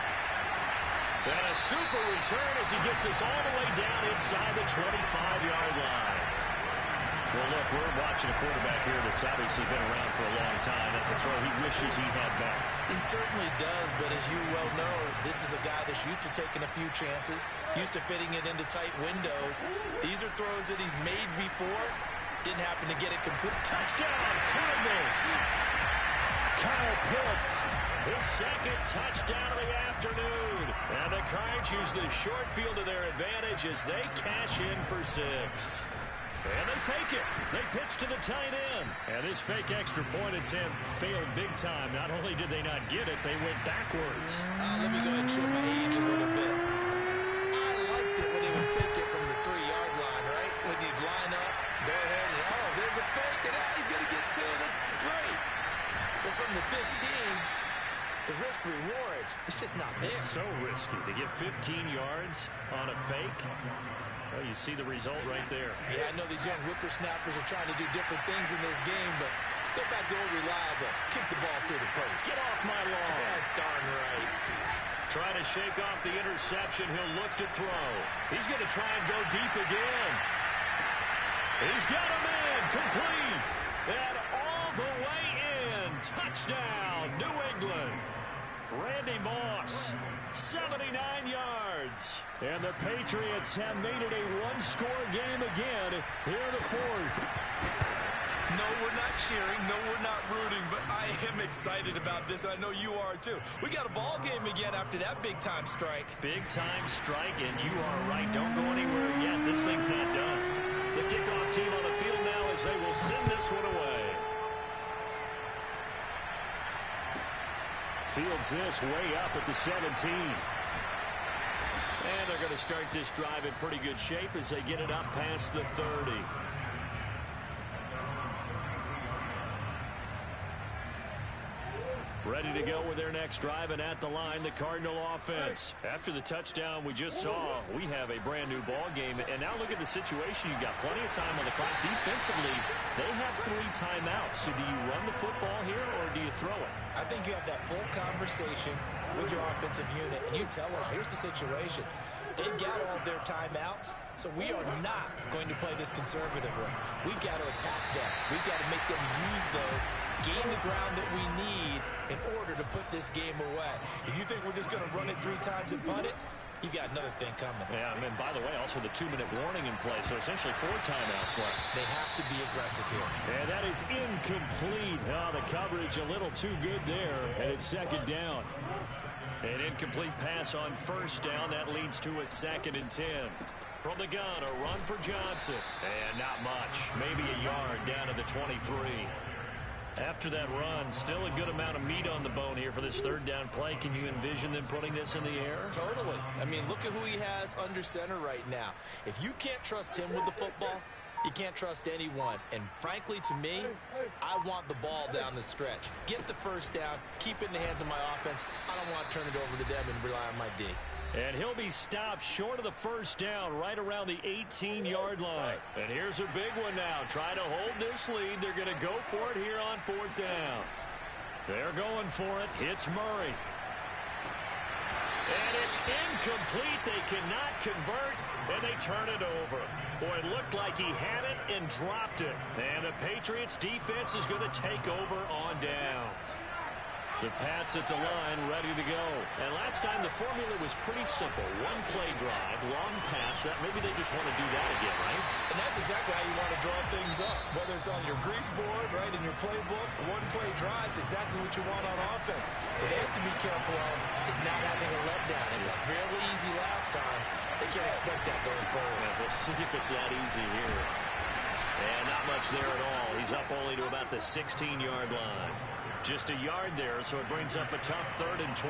And a super return as he gets us all the way down inside the 25-yard line. Well, look, we're watching a quarterback here that's obviously been around for a long time. That's a throw he wishes he had back. He certainly does, but as you well know, this is a guy that's used to taking a few chances, used to fitting it into tight windows. These are throws that he's made before. Didn't happen to get it complete. Touchdown, Cardinals! Kyle Pitts, his 2nd touchdown of the afternoon. And the Cards use the short field to their advantage as they cash in for 6. And they fake it. They pitch to the tight end. And this fake extra point attempt failed big time. Not only did they not get it, they went backwards. Let me go ahead and show my age a little bit. I liked it when they would fake it from the 3-yard line, right? When you'd line up, go ahead and, oh, there's a fake, and he's going to get 2. That's great. But from the 15, the risk-reward, it's just not there. It's so risky to get 15 yards on a fake. Well, you see the result right there. Yeah, I know these young whippersnappers are trying to do different things in this game, but let's go back to old reliable. Kick the ball through the post. Get off my lawn. That's darn right. Trying to shake off the interception. He'll look to throw. He's going to try and go deep again. He's got him in. Complete. And all the way in. Touchdown, New England. Randy Moss, 79 yards. And the Patriots have made it a one-score game again here in the 4th. No, we're not cheering. No, we're not rooting. But I am excited about this, and I know you are too. We got a ball game again after that big-time strike. Big-time strike, and you are right. Don't go anywhere yet. This thing's not done. The kickoff team on the field now as they will send this one away. Fields this way up at the 17. And they're going to start this drive in pretty good shape as they get it up past the 30. Ready to go with their next drive, and at the line, the Cardinal offense. After the touchdown we just saw, we have a brand new ball game. And now look at the situation. You've got plenty of time on the clock. Defensively, they have 3 timeouts. So do you run the football here, or do you throw it? I think you have that full conversation with your offensive unit, and you tell them, here's the situation. They've got all their timeouts, so we are not going to play this conservatively. We've got to attack them. We've got to make them use those, gain the ground that we need in order to put this game away. If you think we're just going to run it 3 times and punt it, you got another thing coming. Yeah, and by the way, also the 2-minute warning in play, so essentially 4 timeouts left. They have to be aggressive here. And that is incomplete. Oh, the coverage a little too good there, and it's 2nd down. An incomplete pass on 1st down. That leads to a 2nd and 10. From the gun, a run for Johnson. And not much. Maybe a yard down to the 23. After that run, still a good amount of meat on the bone here for this third down play. Can you envision them putting this in the air? Totally. I mean, look at who he has under center right now. If you can't trust him with the football, you can't trust anyone. And frankly, to me, I want the ball down the stretch. Get the first down, keep it in the hands of my offense. I don't want to turn it over to them and rely on my D. And he'll be stopped short of the first down right around the 18-yard line. And here's a big one now. Trying to hold this lead. They're going to go for it here on fourth down. They're going for it. Hits Murray. And it's incomplete. They cannot convert, and they turn it over. Boy, it looked like he had it and dropped it. And the Patriots defense is going to take over on down. The Pats at the line, ready to go. And last time the formula was pretty simple. One play drive, long pass. That maybe they just want to do that again, right? And that's exactly how you want to draw things up. Whether it's on your grease board, right, in your playbook, one play drive's exactly what you want on offense. What they have to be careful of is not having a letdown. It was fairly easy last time. They can't expect that going forward. Yeah, we'll see if it's that easy here. And not much there at all. He's up only to about the 16-yard line. Just a yard there, so it brings up a tough 3rd and 12.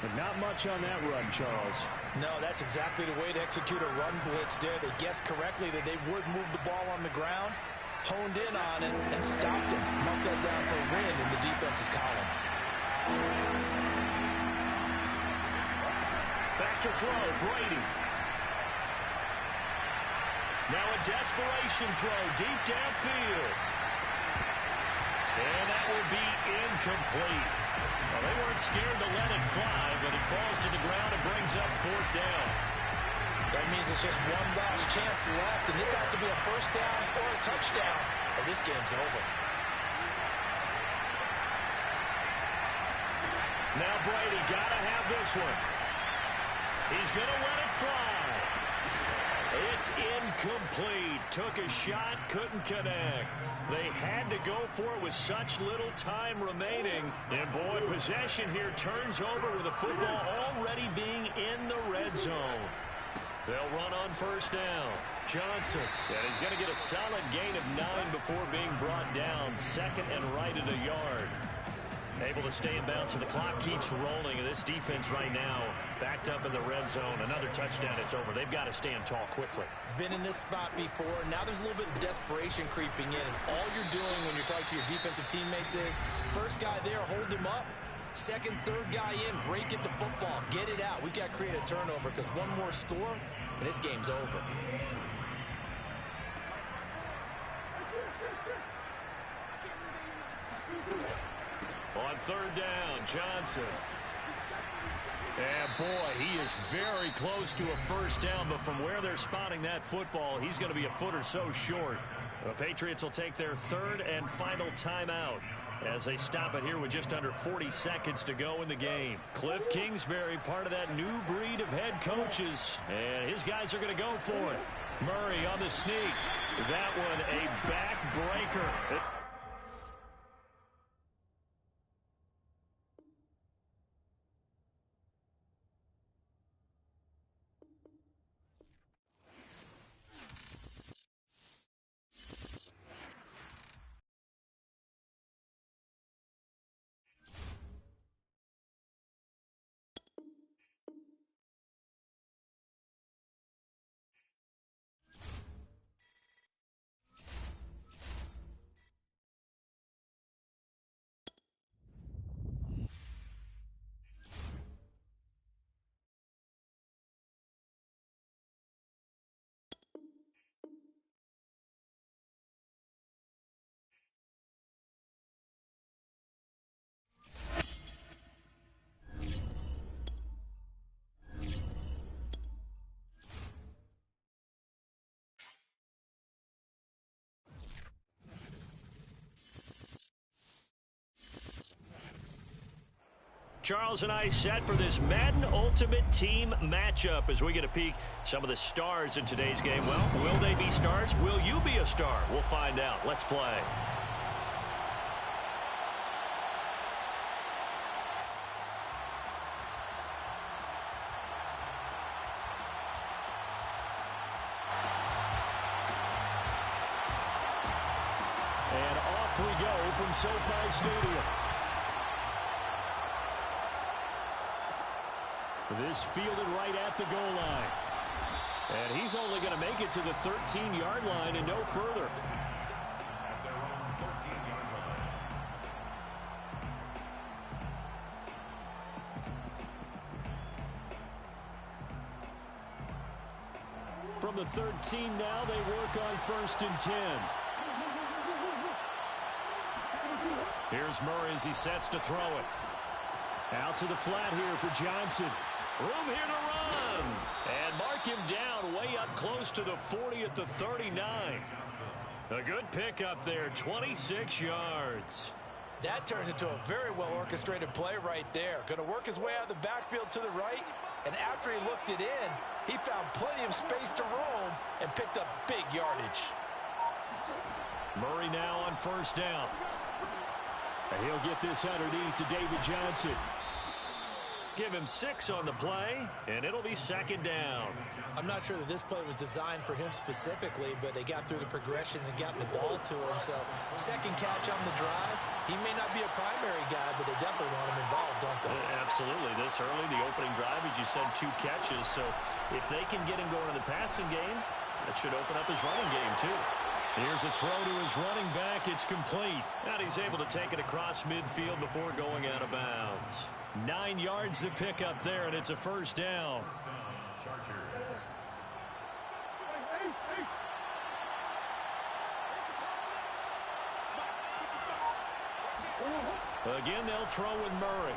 But not much on that run, Charles. No, that's exactly the way to execute a run blitz there. They guessed correctly that they would move the ball on the ground, honed in on it, and stopped him. Marked that down for a win in the defense's column. Back to throw, Brady. Now a desperation throw deep downfield. And that will be incomplete. Well, they weren't scared to let it fly, but it falls to the ground and brings up 4th down. That means it's just one last chance left, and this has to be a first down or a touchdown, or this game's over. Now Brady got to have this one. He's going to let it fly. It's incomplete. Took a shot, couldn't connect. They had to go for it with such little time remaining. And, boy, possession here turns over with the football already being in the red zone. They'll run on first down. Johnson. And he's going to get a solid gain of 9 before being brought down. 2nd and right at a yard. Able to stay in bounds, so the clock keeps rolling. And this defense right now backed up in the red zone. Another touchdown, it's over. They've got to stand tall quickly. Been in this spot before. Now there's a little bit of desperation creeping in. And all you're doing when you're talking to your defensive teammates is, first guy there, hold him up. Second, third guy in, break at the football. Get it out. We've got to create a turnover because one more score, and this game's over. On 3rd down, Johnson. And, boy, he is very close to a first down, but from where they're spotting that football, he's going to be a foot or so short. The Patriots will take their 3rd and final timeout as they stop it here with just under 40 seconds to go in the game. Cliff Kingsbury, part of that new breed of head coaches, and his guys are going to go for it. Murray on the sneak. That one a backbreaker. Charles and I set for this Madden Ultimate Team matchup as we get a peek some of the stars in today's game. Well, will they be stars? Will you be a star? We'll find out. Let's play. And off we go from SoFi Stadium. This fielded right at the goal line. And he's only going to make it to the 13-yard line and no further. From the 13 now, they work on 1st and 10. Here's Murray as he sets to throw it. Out to the flat here for Johnson. Room here to run. And mark him down way up close to the 40 at the 39. A good pickup there, 26 yards. That turns into a very well-orchestrated play right there. Going to work his way out of the backfield to the right. And after he looked it in, he found plenty of space to roam and picked up big yardage. Murray now on 1st down. And he'll get this underneath to David Johnson. Give him 6 on the play, and it'll be 2nd down. I'm not sure that this play was designed for him specifically, but they got through the progressions and got the ball to him. So, 2nd catch on the drive. He may not be a primary guy, but they definitely want him involved, don't they? Absolutely. This early, the opening drive, as you said, 2 catches. So, if they can get him going in the passing game, that should open up his running game, too. Here's a throw to his running back. It's complete. And he's able to take it across midfield before going out of bounds. 9 yards to pick up there, and it's a 1st down. Again, they'll throw with Murray.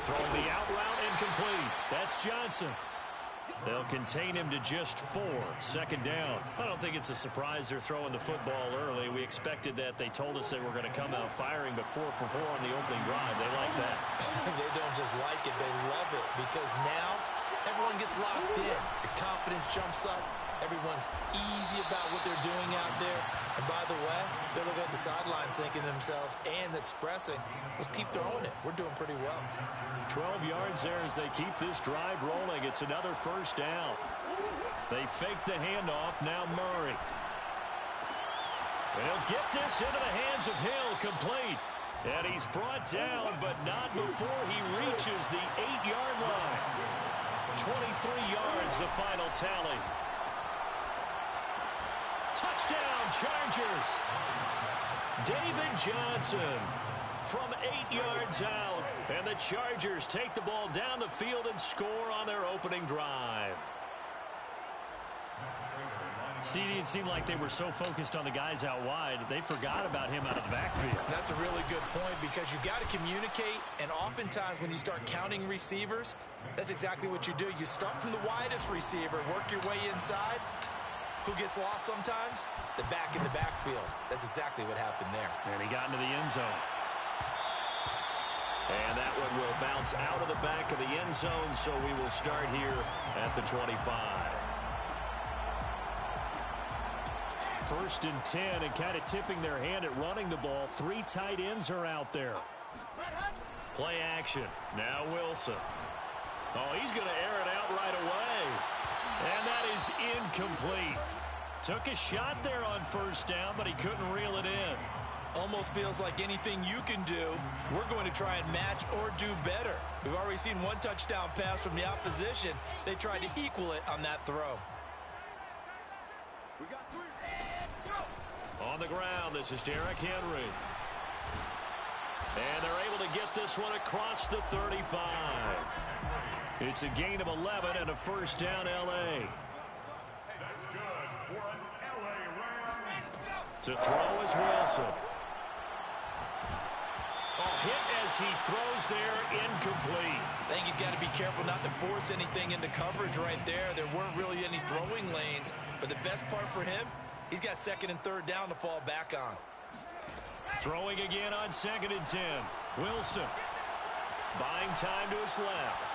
Throwing the out route incomplete. That's Johnson. They'll contain him to just 4. 2nd down. I don't think it's a surprise they're throwing the football early. We expected that. They told us they were going to come out firing, but 4 for 4 on the opening drive. They like that. They don't just like it. They love it because now everyone gets locked in. Your confidence jumps up. Everyone's easy about what they're doing out there. And by the way, they're looking at the sidelines thinking to themselves and expressing, let's keep throwing it. We're doing pretty well. 12 yards there as they keep this drive rolling. It's another 1st down. They fake the handoff. Now Murray. They'll get this into the hands of Hill. Complete. And he's brought down, but not before he reaches the 8-yard line. 23 yards, the final tally. Touchdown, Chargers. David Johnson from 8 yards out. And the Chargers take the ball down the field and score on their opening drive. CD, it seemed like they were so focused on the guys out wide, they forgot about him out of the backfield. That's a really good point because you've got to communicate, and oftentimes when you start counting receivers, that's exactly what you do. You start from the widest receiver, work your way inside. Who gets lost sometimes? The back in the backfield. That's exactly what happened there. And he got into the end zone. And that one will bounce out of the back of the end zone, so we will start here at the 25. 1st and 10, and kind of tipping their hand at running the ball. 3 tight ends are out there. Play action. Now Wilson. Oh, he's going to air it out right away. And that is incomplete. Took a shot there on 1st down, but he couldn't reel it in. Almost feels like anything you can do, we're going to try and match or do better. We've already seen 1 touchdown pass from the opposition. They tried to equal it on that throw. On the ground, this is Derrick Henry. And they're able to get this one across the 35. It's a gain of 11 and a 1st down, L.A. To throw is Wilson. Oh, hit as he throws there, incomplete. I think he's got to be careful not to force anything into coverage right there. There weren't really any throwing lanes, but the best part for him, he's got 2nd and 3rd down to fall back on. Throwing again on 2nd and 10. Wilson buying time to his left.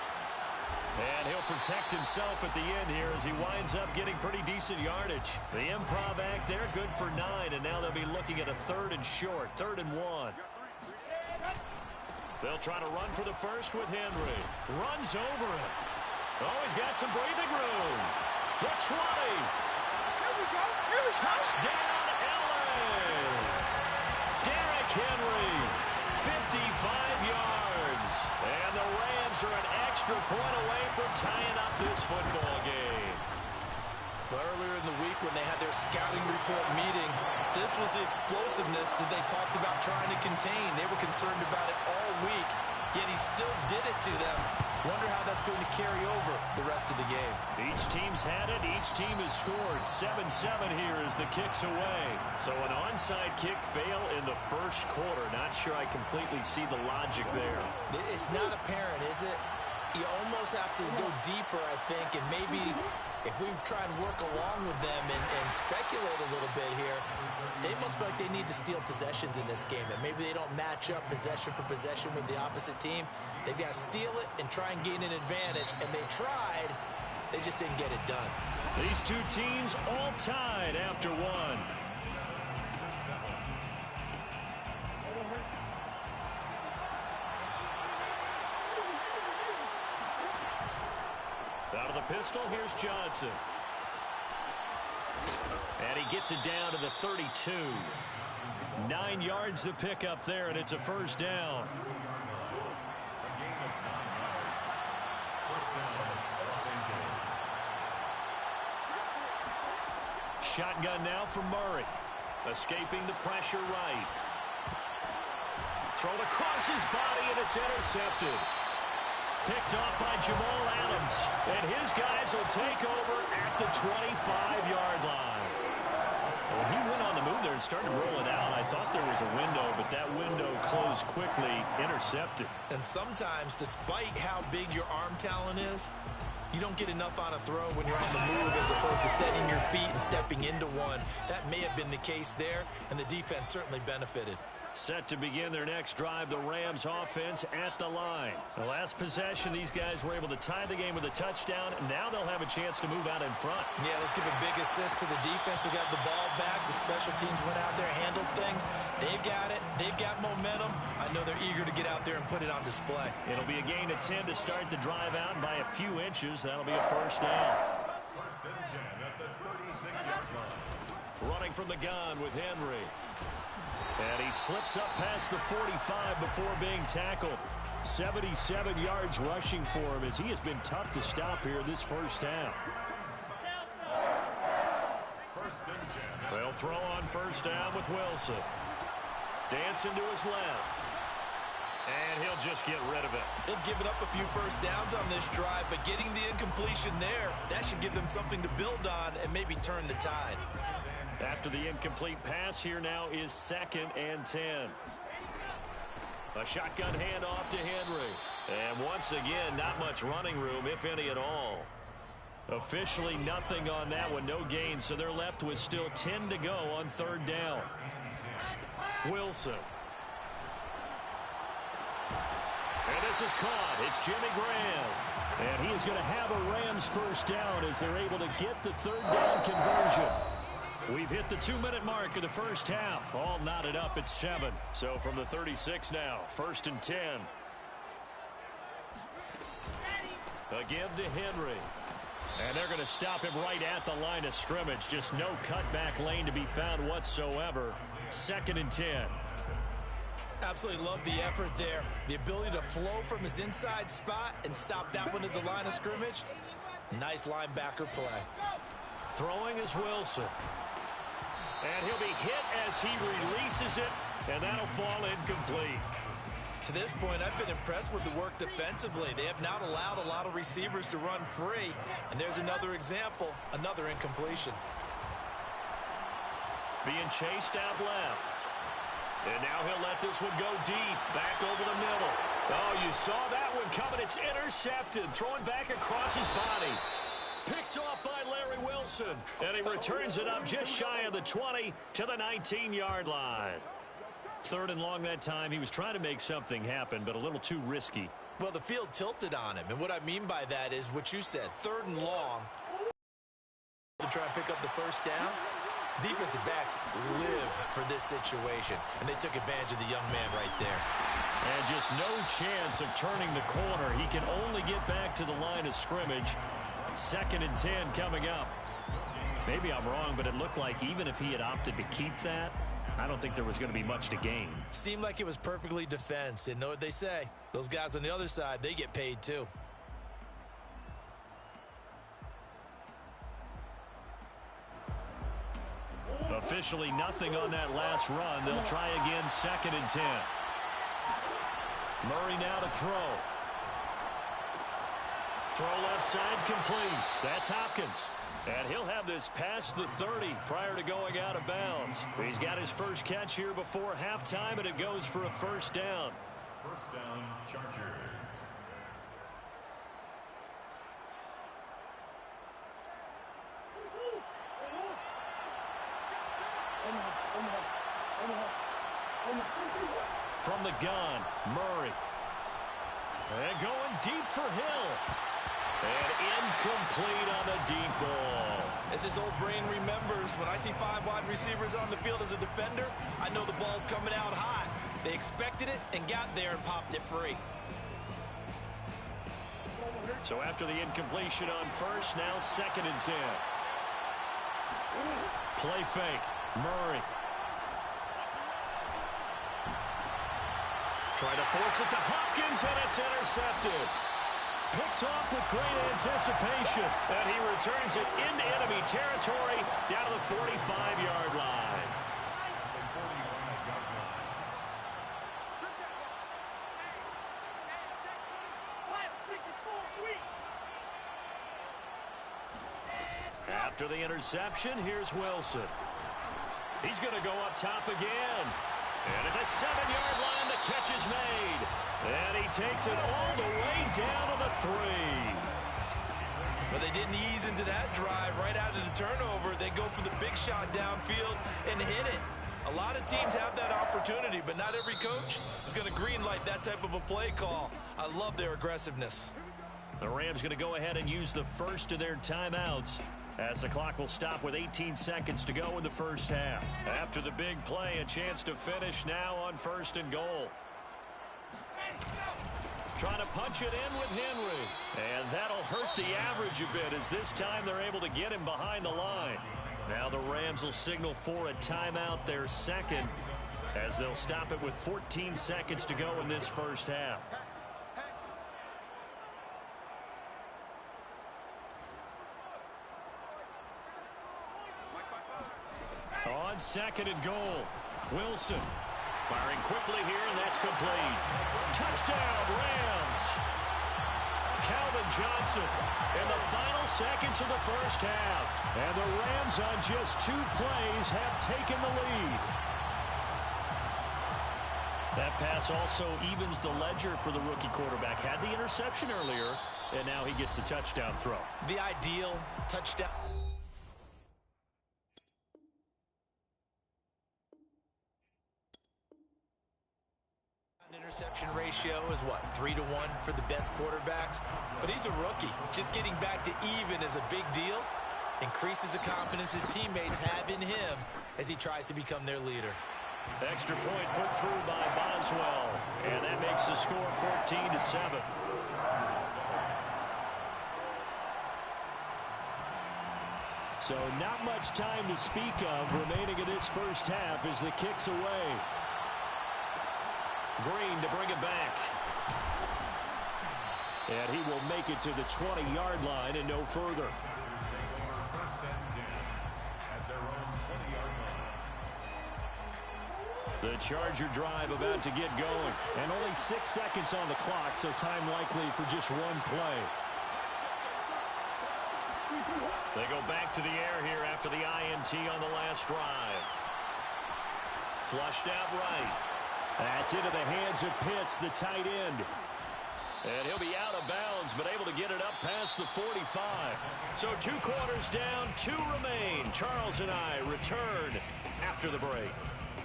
And he'll protect himself at the end here as he winds up getting pretty decent yardage. The improv act there, good for 9, and now they'll be looking at a 3rd and short, 3rd and 1. They'll try to run for the first with Henry. Runs over it. Oh, he's got some breathing room. The 20. Here we go. Touchdown, L.A. Henry. 55 yards. And the Rams are an extra point away from tying up this football game. Earlier in the week when they had their scouting report meeting, this was the explosiveness that they talked about trying to contain. They were concerned about it all week, yet he still did it to them. Wonder how that's going to carry over the rest of the game. Each team's had it. Each team has scored. 7-7 here as the kick's away. So an onside kick fail in the first quarter. Not sure I completely see the logic there. It's not apparent, is it? You almost have to go deeper, I think, and maybe if we try and work along with them and speculate a little bit here, they must feel like they need to steal possessions in this game, and maybe they don't match up possession for possession with the opposite team. They've got to steal it and try and gain an advantage, and they tried. They just didn't get it done. These two teams all tied after one. Out of the pistol, here's Johnson. And he gets it down to the 32. 9 yards to pick up there, and it's a first down. Shotgun now for Murray. Escaping the pressure right. Thrown across his body, and it's intercepted. Picked off by Jamal Adams. And his guys will take over at the 25-yard line. When he went on the move there and started to roll it out, I thought there was a window, but that window closed quickly, intercepted. And sometimes, despite how big your arm talent is, you don't get enough on a throw when you're on the move as opposed to setting your feet and stepping into one. That may have been the case there, and the defense certainly benefited. Set to begin their next drive, the Rams offense at the line. The last possession, these guys were able to tie the game with a touchdown, and now they'll have a chance to move out in front. Yeah, let's give a big assist to the defense who got the ball back. The special teams went out there, handled things. They've got it. They've got momentum. I know they're eager to get out there and put it on display. It'll be a gain of 10 to start the drive out, and by a few inches, that'll be a first down. Running from the gun with Henry. And he slips up past the 45 before being tackled. 77 yards rushing for him as he has been tough to stop here this first half. They'll throw on first down with Wilson. Dancing to his left. And he'll just get rid of it. They've given up a few first downs on this drive, but getting the incompletion there, that should give them something to build on and maybe turn the tide. After the incomplete pass, here now is 2nd and 10. A shotgun handoff to Henry. And once again, not much running room, if any at all. Officially nothing on that one, no gain, so they're left with still 10 to go on 3rd down. Wilson. And this is caught. It's Jimmy Graham. And he is going to have a Rams first down as they're able to get the 3rd down conversion. We've hit the 2-minute mark of the first half. All knotted up at 7. So from the 36 now, 1st and 10. Again to Henry. And they're going to stop him right at the line of scrimmage. Just no cutback lane to be found whatsoever. 2nd and 10. Absolutely love the effort there. The ability to flow from his inside spot and stop that one at the line of scrimmage. Nice linebacker play. Throwing is Wilson. And he'll be hit as he releases it, and that'll fall incomplete. To this point, I've been impressed with the work defensively. They have not allowed a lot of receivers to run free, and there's another example, another incompletion. Being chased out left. And now he'll let this one go deep, back over the middle. Oh, you saw that one coming. It's intercepted, throwing back across his body. Picked off by Larry Wilson, and he returns it up just shy of the 20 to the 19-yard line. 3rd and long that time. He was trying to make something happen, but a little too risky. Well, the field tilted on him, and what I mean by that is what you said, 3rd and long. To try and pick up the first down. Defensive backs live for this situation, and they took advantage of the young man right there. And just no chance of turning the corner. He can only get back to the line of scrimmage. 2nd and 10 coming up. Maybe I'm wrong, but it looked like even if he had opted to keep that, I don't think there was going to be much to gain. Seemed like it was perfectly defense. And know what they say? Those guys on the other side, they get paid too. Officially nothing on that last run. They'll try again, 2nd and 10. Murray now to throw. Throw left side complete. That's Hopkins. And he'll have this past the 30 prior to going out of bounds. He's got his first catch here before halftime, and it goes for a first down. First down, Chargers. From the gun, Murray. And going deep for Hill. And incomplete on the deep ball. As his old brain remembers, when I see 5 wide receivers on the field as a defender, I know the ball's coming out hot. They expected it and got there and popped it free. So after the incompletion on first, now 2nd and 10. Play fake. Murray. Try to force it to Hopkins, and it's intercepted. Picked off with great anticipation, and he returns it into enemy territory down to the 45-yard line. After the interception, here's Wilson. He's going to go up top again. And at the 7-yard line, the catch is made. And he takes it all the way down to the 3. But they didn't ease into that drive right out of the turnover. They go for the big shot downfield and hit it. A lot of teams have that opportunity, but not every coach is going to greenlight that type of a play call. I love their aggressiveness. The Rams going to go ahead and use the first of their timeouts, as the clock will stop with 18 seconds to go in the first half. After the big play, a chance to finish now on 1st and goal. Trying to punch it in with Henry. And that'll hurt the average a bit, as this time they're able to get him behind the line. Now the Rams will signal for a timeout, their 2nd, as they'll stop it with 14 seconds to go in this first half. On 2nd and goal, Wilson firing quickly here, and that's complete. Touchdown, Rams. Calvin Johnson in the final seconds of the first half. And the Rams on just 2 plays have taken the lead. That pass also evens the ledger for the rookie quarterback. Had the interception earlier, and now he gets the touchdown throw. The ideal touchdown. Interception ratio is what, 3 to 1 for the best quarterbacks? But he's a rookie. Just getting back to even is a big deal. Increases the confidence his teammates have in him as he tries to become their leader. Extra point put through by Boswell, and that makes the score 14-7. So not much time to speak of remaining in this first half as the kick's away. Green to bring it back. And he will make it to the 20-yard line and no further. First and 10 at their own 20-yard line. The Charger drive about to get going. And only 6 seconds on the clock, so time likely for just 1 play. They go back to the air here after the INT on the last drive. Flushed out right. That's into the hands of Pitts, the tight end. And he'll be out of bounds, but able to get it up past the 45. So 2 quarters down, 2 remain. Charles and I return after the break.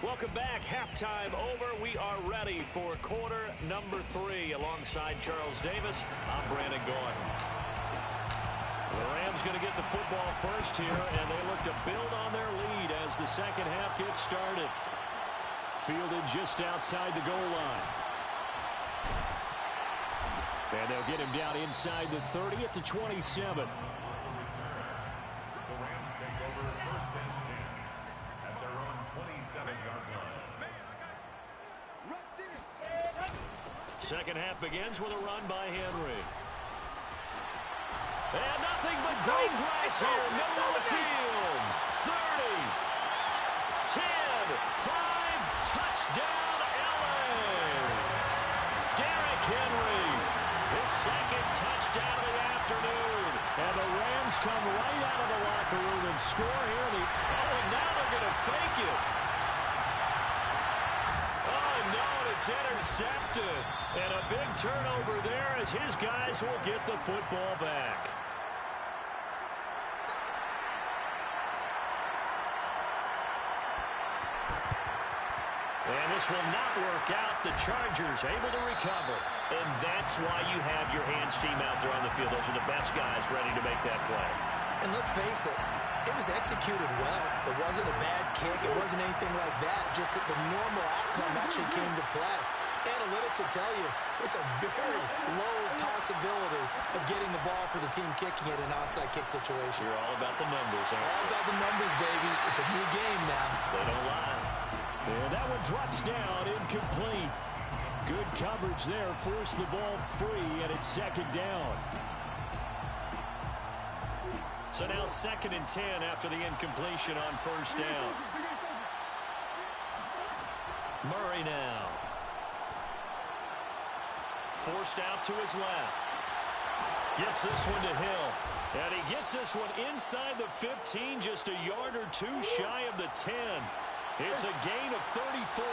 Welcome back. Halftime over. We are ready for quarter number 3. Alongside Charles Davis, I'm Brandon Gaudin. The Rams going to get the football first here, and they look to build on their lead as the second half gets started. Fielded just outside the goal line. And they'll get him down inside the 30 at the 27. The Rams take over first and 10 at their own 27-yard Second half begins with a run by Henry. And nothing but green grass here, middle of the field. 30, 10, 5, touchdown LA. Derrick Henry, his second touchdown of the afternoon. And the Rams come right out of the locker room and score here. And now they're going to fake it. Oh, no, it's intercepted. And a big turnover there as his guys will get the football back. And this will not work out. The Chargers able to recover. And that's why you have your hands team out there on the field. Those are the best guys ready to make that play. And let's face it, it was executed well. It wasn't a bad kick. It wasn't anything like that. Just that the normal outcome actually came to play. Analytics will tell you it's a very low possibility of getting the ball for the team kicking it in an onside kick situation. You're all about the numbers, aren't you? All about the numbers, baby. It's a new game now. They don't lie. And that one drops down, incomplete. Good coverage there, forced the ball free, and it's second down. So now 2nd and 10 after the incompletion on first down. Murray now. Forced out to his left. Gets this one to Hill. And he gets this one inside the 15, just a yard or two shy of the 10. It's a gain of 34.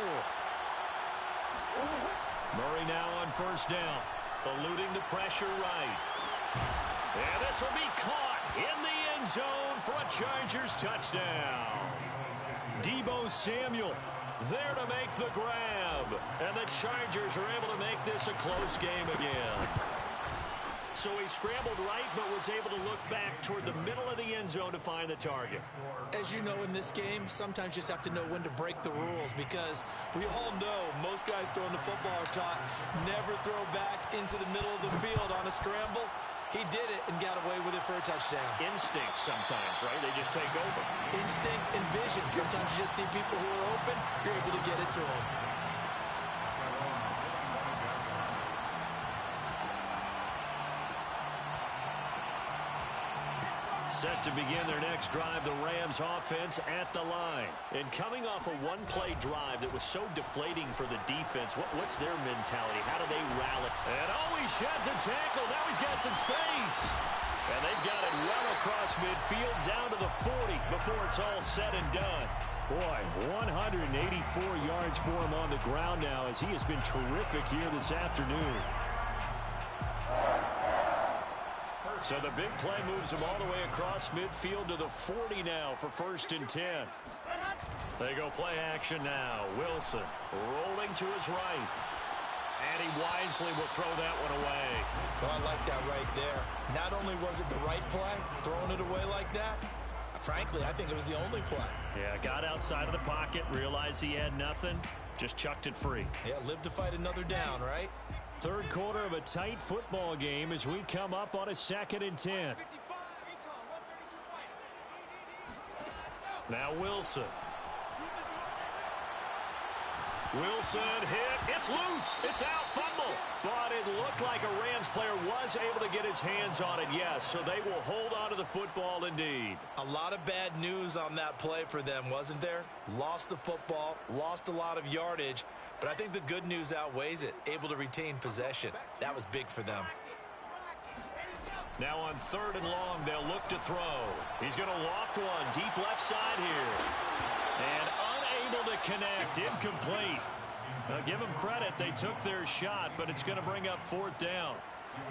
Murray now on first down, eluding the pressure right. And this will be caught in the end zone for a Chargers touchdown. Deebo Samuel there to make the grab. And the Chargers are able to make this a close game again. So he scrambled right, but was able to look back toward the middle of the end zone to find the target. As you know, in this game, sometimes you just have to know when to break the rules, because we all know most guys throwing the football are taught never throw back into the middle of the field on a scramble. He did it and got away with it for a touchdown. Instinct sometimes, right? They just take over. Instinct and vision. Sometimes you just see people who are open, you're able to get it to them. Set to begin their next drive, the Rams offense at the line. And coming off a one-play drive that was so deflating for the defense, what's their mentality? How do they rally? And he sheds a tackle. Now he's got some space. And they've got it well across midfield down to the 40 before it's all said and done. Boy, 184 yards for him on the ground now as he has been terrific here this afternoon. So the big play moves him all the way across midfield to the 40 now for 1st and 10. They go play action now. Wilson rolling to his right. And he wisely will throw that one away. So I like that right there. Not only was it the right play, throwing it away like that, frankly, I think it was the only play. Yeah, got outside of the pocket, realized he had nothing, just chucked it free. Yeah, live to fight another down, right? Third quarter of a tight football game as we come up on a 2nd and 10. Now Wilson. Wilson hit. It's loose. It's out. Fumble. But it looked like a Rams player was able to get his hands on it, yes. So they will hold on to the football indeed. A lot of bad news on that play for them, wasn't there? Lost the football, lost a lot of yardage. But I think the good news outweighs it. Able to retain possession. That was big for them. Now on 3rd and long, they'll look to throw. He's going to loft one deep left side here. And unable to connect. Incomplete. Give them credit. They took their shot, but it's going to bring up 4th down.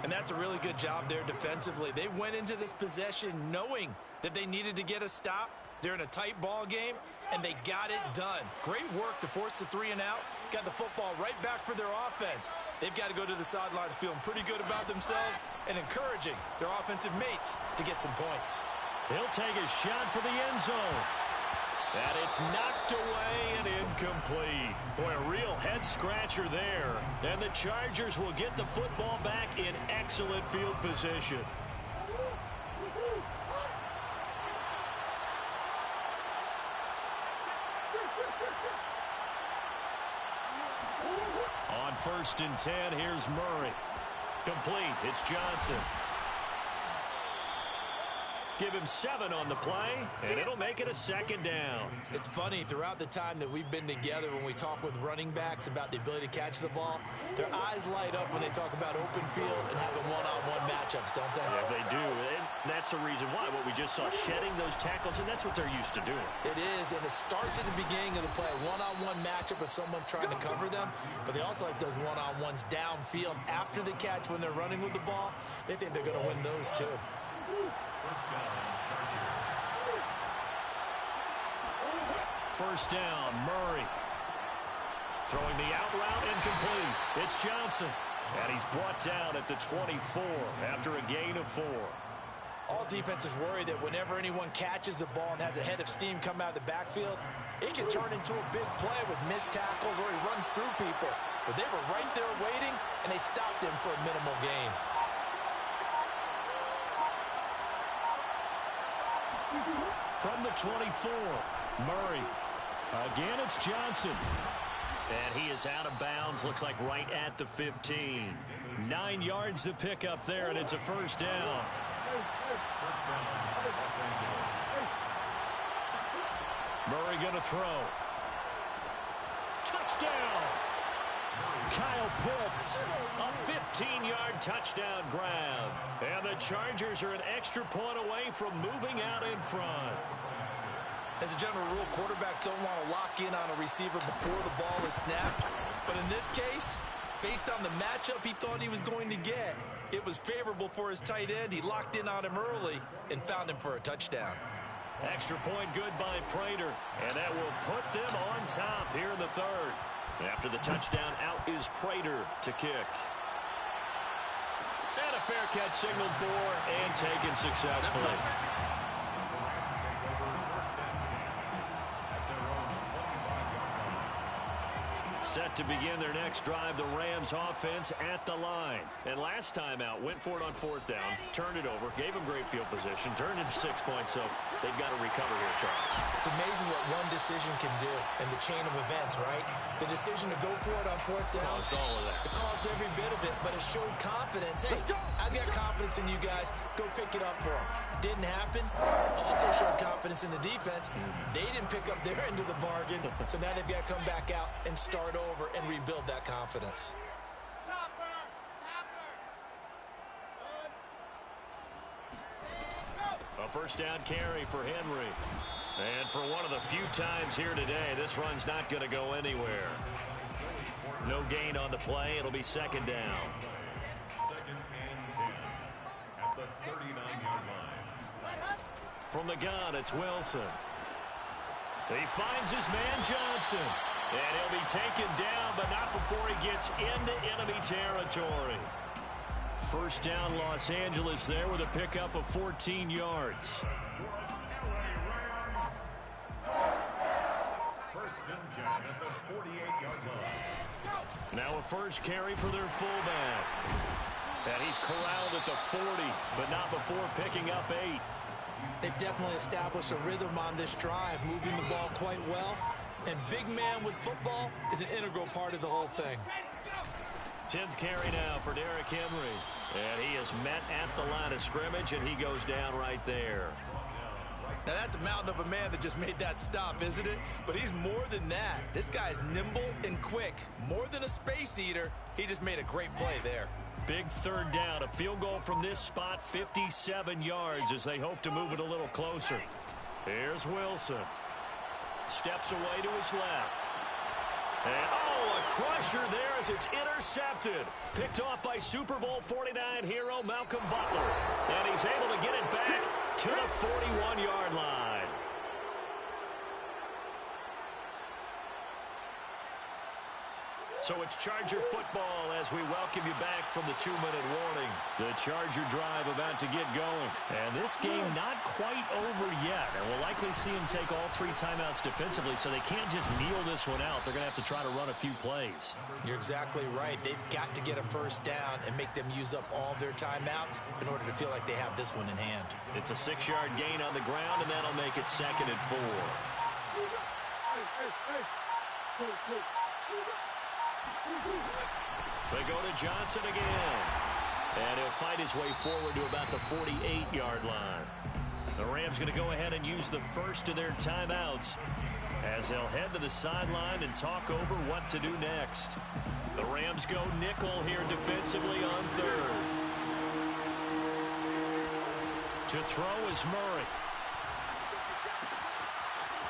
And that's a really good job there defensively. They went into this possession knowing that they needed to get a stop. They're in a tight ball game, and they got it done. Great work to force the 3 and out. Got the football right back for their offense. They've got to go to the sidelines feeling pretty good about themselves and encouraging their offensive mates to get some points. He'll take a shot for the end zone. And it's knocked away and incomplete. Boy, a real head-scratcher there. And the Chargers will get the football back in excellent field position. On 1st and 10. Here's Murray. Complete. It's Johnson. Give him 7 on the play, and it'll make it a 2nd down. It's funny, throughout the time that we've been together, when we talk with running backs about the ability to catch the ball, their eyes light up when they talk about open field and having one-on-one matchups, don't they? Yeah, they do, and that's the reason why. What we just saw, shedding those tackles, and that's what they're used to doing. It is, and it starts at the beginning of the play, a one-on-one matchup if someone's trying to cover them, but they also like those one-on-ones downfield after the catch when they're running with the ball. They think they're going to win those too. First down, Murray. Throwing the out route incomplete. It's Johnson. And he's brought down at the 24 after a gain of 4. All defenses worry that whenever anyone catches the ball and has a head of steam come out of the backfield, it can turn into a big play with missed tackles or he runs through people. But they were right there waiting, and they stopped him for a minimal gain. From the 24, Murray. Again, it's Johnson. And he is out of bounds, looks like right at the 15. 9 yards to pick up there, and it's a 1st down. Murray going to throw. Touchdown! Kyle Pitts, a 15-yard touchdown grab. And the Chargers are an extra point away from moving out in front. As a general rule, quarterbacks don't want to lock in on a receiver before the ball is snapped. But in this case, based on the matchup he thought he was going to get, it was favorable for his tight end. He locked in on him early and found him for a touchdown. Extra point good by Prater. And that will put them on top here in the 3rd. After the touchdown, out is Prater to kick. And a fair catch signaled for and taken successfully. Set to begin their next drive, the Rams offense at the line. And last time out, went for it on 4th down, turned it over, gave them great field position, turned into 6 points, so they've got to recover here, Charles. It's amazing what one decision can do in the chain of events, right? The decision to go for it on 4th down. Caused all of that. It caused every bit of it, but it showed confidence. Hey, I've got confidence in you guys. Go pick it up for them. Didn't happen. Also showed confidence in the defense. They didn't pick up their end of the bargain, so now they've got to come back out and start over and rebuild that confidence. A 1st down carry for Henry. And for one of the few times here today, this run's not going to go anywhere. No gain on the play. It'll be 2nd down. 2nd and 10 at the 39-yard line. From the gun, it's Wilson. He finds his man Johnson. And he'll be taken down, but not before he gets into enemy territory. 1st down, Los Angeles there with a pickup of 14 yards. 1st and 10 at the 48-yard line. Now a first carry for their fullback. And he's corralled at the 40, but not before picking up 8. They've definitely established a rhythm on this drive, moving the ball quite well. And big man with football is an integral part of the whole thing. 10th carry now for Derrick Henry. And he is met at the line of scrimmage, and he goes down right there. Now, that's a mountain of a man that just made that stop, isn't it? But he's more than that. This guy's nimble and quick. More than a space eater, he just made a great play there. Big 3rd down. A field goal from this spot, 57 yards as they hope to move it a little closer. Here's Wilson. Steps away to his left. And, oh, a crusher there as it's intercepted. Picked off by Super Bowl 49 hero Malcolm Butler. And he's able to get it back to the 41-yard line. So it's Charger football as we welcome you back from the 2-minute warning. The Charger drive about to get going. And this game not quite over yet. And we'll likely see them take all 3 timeouts defensively, so they can't just kneel this one out. They're going to have to try to run a few plays. You're exactly right. They've got to get a 1st down and make them use up all their timeouts in order to feel like they have this one in hand. It's a 6-yard gain on the ground, and that'll make it 2nd and 4. They go to Johnson again. And he'll fight his way forward to about the 48-yard line. The Rams going to go ahead and use the first of their timeouts as they'll head to the sideline and talk over what to do next. The Rams go nickel here defensively on third. To throw is Murray.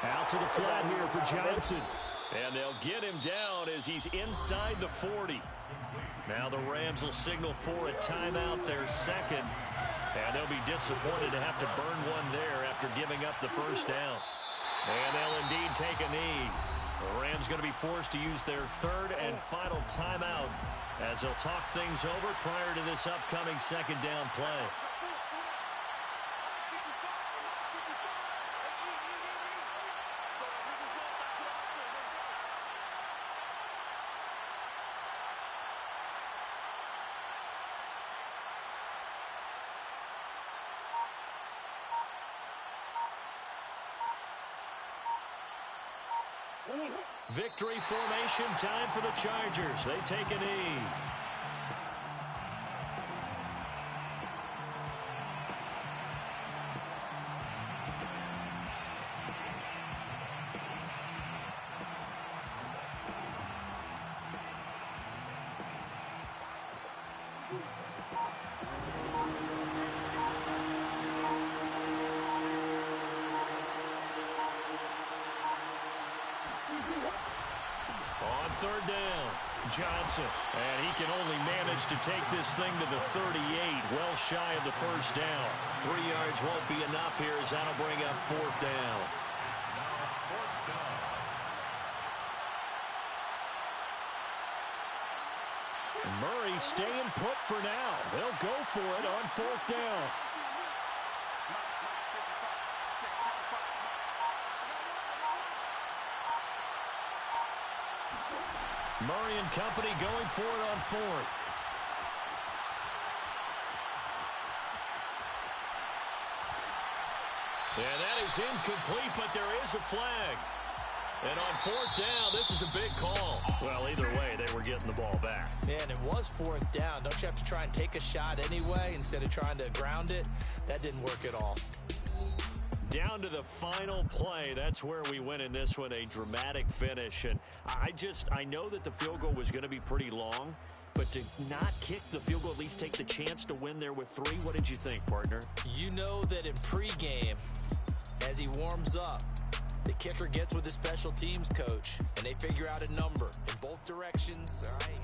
Out to the flat here for Johnson. And they'll get him down as he's inside the 40. Now the Rams will signal for a timeout, their second. And they'll be disappointed to have to burn one there after giving up the first down. And they'll indeed take a knee. The Rams going to be forced to use their third and final timeout as they'll talk things over prior to this upcoming second down play. Victory formation time for the Chargers. They take a knee. On third down, Johnson. And he can only manage to take this thing to the 38, well shy of the first down. 3 yards won't be enough here as that'll bring up fourth down. Murray staying put for now. They'll go for it on fourth down. Murray and company going for it on fourth. And that is incomplete, but there is a flag. And on fourth down, this is a big call. Well, either way, they were getting the ball back. Yeah, and it was fourth down. Don't you have to try and take a shot anyway instead of trying to ground it? That didn't work at all. Down to the final play. That's where we win in this one, a dramatic finish. And I know that the field goal was going to be pretty long, but to not kick the field goal, at least take the chance to win there with 3, what did you think, partner? You know that in pregame, as he warms up, the kicker gets with the special teams coach, and they figure out a number in both directions. All right,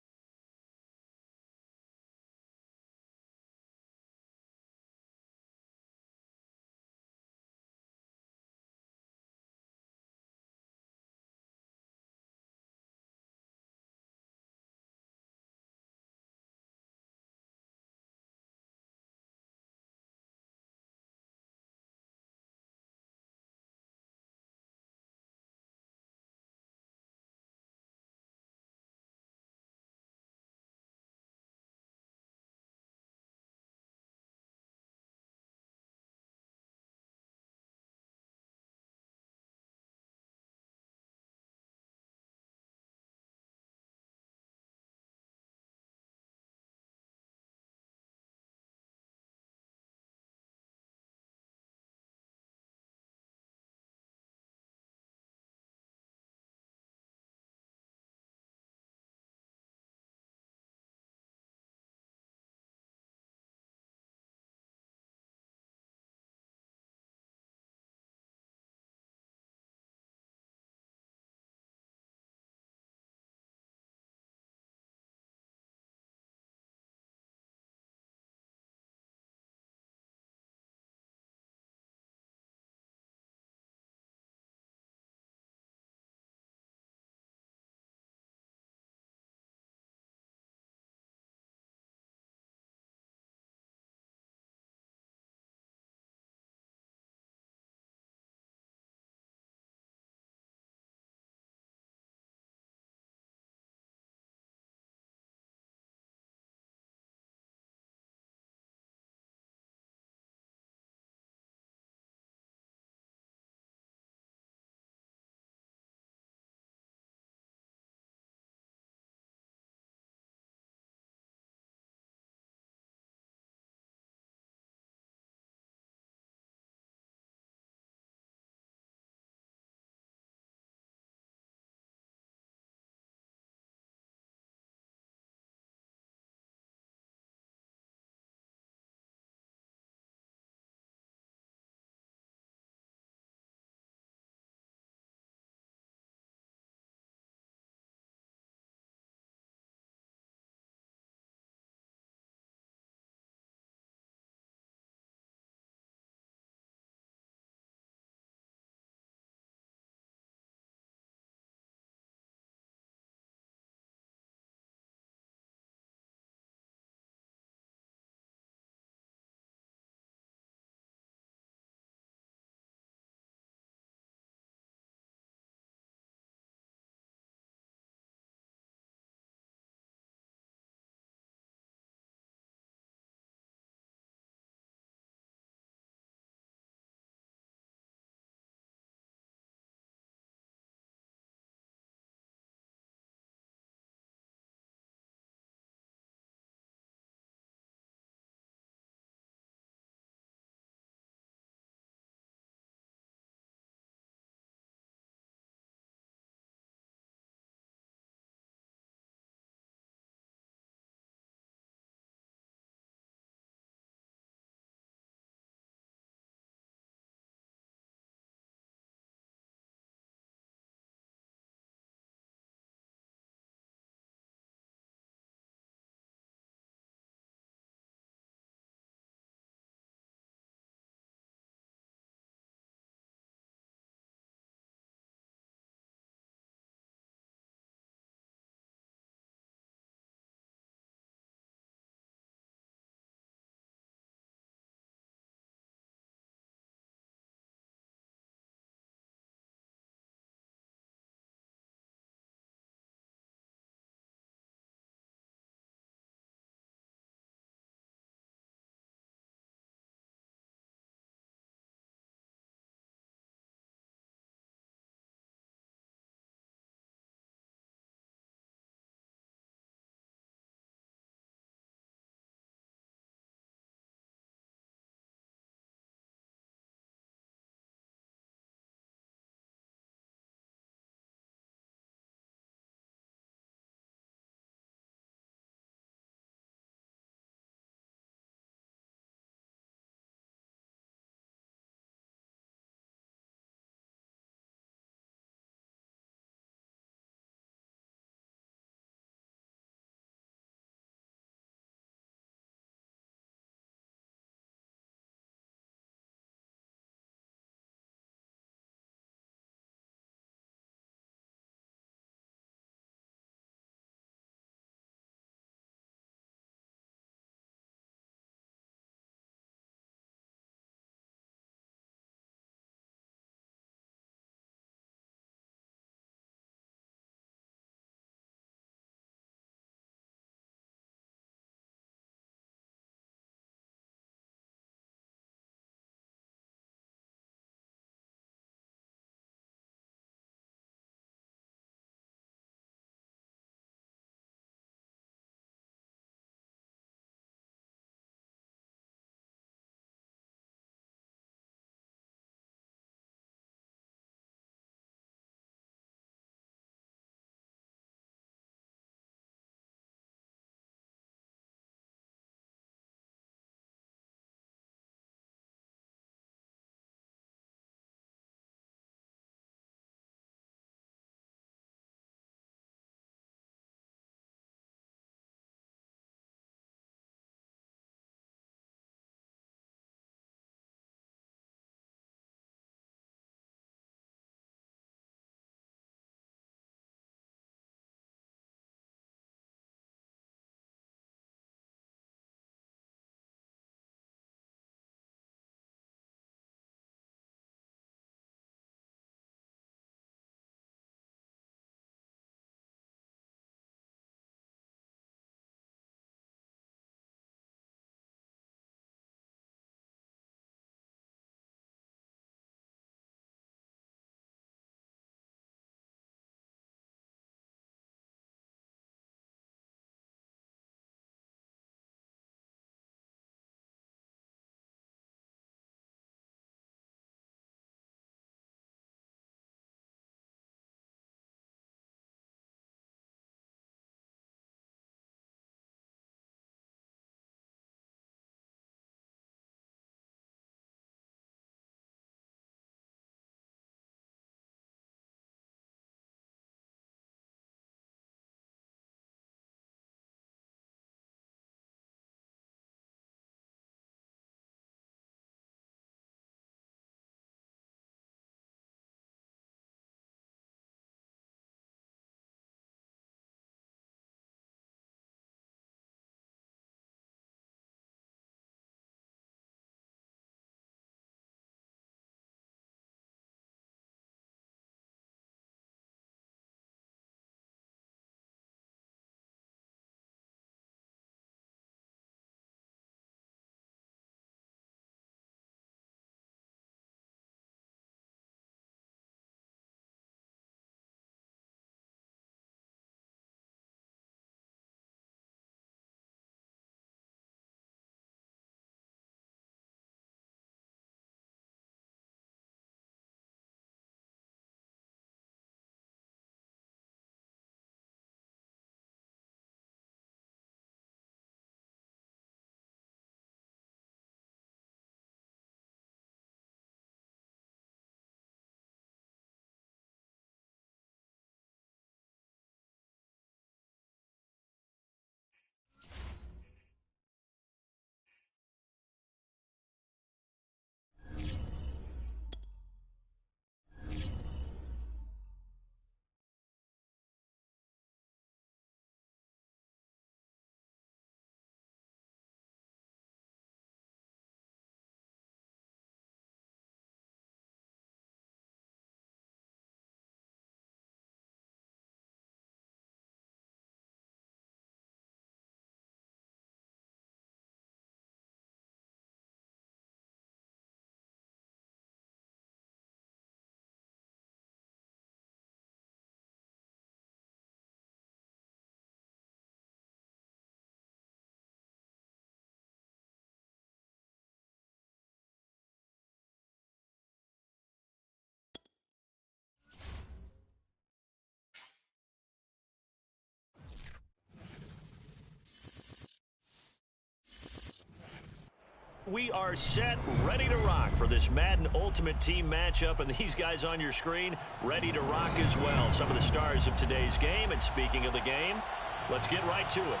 we are set, ready to rock for this Madden Ultimate Team matchup, and these guys on your screen ready to rock as well. Some of the stars of today's game, and speaking of the game, let's get right to it.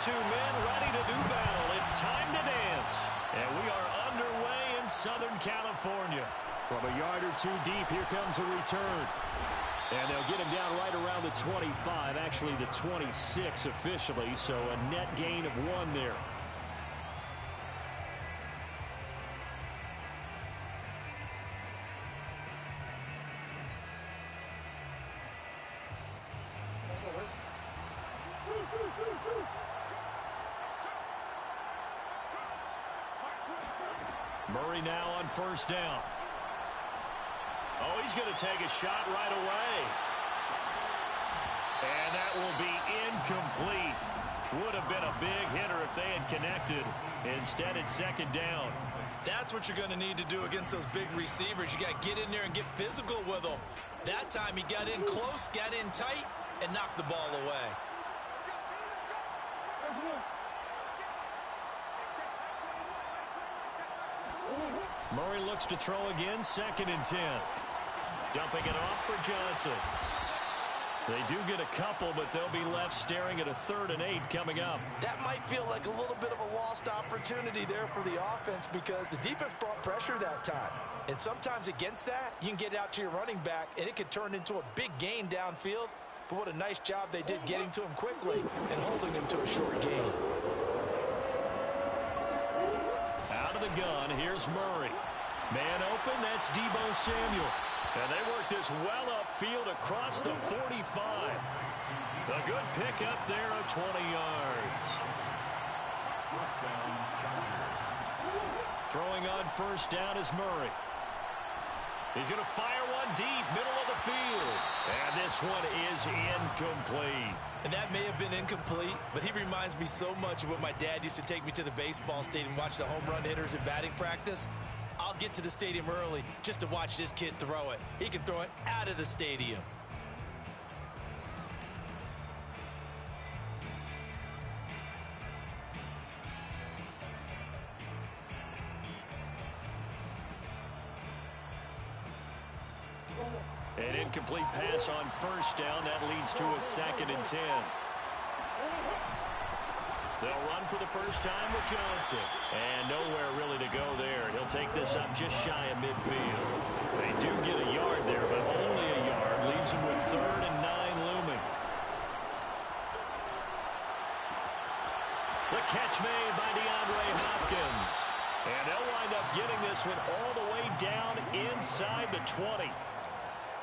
Men ready to do battle. It's time to dance. And we are underway in Southern California. From a yard or two deep, here comes a return. And they'll get him down right around the 25, actually the 26 officially, so a net gain of 1 there. Murray now on first down. Oh, he's going to take a shot right away. And that will be incomplete. Would have been a big hitter if they had connected. Instead, it's second down. That's what you're going to need to do against those big receivers. You got to get in there and get physical with them. That time he got in close, got in tight, and knocked the ball away. Murray looks to throw again, 2nd and 10. Dumping it off for Johnson. They do get a couple, but they'll be left staring at a 3rd and 8 coming up. That might feel like a little bit of a lost opportunity there for the offense because the defense brought pressure that time. And sometimes against that, you can get out to your running back, and it could turn into a big gain downfield. But what a nice job they did getting to him quickly and holding him to a short gain. Out of the gun, here's Murray. Man open, that's Deebo Samuel. And they work this well upfield across the 45. A good pickup there of 20 yards. First down, Chargers. Throwing on first down is Murray. He's going to fire one deep, middle of the field. And this one is incomplete. And that may have been incomplete, but he reminds me so much of when my dad used to take me to the baseball stadium and watch the home run hitters in batting practice. I'll get to the stadium early just to watch this kid throw it. He can throw it out of the stadium. An incomplete pass on first down. That leads to a 2nd and 10. They'll run for the first time with Johnson. And nowhere really to go there. He'll take this up just shy of midfield. They do get a yard there, but only a yard. Leaves him with 3rd and 9 looming. The catch made by DeAndre Hopkins. And they'll wind up getting this one all the way down inside the 20.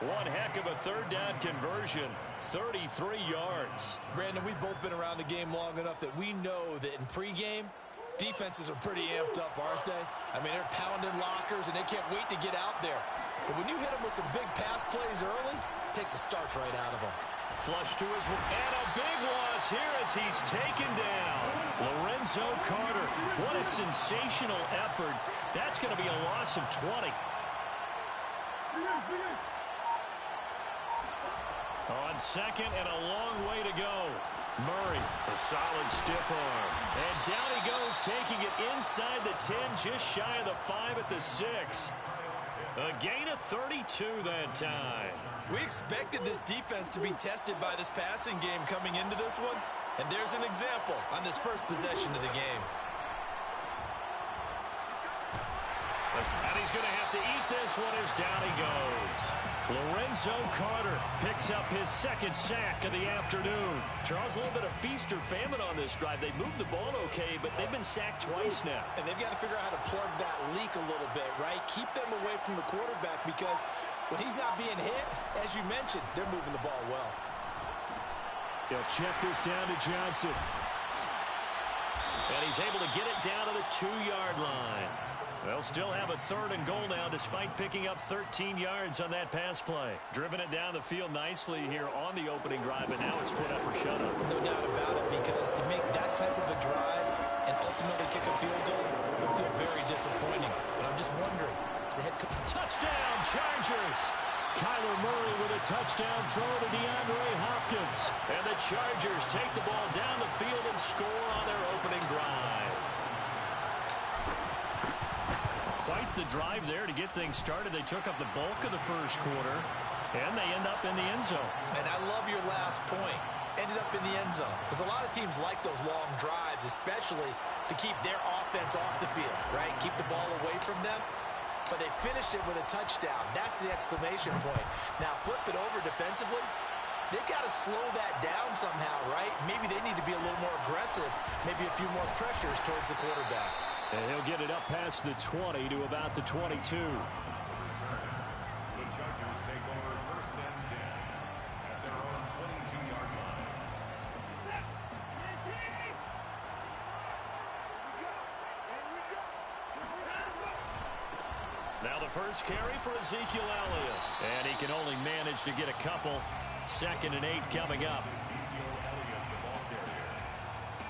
One heck of a 3rd down conversion, 33 yards. Brandon, we've both been around the game long enough that we know that in pregame, defenses are pretty amped up, aren't they? I mean, they're pounding lockers, and they can't wait to get out there. But when you hit them with some big pass plays early, it takes the starch right out of them. Flush to his right, and a big loss here as he's taken down. Lorenzo Carter, what a sensational effort. That's going to be a loss of 20. On second and a long way to go. Murray, a solid stiff arm. And down he goes, taking it inside the 10, just shy of the 5 at the 6. A gain of 32 that time. We expected this defense to be tested by this passing game coming into this one. And there's an example on this first possession of the game. And he's going to have to eat this one as down he goes. Lorenzo Carter picks up his 2nd sack of the afternoon. Charles, a little bit of feast or famine on this drive. They moved the ball okay, but they've been sacked twice now. And they've got to figure out how to plug that leak a little bit, right? Keep them away from the quarterback because when he's not being hit, as you mentioned, they're moving the ball well. They'll check this down to Johnson. And he's able to get it down to the 2-yard line. They'll still have a 3rd and goal now despite picking up 13 yards on that pass play. Driven it down the field nicely here on the opening drive, and now it's put up or shut up. No doubt about it, because to make that type of a drive and ultimately kick a field goal would feel very disappointing. But I'm just wondering, is the head coach... Touchdown, Chargers! Kyler Murray with a touchdown throw to DeAndre Hopkins. And the Chargers take the ball down the field and score on their opening drive. Quite the drive there to get things started. They took up the bulk of the first quarter, and they end up in the end zone. And I love your last point. Ended up in the end zone. Because a lot of teams like those long drives, especially to keep their offense off the field, right? Keep the ball away from them. But they finished it with a touchdown. That's the exclamation point. Now, flip it over defensively. They've got to slow that down somehow, right? Maybe they need to be a little more aggressive. Maybe a few more pressures towards the quarterback. And he'll get it up past the 20 to about the 22. The Chargers take over 1st and 10 at their own 22-yard line. Now the first carry for Ezekiel Elliott. And he can only manage to get a couple. 2nd and 8 coming up. Ezekiel Elliott, the ball carrier.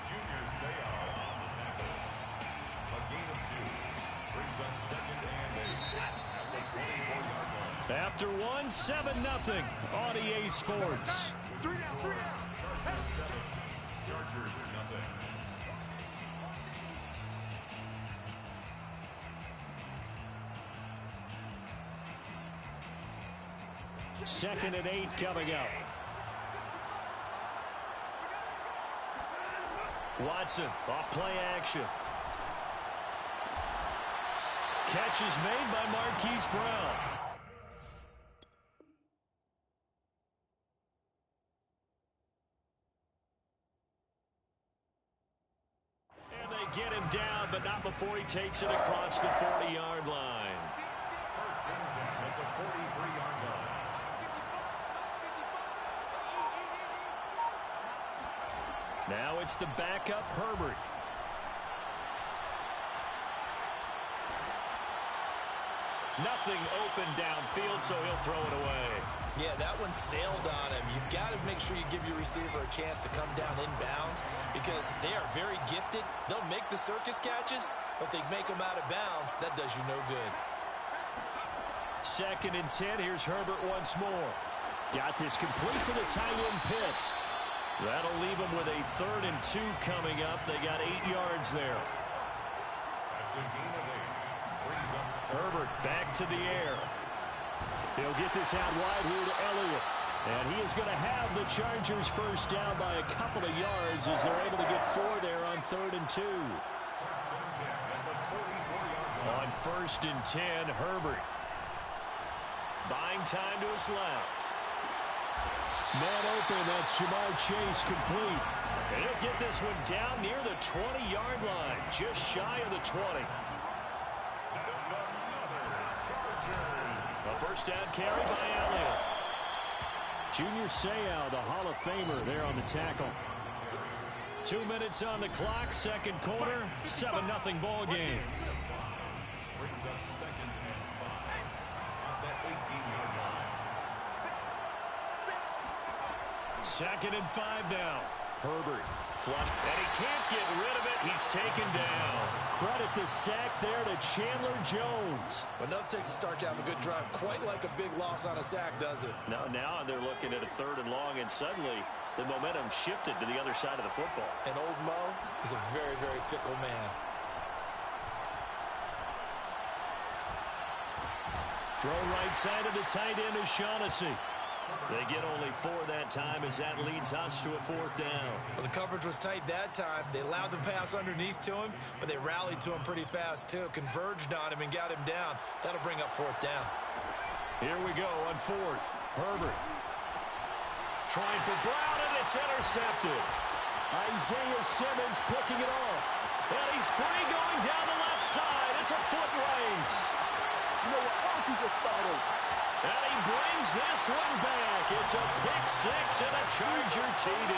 Junior Seau on the tackle. A gain of 2 brings up 2nd and 8 at the 24-yard line. After 1, 7-0 on EA Sports. Chargers 7, Chargers nothing. Second and 8 coming up. Watson off play action. Catch is made by Marquise Brown. And they get him down, but not before he takes it across the 40-yard line. 1st and 10 at the 43-yard line. Now it's the backup Herbert. Nothing open downfield, so he'll throw it away. Yeah, that one sailed on him. You've got to make sure you give your receiver a chance to come down inbounds because they are very gifted. They'll make the circus catches, but they make them out of bounds. That does you no good. 2nd and 10. Here's Herbert once more. Got this complete to the tight end Pitts. That'll leave them with a 3rd and 2 coming up. They got 8 yards there. That's a gain of 8. Brings up Herbert back to the air. He'll get this out wide here to Elliott. And he is going to have the Chargers first down by a couple of yards as they're able to get 4 there on 3rd and 2. 1st and 10 at the 44-yard line. On 1st and 10, Herbert. Buying time to his left. Man open, that's Jamar Chase complete. And he'll get this one down near the 20-yard line, just shy of the 20. That's another Chargers. A first down carry by Elliott. Junior Seau, the Hall of Famer, there on the tackle. 2 minutes on the clock, 2nd quarter, 7-0 ball game. Brings up 2nd and 5 at that 18-yard line. 2nd and 5 now. Herbert flush, and he can't get rid of it. He's taken down. Credit the sack there to Chandler Jones. But enough takes to start to have a good drive. Quite like a big loss on a sack, does it? Now they're looking at a 3rd and long, and suddenly the momentum shifted to the other side of the football. And old Mo is a very, very fickle man. Throw right side of the tight end is Shaughnessy. They get only 4 that time as that leads us to a 4th down. Well, the coverage was tight that time. They allowed the pass underneath to him, but they rallied to him pretty fast, too. Converged on him and got him down. That'll bring up 4th down. Here we go on 4th. Herbert. Trying for Brown, and it's intercepted. Isaiah Simmons picking it off. And he's free going down the left side. It's a foot race. You know what? Why don't you just start over? And he brings this one back. It's a pick 6 and a Charger TD.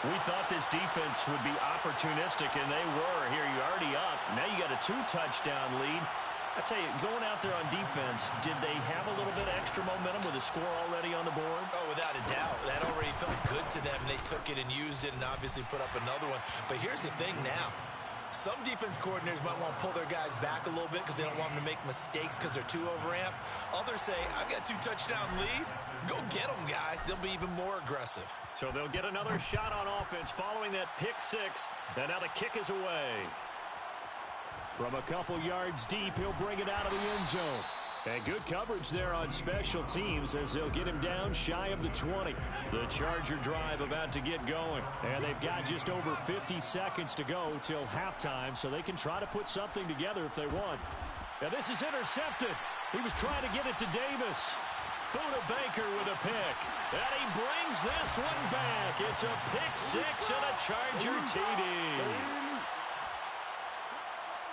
We thought this defense would be opportunistic, and they were. Here, you're already up. Now you got a 2-touchdown lead. I tell you, going out there on defense, did they have a little bit of extra momentum with a score already on the board? Oh, without a doubt. That already felt good to them. They took it and used it and obviously put up another one. But here's the thing now. Some defense coordinators might want to pull their guys back a little bit because they don't want them to make mistakes because they're too overamped. Others say, I've got a 2-touchdown lead. Go get them, guys. They'll be even more aggressive. So they'll get another shot on offense following that pick six. And now the kick is away. From a couple yards deep, he'll bring it out of the end zone. And good coverage there on special teams as they'll get him down shy of the 20. The Charger drive about to get going. And they've got just over 50 seconds to go till halftime, so they can try to put something together if they want. Now this is intercepted. He was trying to get it to Davis. Buda Baker with a pick. And he brings this one back. It's a pick six and a Charger TD.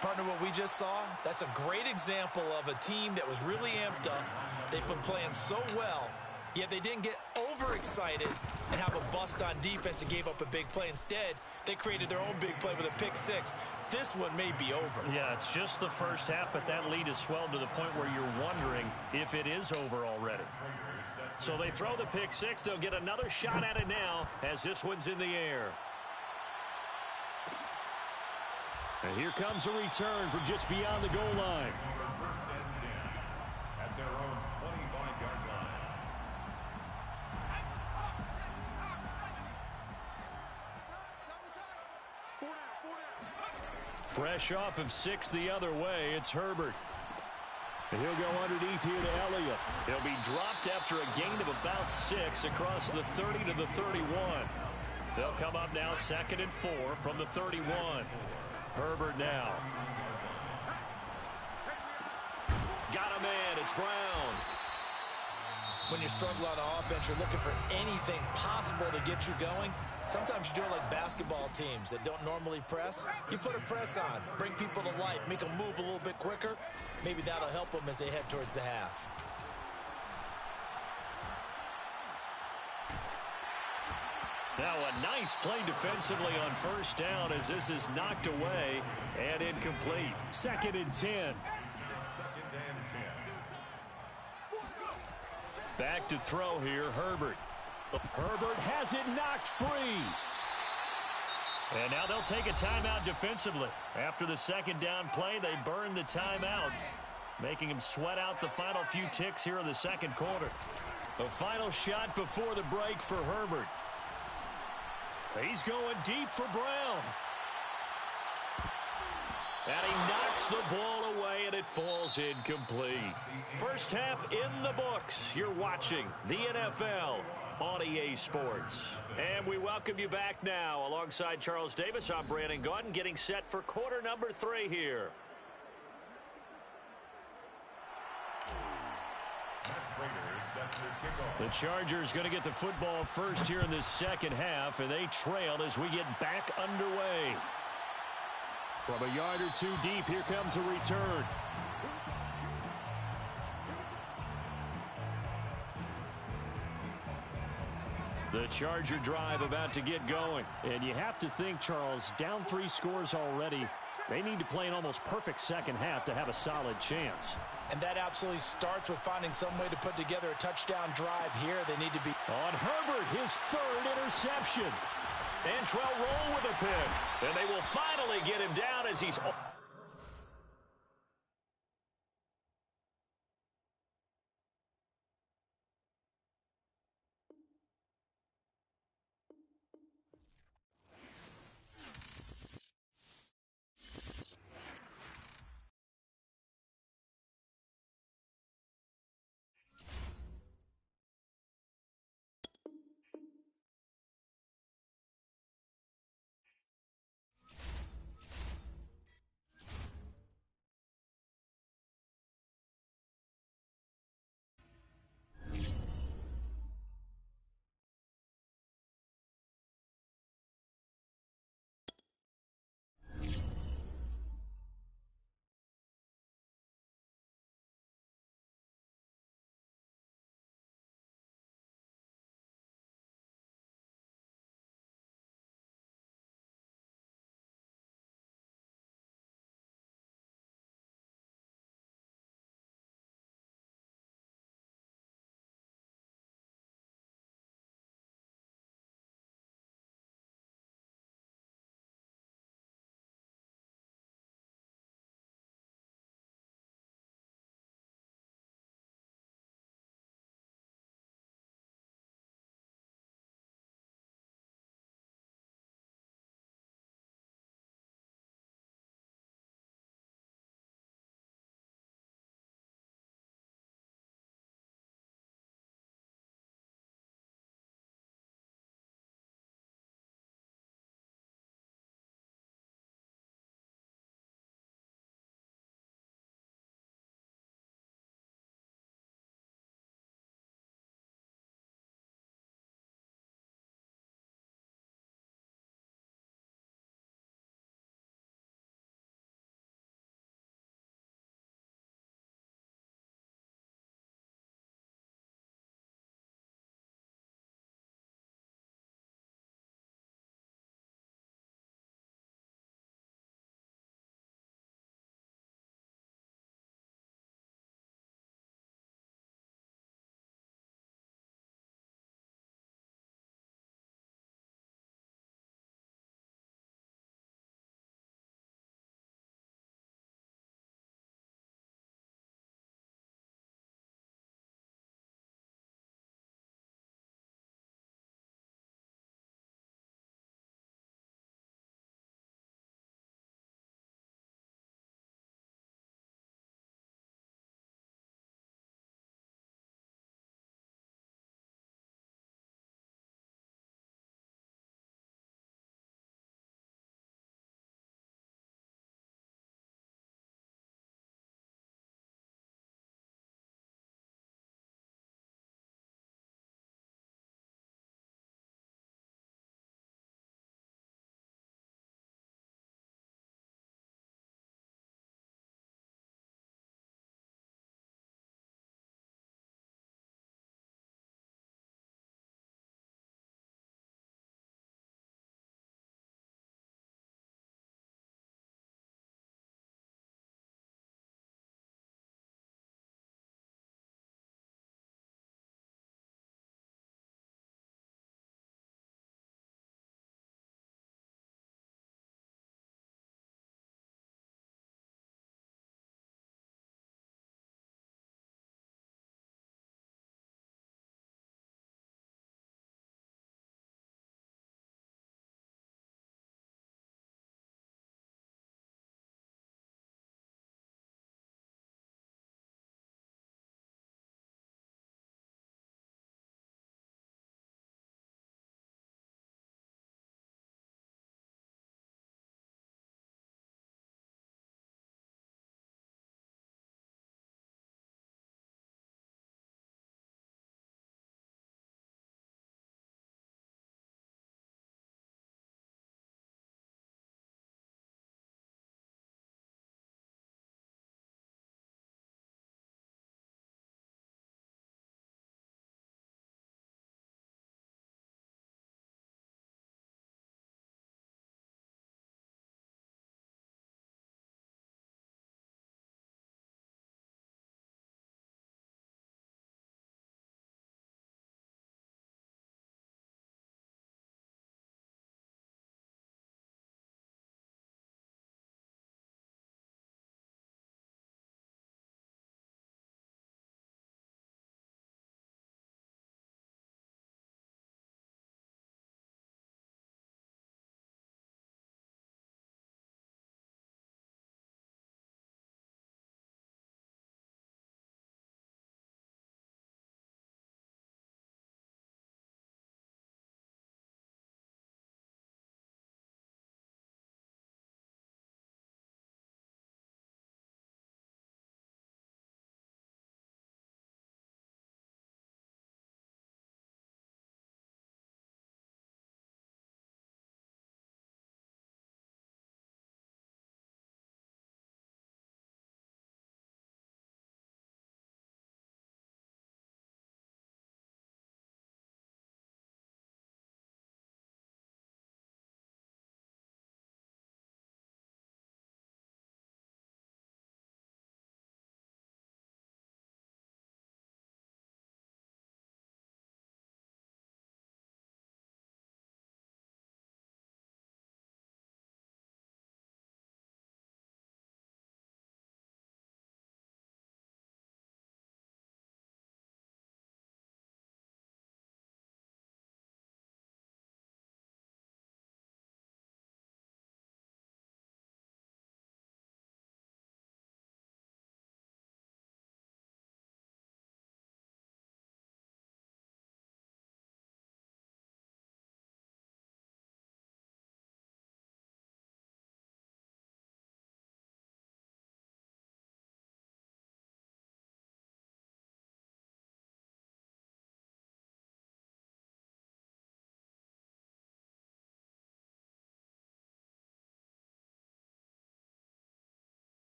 Partner, what we just saw, that's a great example of a team that was really amped up. They've been playing so well, yet they didn't get overexcited and have a bust on defense and gave up a big play. Instead, they created their own big play with a pick six. This one may be over. Yeah, it's just the first half, but that lead has swelled to the point where you're wondering if it is over already. So they throw the pick six. They'll get another shot at it now as this one's in the air. And here comes a return from just beyond the goal line. First and 10 at their own 25-yard line. Fresh off of 6 the other way, it's Herbert. And he'll go underneath here to Elliott. He'll be dropped after a gain of about 6 across the 30 to the 31. They'll come up now 2nd and 4 from the 31. Herbert now. Got him in. It's Brown. When you struggle on offense, you're looking for anything possible to get you going. Sometimes you do it like basketball teams that don't normally press. You put a press on, bring people to life, make them move a little bit quicker. Maybe that'll help them as they head towards the half. Now a nice play defensively on first down as this is knocked away and incomplete. 2nd and 10. 2nd and 10. Back to throw here, Herbert. Herbert has it knocked free. And now they'll take a timeout defensively. After the 2nd down play, they burn the timeout, making him sweat out the final few ticks here in the 2nd quarter. A final shot before the break for Herbert. He's going deep for Brown. And he knocks the ball away, and it falls incomplete. First half in the books. You're watching the NFL on EA Sports. And we welcome you back now. Alongside Charles Davis, I'm Brandon Gaudin, getting set for quarter number 3 here. The Chargers going to get the football first here in the 2nd half, and they trail as we get back underway. From a yard or 2 deep, here comes a return. The Charger drive about to get going. And you have to think, Charles, down 3 scores already. They need to play an almost perfect 2nd half to have a solid chance. And that absolutely starts with finding some way to put together a touchdown drive here. They need to be on Herbert, his 3rd interception. Antrell Roll with a pick. And they will finally get him down as he's...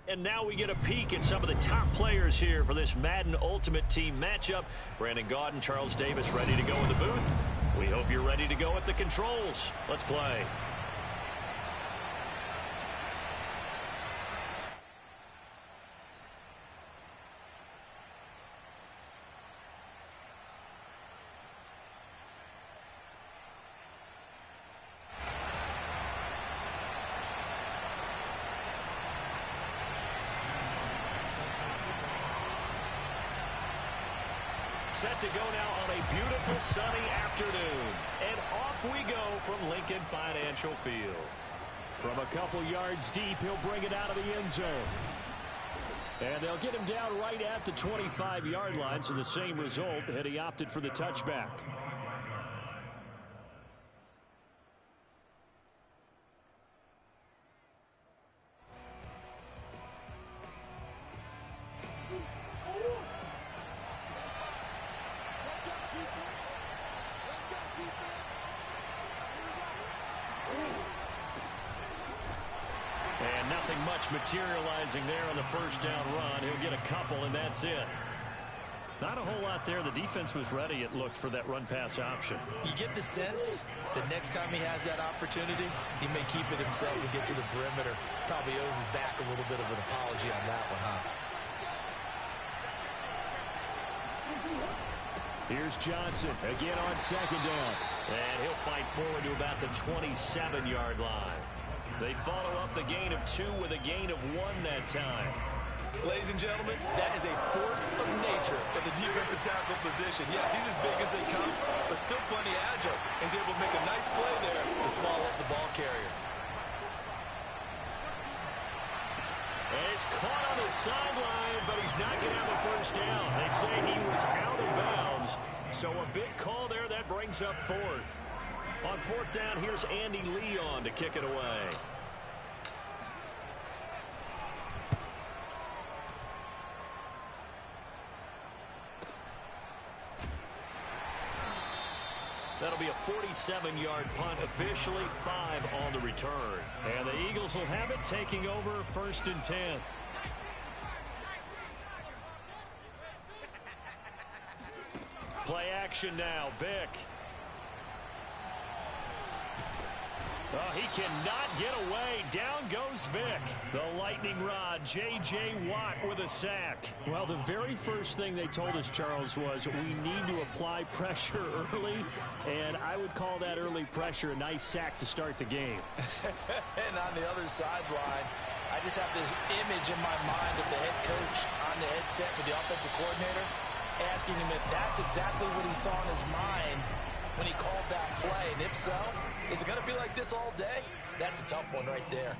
And now we get a peek at some of the top players here for this Madden Ultimate Team matchup. Brandon Gaudin, Charles Davis ready to go in the booth. We hope you're ready to go at the controls. Let's play. Set to go now on a beautiful sunny afternoon. And off we go from Lincoln Financial Field. From a couple yards deep, he'll bring it out of the end zone. And they'll get him down right at the 25-yard line, so the same result had he opted for the touchback. Materializing there on the first down run. He'll get a couple, and that's it. Not a whole lot there. The defense was ready, it looked, for that run-pass option. You get the sense that next time he has that opportunity, he may keep it himself and get to the perimeter. Probably owes his back a little bit of an apology on that one, huh? Here's Johnson again on second down. And he'll fight forward to about the 27-yard line. They follow up the gain of 2 with a gain of 1 that time. Ladies and gentlemen, that is a force of nature at the defensive tackle position. Yes, he's as big as they come, but still plenty agile. He's able to make a nice play there to swallow up the ball carrier. And he's caught on the sideline, but he's not going to have a first down. They say he was out of bounds, so a big call there that brings up 4th. On 4th down, here's Andy Leon to kick it away. That'll be a 47-yard punt, officially 5 on the return. And the Eagles will have it, taking over 1st and 10. Play action now, Vick. Oh, he cannot get away. Down goes Vick. The lightning rod, J.J. Watt with a sack. Well, the very first thing they told us, Charles, was we need to apply pressure early, and I would call that early pressure a nice sack to start the game. And on the other sideline, I just have this image in my mind of the head coach on the headset with the offensive coordinator asking him if that's exactly what he saw in his mind when he called that play. And if so, is it going to be like this all day? That's a tough one right there.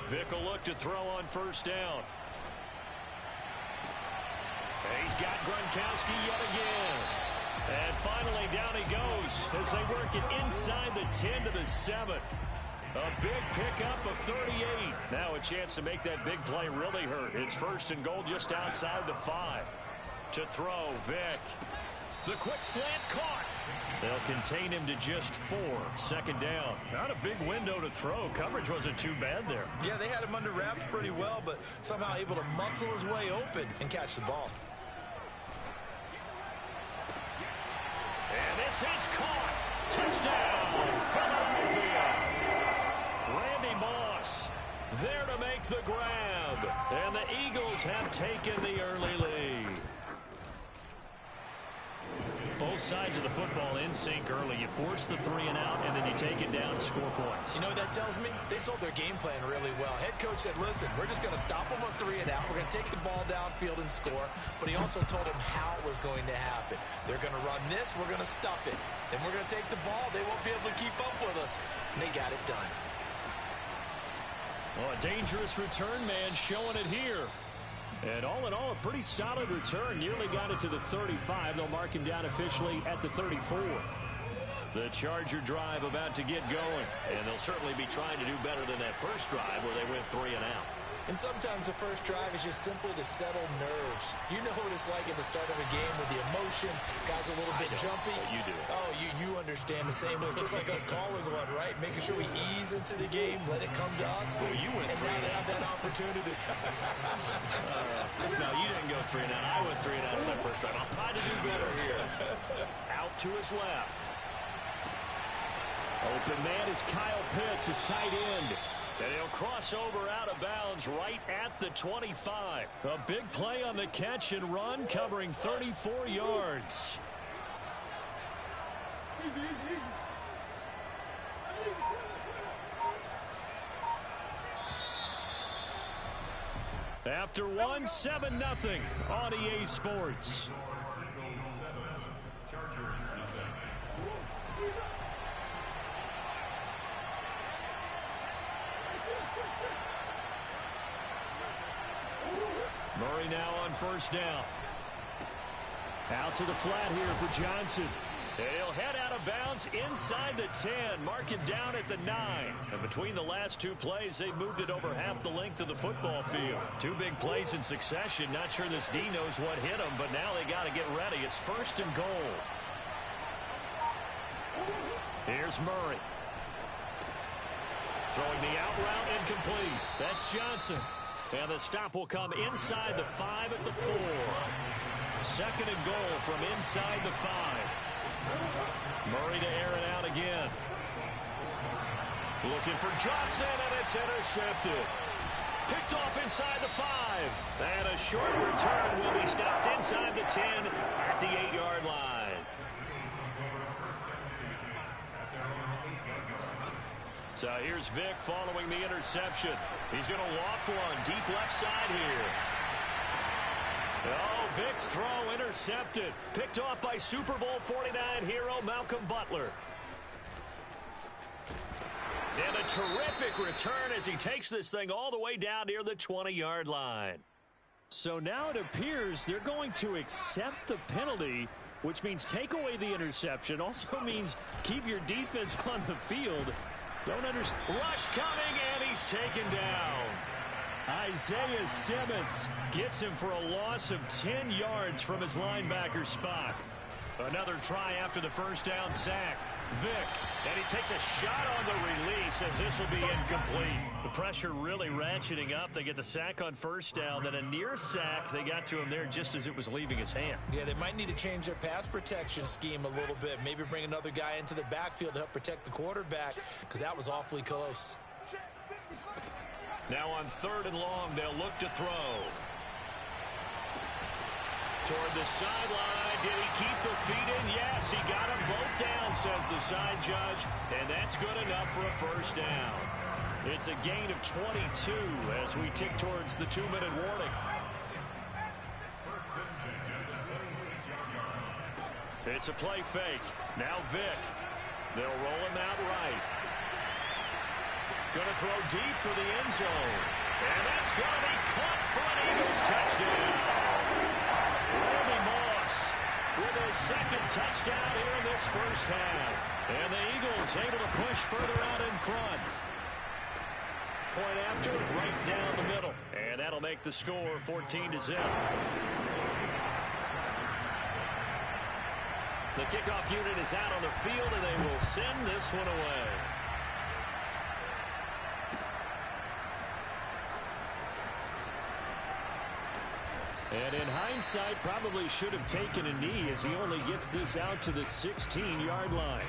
Vick will look to throw on 1st down. And he's got Gronkowski yet again. And finally down he goes as they work it inside the 10 to the 7. A big pickup of 38. Now a chance to make that big play really hurt. It's 1st and goal just outside the 5. To throw, Vick. The quick slant caught. They'll contain him to just 4. 2nd down. Not a big window to throw. Coverage wasn't too bad there. Yeah, they had him under wraps pretty well, but somehow able to muscle his way open and catch the ball. And this is caught. Touchdown, Philadelphia. Randy Moss there to make the grab. And the Eagles have taken the early lead. Both sides of the football in sync early. You force the 3 and out, and then you take it down, score points. You know what that tells me? They sold their game plan really well. Head coach said, listen, we're just going to stop them on 3 and out. We're going to take the ball downfield and score. But he also told them how it was going to happen. They're going to run this. We're going to stuff it. Then we're going to take the ball. They won't be able to keep up with us. And they got it done. Well, a dangerous return man showing it here. And all in all, a pretty solid return. Nearly got it to the 35. They'll mark him down officially at the 34. The Charger drive about to get going. And they'll certainly be trying to do better than that first drive where they went 3 and out. And sometimes the first drive is just simply to settle nerves. You know what it's like at the start of a game with the emotion, guys a little bit jumpy. You do. Oh, you understand the same way. Just like us calling one, right? Making sure we ease into the game, let it come to us. Well, you went and now they have that opportunity. No, you didn't go 3 and out. I went 3 and out on that first drive. I'll try to do better here. Out to his left. Open man is Kyle Pitts, his tight end. And he'll cross over out of bounds right at the 25. A big play on the catch and run, covering 34 yards. After one, 7-0 on EA Sports. Murray now on first down. Out to the flat here for Johnson. And he'll head out of bounds inside the 10. Mark it down at the 9. And between the last two plays, they moved it over half the length of the football field. Two big plays in succession. Not sure this D knows what hit him, but now they got to get ready. It's 1st and goal. Here's Murray. Throwing the out route incomplete. That's Johnson. And the stop will come inside the 5 at the 4. 2nd and goal from inside the 5. Murray to air it out again. Looking for Johnson, and it's intercepted. Picked off inside the 5. And a short return will be stopped inside the 10 at the 8-yard line. So here's Vick following the interception. He's going to loft one deep left side here. Oh, Vick's throw intercepted. Picked off by Super Bowl 49 hero Malcolm Butler. And a terrific return as he takes this thing all the way down near the 20-yard line. So now it appears they're going to accept the penalty, which means take away the interception. Also means keep your defense on the field. Don't understand. Rush coming, and he's taken down. Isaiah Simmons gets him for a loss of 10 yards from his linebacker spot. Another try after the first down sack. Vick, and he takes a shot on the release as this will be incomplete. The pressure really ratcheting up. They get the sack on first down, then a near sack. They got to him there just as it was leaving his hand. Yeah, they might need to change their pass protection scheme a little bit. Maybe bring another guy into the backfield to help protect the quarterback, because that was awfully close. Now on 3rd and long, they'll look to throw. Toward the sideline. Did he keep the feet in? Yes, he got them both down, says the side judge. And that's good enough for a first down. It's a gain of 22 as we tick towards the 2-minute warning. It's a play fake. Now Vick. They'll roll him out right. Going to throw deep for the end zone. And that's going to be caught for an Eagles touchdown. Randy Moss with his 2nd touchdown here in this first half. And the Eagles able to push further out in front. Point after, right down the middle. And that'll make the score 14-0. The kickoff unit is out on the field, and they will send this one away. And in hindsight, probably should have taken a knee as he only gets this out to the 16-yard line.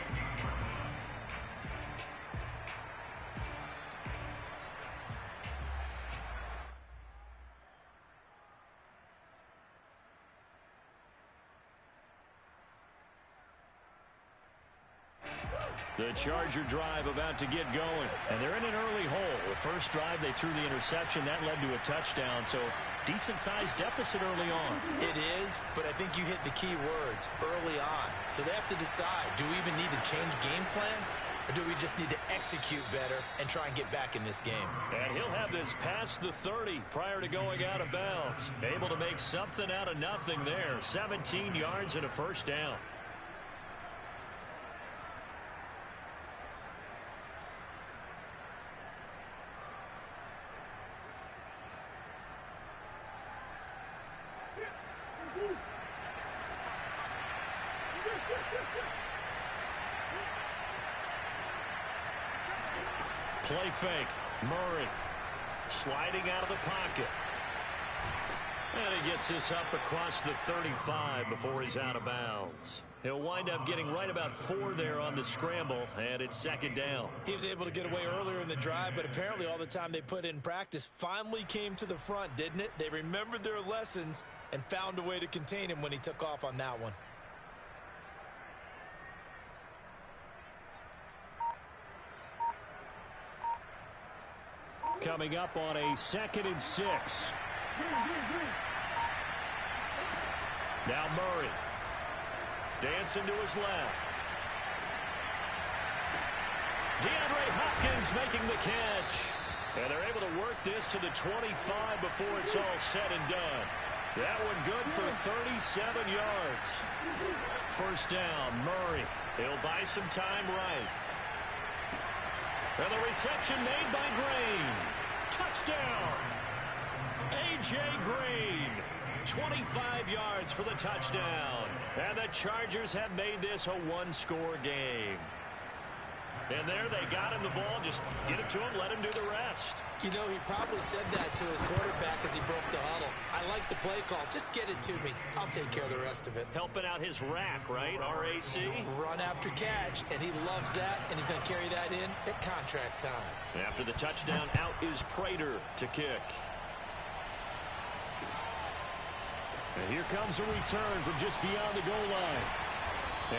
The Charger drive about to get going. And they're in an early hole. The first drive, they threw the interception. That led to a touchdown. So decent-sized deficit early on. It is, but I think you hit the key words, early on. So they have to decide, do we even need to change game plan? Or do we just need to execute better and try and get back in this game? And he'll have this past the 30 prior to going out of bounds. Able to make something out of nothing there. 17 yards and a first down. Play fake. Murray sliding out of the pocket. And he gets this up across the 35 before he's out of bounds. He'll wind up getting right about 4 there on the scramble, and it's second down. He was able to get away earlier in the drive, but apparently all the time they put in practice finally came to the front, didn't it? They remembered their lessons and found a way to contain him when he took off on that one. Coming up on a 2nd and 6. Now Murray. Dancing to his left. DeAndre Hopkins making the catch. And they're able to work this to the 25 before it's all said and done. That one good for 37 yards. First down, Murray. He'll buy some time right. And the reception made by Green. Touchdown. A.J. Green. 25 yards for the touchdown. And the Chargers have made this a one-score game. And there they got him the ball. Just get it to him, let him do the rest. You know, he probably said that to his quarterback as he broke the huddle. I like the play call. Just get it to me. I'll take care of the rest of it. Helping out his rack, right? RAC. Run after catch, and he loves that, and he's going to carry that in at contract time. After the touchdown, out is Prater to kick. And here comes a return from just beyond the goal line.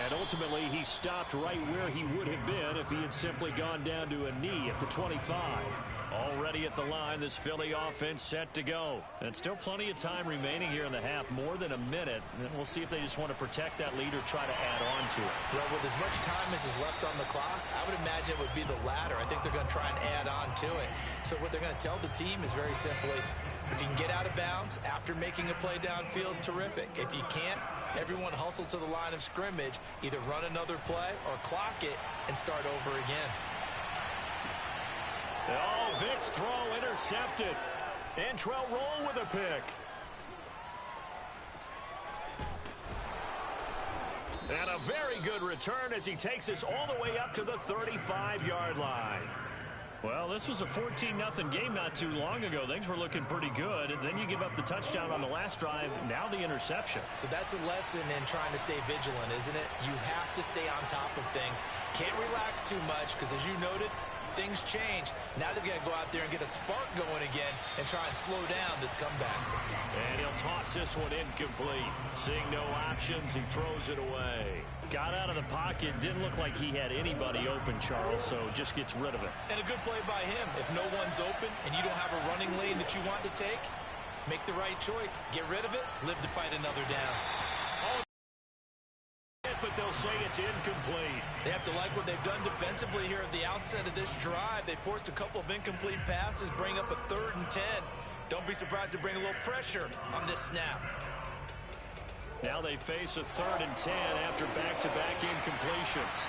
And ultimately, he stopped right where he would have been if he had simply gone down to a knee at the 25. Already at the line, this Philly offense set to go. And still plenty of time remaining here in the half, more than a minute. And we'll see if they just want to protect that lead or try to add on to it. Well, with as much time as is left on the clock, I would imagine it would be the latter. I think they're going to try and add on to it. So what they're going to tell the team is very simply, if you can get out of bounds after making a play downfield, terrific. If you can't, everyone hustle to the line of scrimmage, either run another play or clock it and start over again. Oh, Vick's throw intercepted. Antrell Roll with a pick. And a very good return as he takes us all the way up to the 35-yard line. Well, this was a 14-0 game not too long ago. Things were looking pretty good. And then you give up the touchdown on the last drive. Now the interception. So that's a lesson in trying to stay vigilant, isn't it? You have to stay on top of things. Can't relax too much because, as you noted, things change. Now they've got to go out there and get a spark going again and try and slow down this comeback. And he'll toss this one incomplete. Seeing no options, he throws it away. Got out of the pocket. Didn't look like he had anybody open, Charles, so just gets rid of it. And a good play by him. If no one's open and you don't have a running lane that you want to take, make the right choice. Get rid of it. Live to fight another down. But they'll say it's incomplete. They have to like what they've done defensively here at the outset of this drive. They forced a couple of incomplete passes, bring up a 3rd and 10. Don't be surprised to bring a little pressure on this snap. Now they face a 3rd and 10 after back-to-back incompletions.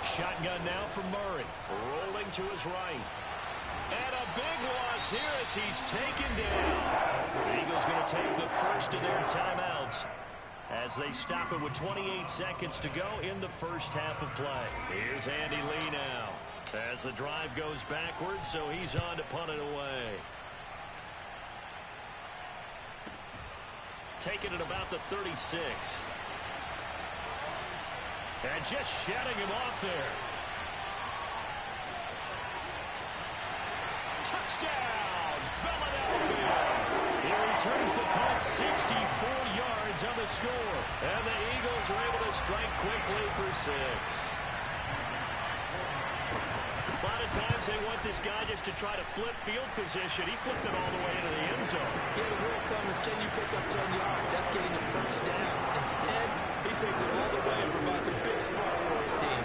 Shotgun now from Murray. Rolling to his right. And a big loss here as he's taken down. The Eagles going to take the first of their timeouts as they stop it with 28 seconds to go in the first half of play. Here's Andy Lee now as the drive goes backwards, so he's on to punt it away. Taking it about the 36. And just shedding him off there. Touchdown, Philadelphia. He returns the punt 64 yards on the score. And the Eagles are able to strike quickly for 6. A lot of times they want this guy just to try to flip field position. He flipped it all the way into the end zone. Yeah, the rule of thumb is, can you pick up 10 yards? That's getting a first down. Instead, he takes it all the way and provides a big spark for his team.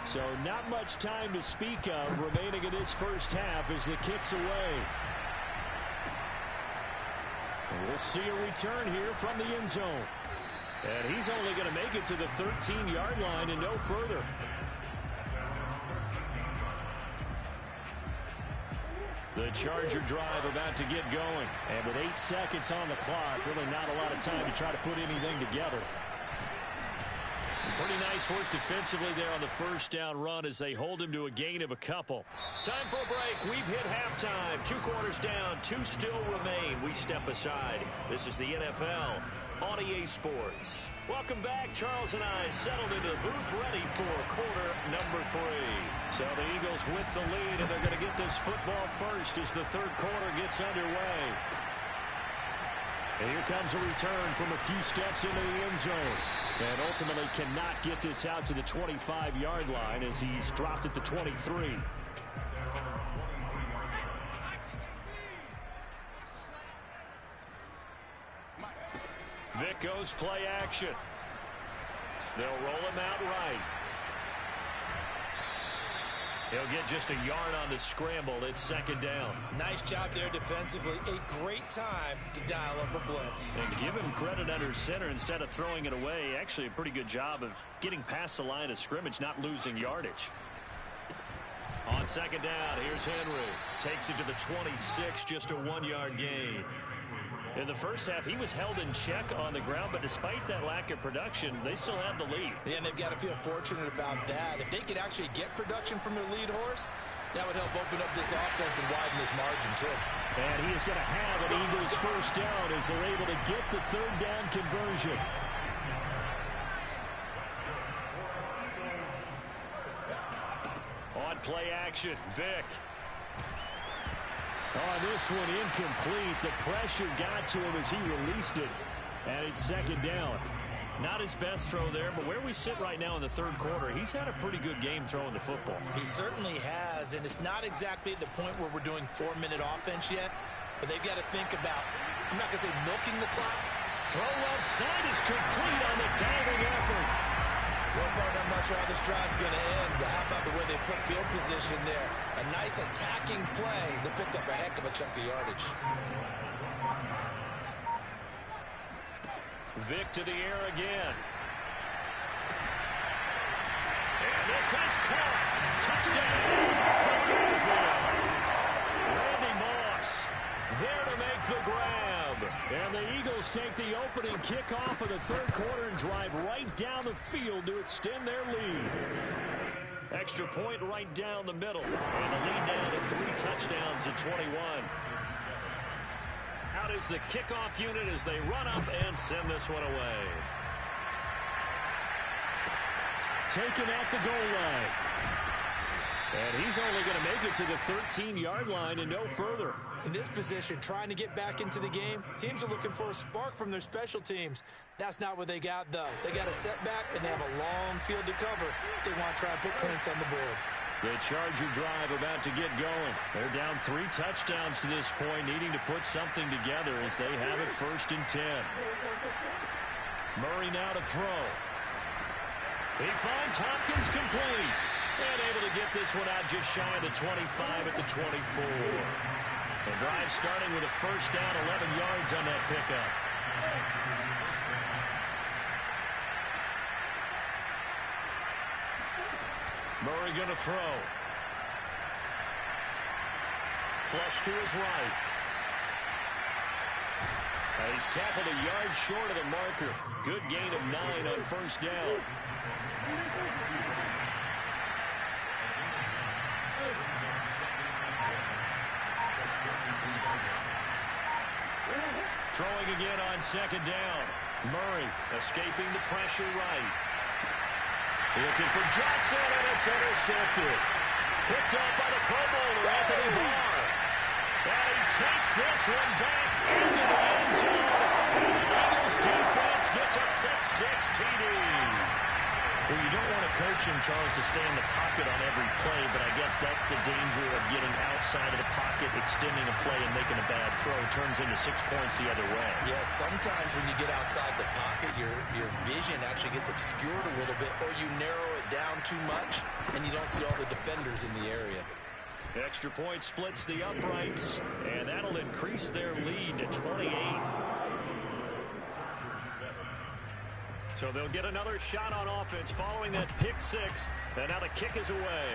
So not much time to speak of remaining in this first half as the kick's away. And we'll see a return here from the end zone. And he's only going to make it to the 13-yard line and no further. The Charger drive about to get going. And with 8 seconds on the clock, really not a lot of time to try to put anything together. Pretty nice work defensively there on the first down run as they hold him to a gain of a couple. Time for a break. We've hit halftime. 2 quarters down. 2 still remain. We step aside. This is the NFL on EA Sports. Welcome back. Charles and I settled into the booth ready for quarter number 3. So the Eagles with the lead, and they're going to get this football first as the third quarter gets underway. And here comes a return from a few steps into the end zone. And ultimately cannot get this out to the 25-yard line as he's dropped at the 23. Vic goes play action. They'll roll him out right. He'll get just a yard on the scramble. It's second down. Nice job there defensively. A great time to dial up a blitz. And give him credit under center instead of throwing it away. Actually a pretty good job of getting past the line of scrimmage, not losing yardage. On second down, here's Henry. Takes it to the 26, just a 1-yard gain. In the first half, he was held in check on the ground, but despite that lack of production, they still have the lead. Yeah, and they've got to feel fortunate about that. If they could actually get production from their lead horse, that would help open up this offense and widen this margin, too. And he is going to have an Eagles first down as they're able to get the third down conversion. On play action, Vic. On this one, incomplete. The pressure got to him as he released it. And it's second down. Not his best throw there, but where we sit right now in the third quarter, he's had a pretty good game throwing the football. He certainly has, and it's not exactly at the point where we're doing 4-minute offense yet, but they've got to think about, I'm not going to say milking the clock. Throw left side is complete on the diving effort. Well, partner, I'm not sure how this drive's going to end, but how about the way they flip field position there? A nice attacking play that picked up a heck of a chunk of yardage. Vic to the air again. And this is caught. Touchdown. Randy Moss there to make the grab. And the Eagles take the opening kickoff of the third quarter and drive right down the field to extend their lead. Extra point right down the middle. And the lead down to 3 touchdowns at 21. Out is the kickoff unit as they run up and send this one away. Taken at the goal line. And he's only going to make it to the 13-yard line and no further. In this position, trying to get back into the game, teams are looking for a spark from their special teams. That's not what they got, though. They got a setback, and they have a long field to cover if they want to try and put points on the board. The Charger drive about to get going. They're down 3 touchdowns to this point, needing to put something together as they have it 1st and 10. Murray now to throw. He finds Hopkins complete. And able to get this one out just shy of the 25 at the 24. The drive starting with a first down, 11 yards on that pickup. Murray going to throw. Flush to his right. He's tackled a yard short of the marker. Good gain of 9 on first down. Throwing again on second down. Murray escaping the pressure right. Looking for Johnson, and it's intercepted. Picked up by the Pro Bowler, Anthony Barr. And he takes this one back into the end zone. And the Eagles defense gets a pick-6 TD. Well, you don't want to coach him, Charles, to stay in the pocket on every play, but I guess that's the danger of getting outside of the pocket, extending a play, and making a bad throw. Turns into 6 points the other way. Yeah, sometimes when you get outside the pocket, your vision actually gets obscured a little bit, or you narrow it down too much, and you don't see all the defenders in the area. Extra point splits the uprights, and that'll increase their lead to 28. So they'll get another shot on offense following that pick six, and now the kick is away.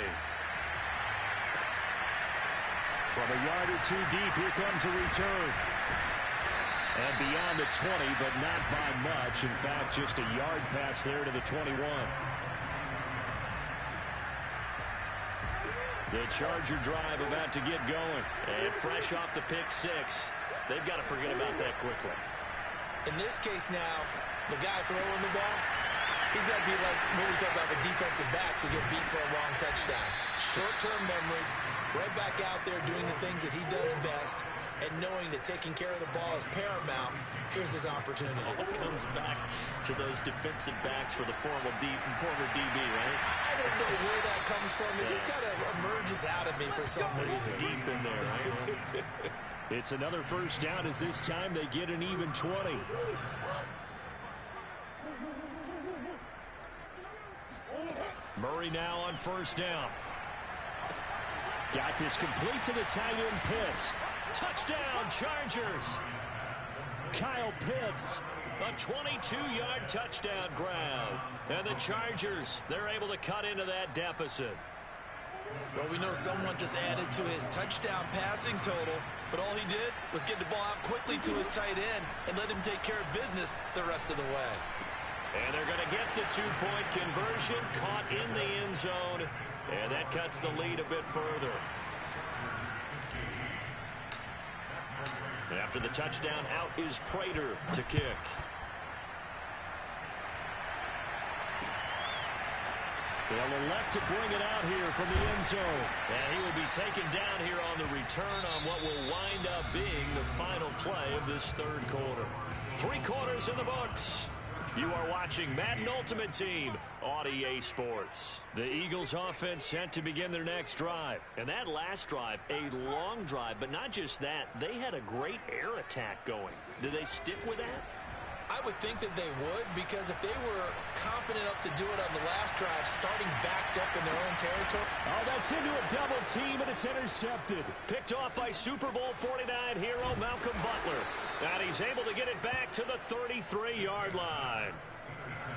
From a yard or two deep, here comes a return. And beyond the 20, but not by much. In fact, just a yard pass there to the 21. The Charger drive about to get going. And fresh off the pick six, they've got to forget about that quickly. In this case now, the guy throwing the ball, he's got to be like when we talk about the defensive backs who get beat for a long touchdown. Short-term memory, right back out there doing the things that he does best, and knowing that taking care of the ball is paramount. Here's his opportunity. It comes back to those defensive backs for the former DB, right? I don't know where that comes from. It just kind of emerges out of me for some reason. It's deep in there, right? It's another first down as this time they get an even 20. Murray now on first down. Got this complete to the tight end Pitts. Touchdown, Chargers. Kyle Pitts, a 22-yard touchdown grab. And the Chargers, they're able to cut into that deficit. Well, we know someone just added to his touchdown passing total, but all he did was get the ball out quickly to his tight end and let him take care of business the rest of the way. And they're going to get the two-point conversion, caught in the end zone, and that cuts the lead a bit further. After the touchdown, out is Prater to kick. They'll elect to bring it out here from the end zone. And he will be taken down here on the return on what will wind up being the final play of this third quarter. 3 quarters in the books. You are watching Madden Ultimate Team on EA Sports. The Eagles offense set to begin their next drive. And that last drive, a long drive, but not just that. They had a great air attack going. Did they stick with that? I would think that they would, because if they were confident enough to do it on the last drive, starting backed up in their own territory. Oh, that's into a double team, and it's intercepted. Picked off by Super Bowl 49 hero Malcolm Butler. And he's able to get it back to the 33-yard line.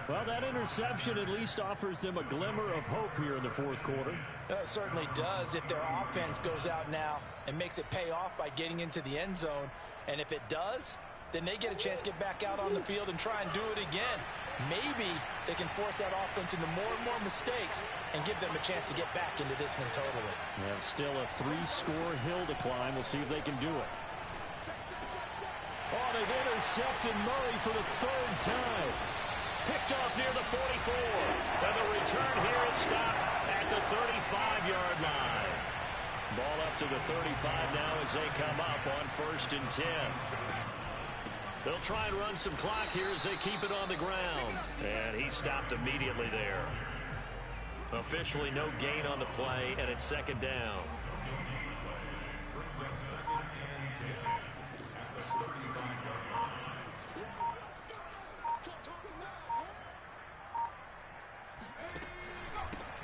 Well, that interception at least offers them a glimmer of hope here in the fourth quarter. It certainly does if their offense goes out now and makes it pay off by getting into the end zone. And if it does, then they get a chance to get back out on the field and try and do it again. Maybe they can force that offense into more and more mistakes and give them a chance to get back into this one totally. Well, still a 3-score hill to climb. We'll see if they can do it. Oh, they've intercepted Murray for the 3rd time. Picked off near the 44. And the return here is stopped at the 35-yard line. Ball up to the 35 now as they come up on 1st and 10. They'll try and run some clock here as they keep it on the ground. And he stopped immediately there. Officially no gain on the play, and it's 2nd down.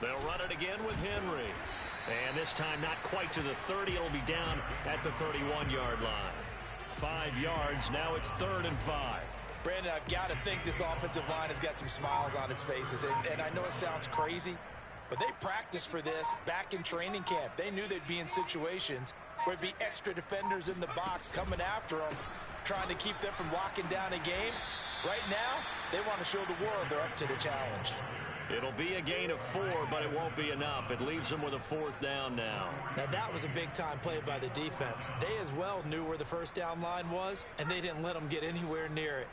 They'll run it again with Henry. And this time not quite to the 30. It'll be down at the 31-yard line. 5 yards. Now it's 3rd and 5. Brandon, I've got to think this offensive line has got some smiles on its faces. And I know it sounds crazy, but they practiced for this back in training camp. They knew they'd be in situations where it'd be extra defenders in the box coming after them, trying to keep them from locking down a game. Right now, they want to show the world they're up to the challenge. It'll be a gain of 4, but it won't be enough. It leaves them with a 4th down now. Now, that was a big-time play by the defense. They as well knew where the first down line was, and they didn't let them get anywhere near it.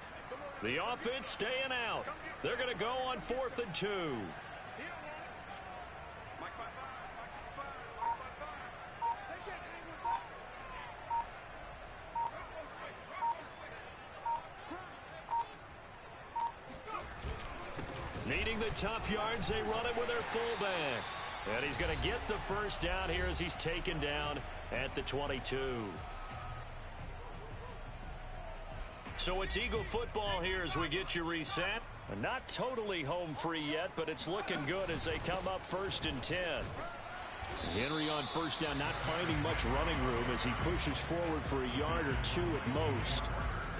The offense staying out. They're going to go on 4th and 2. Needing the tough yards, they run it with their fullback. And he's going to get the first down here as he's taken down at the 22. So it's Eagle football here as we get you reset. Not totally home free yet, but it's looking good as they come up 1st and 10. Henry on 1st down, not finding much running room as he pushes forward for a yard or 2 at most.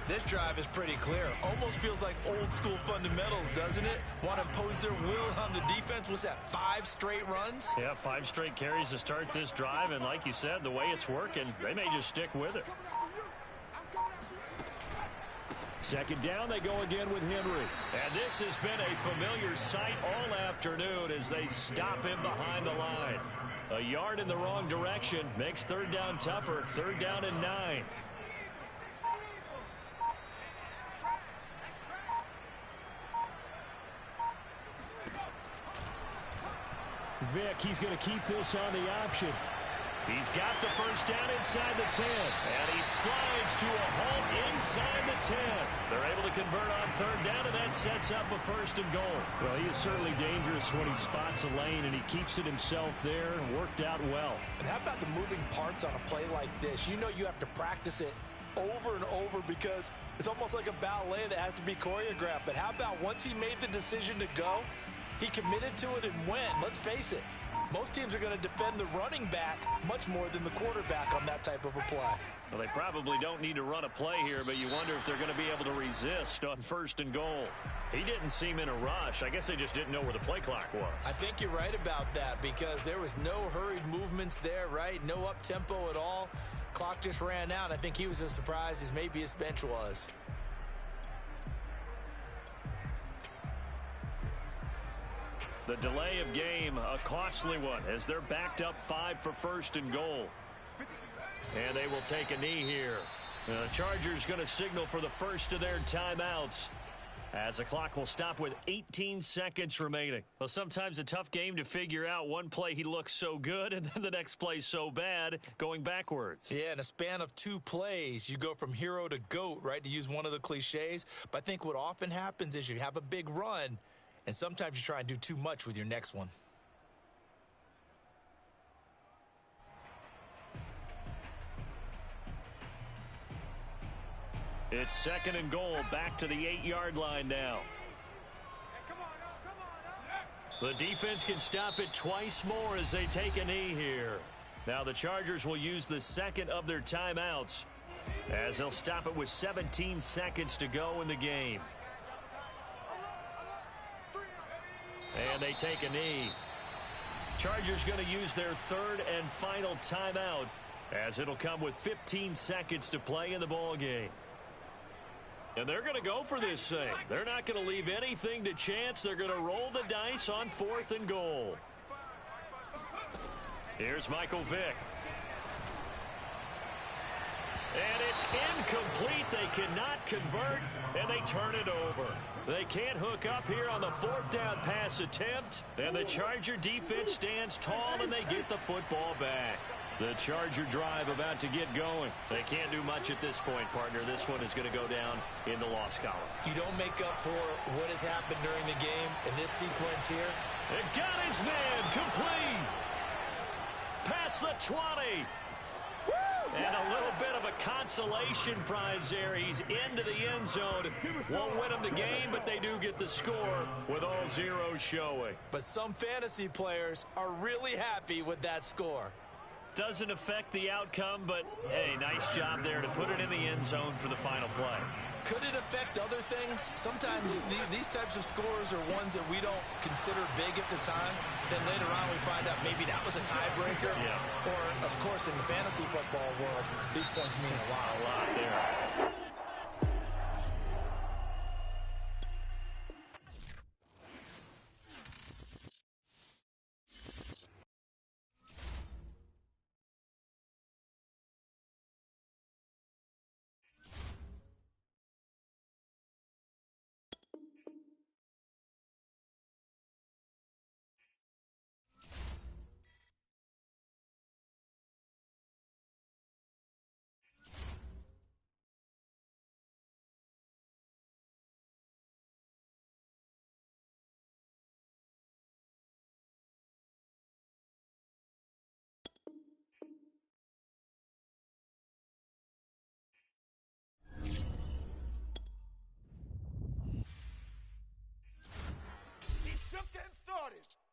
This drive is pretty clear. Almost feels like old school fundamentals, doesn't it? Want to impose their will on the defense. What's that, 5 straight runs? Yeah, 5 straight carries to start this drive, and like you said, the way it's working, they may just stick with it. 2nd down, they go again with Henry. And this has been a familiar sight all afternoon as they stop him behind the line. A yard in the wrong direction makes 3rd down tougher. 3rd down and 9. Vick, he's going to keep this on the option. He's got the 1st down inside the 10. And he slides to a halt inside the 10. They're able to convert on 3rd down, and that sets up a 1st and goal. Well, he is certainly dangerous when he spots a lane, and he keeps it himself there. Worked out well. And how about the moving parts on a play like this? You know you have to practice it over and over because it's almost like a ballet that has to be choreographed. But how about once he made the decision to go, he committed to it and went. Let's face it, most teams are going to defend the running back much more than the quarterback on that type of a play. Well, they probably don't need to run a play here, but you wonder if they're going to be able to resist on 1st and goal. He didn't seem in a rush. I guess they just didn't know where the play clock was. I think you're right about that because there was no hurried movements there, right? No up-tempo at all. Clock just ran out. I think he was as surprised as maybe his bench was. The delay of game, a costly one, as they're backed up 5 for 1st and goal. And they will take a knee here. The Chargers going to signal for the first of their timeouts, as the clock will stop with 18 seconds remaining. Well, sometimes a tough game to figure out. One play he looks so good, and then the next play so bad, going backwards. Yeah, in a span of 2 plays, you go from hero to GOAT, right, to use one of the cliches. But I think what often happens is you have a big run, and sometimes you try and do too much with your next one. It's 2nd and goal, back to the 8-yard line now. The defense can stop it twice more as they take a knee here. Now the Chargers will use the 2nd of their timeouts, as they'll stop it with 17 seconds to go in the game. And they take a knee. Chargers going to use their 3rd and final timeout, as it'll come with 15 seconds to play in the ball game. And they're going to go for this thing. They're not going to leave anything to chance. They're going to roll the dice on 4th and goal. Here's Michael Vick. And it's incomplete. They cannot convert, and they turn it over. They can't hook up here on the 4th down pass attempt, and the Charger defense stands tall, and they get the football back. The Charger drive about to get going. They can't do much at this point, partner. This one is going to go down in the loss column. You don't make up for what has happened during the game in this sequence here. It got his man complete. Past the 20. And a little bit of a consolation prize there. He's into the end zone. Won't win them the game, but they do get the score with all zeros showing. But some fantasy players are really happy with that score. Doesn't affect the outcome, but, hey, nice job there to put it in the end zone for the final play. Could it affect other things? Sometimes these types of scores are ones that we don't consider big at the time. Then later on we find out maybe that was a tiebreaker. Yeah. Or, of course, in the fantasy football world, these points mean a lot. A lot there. started.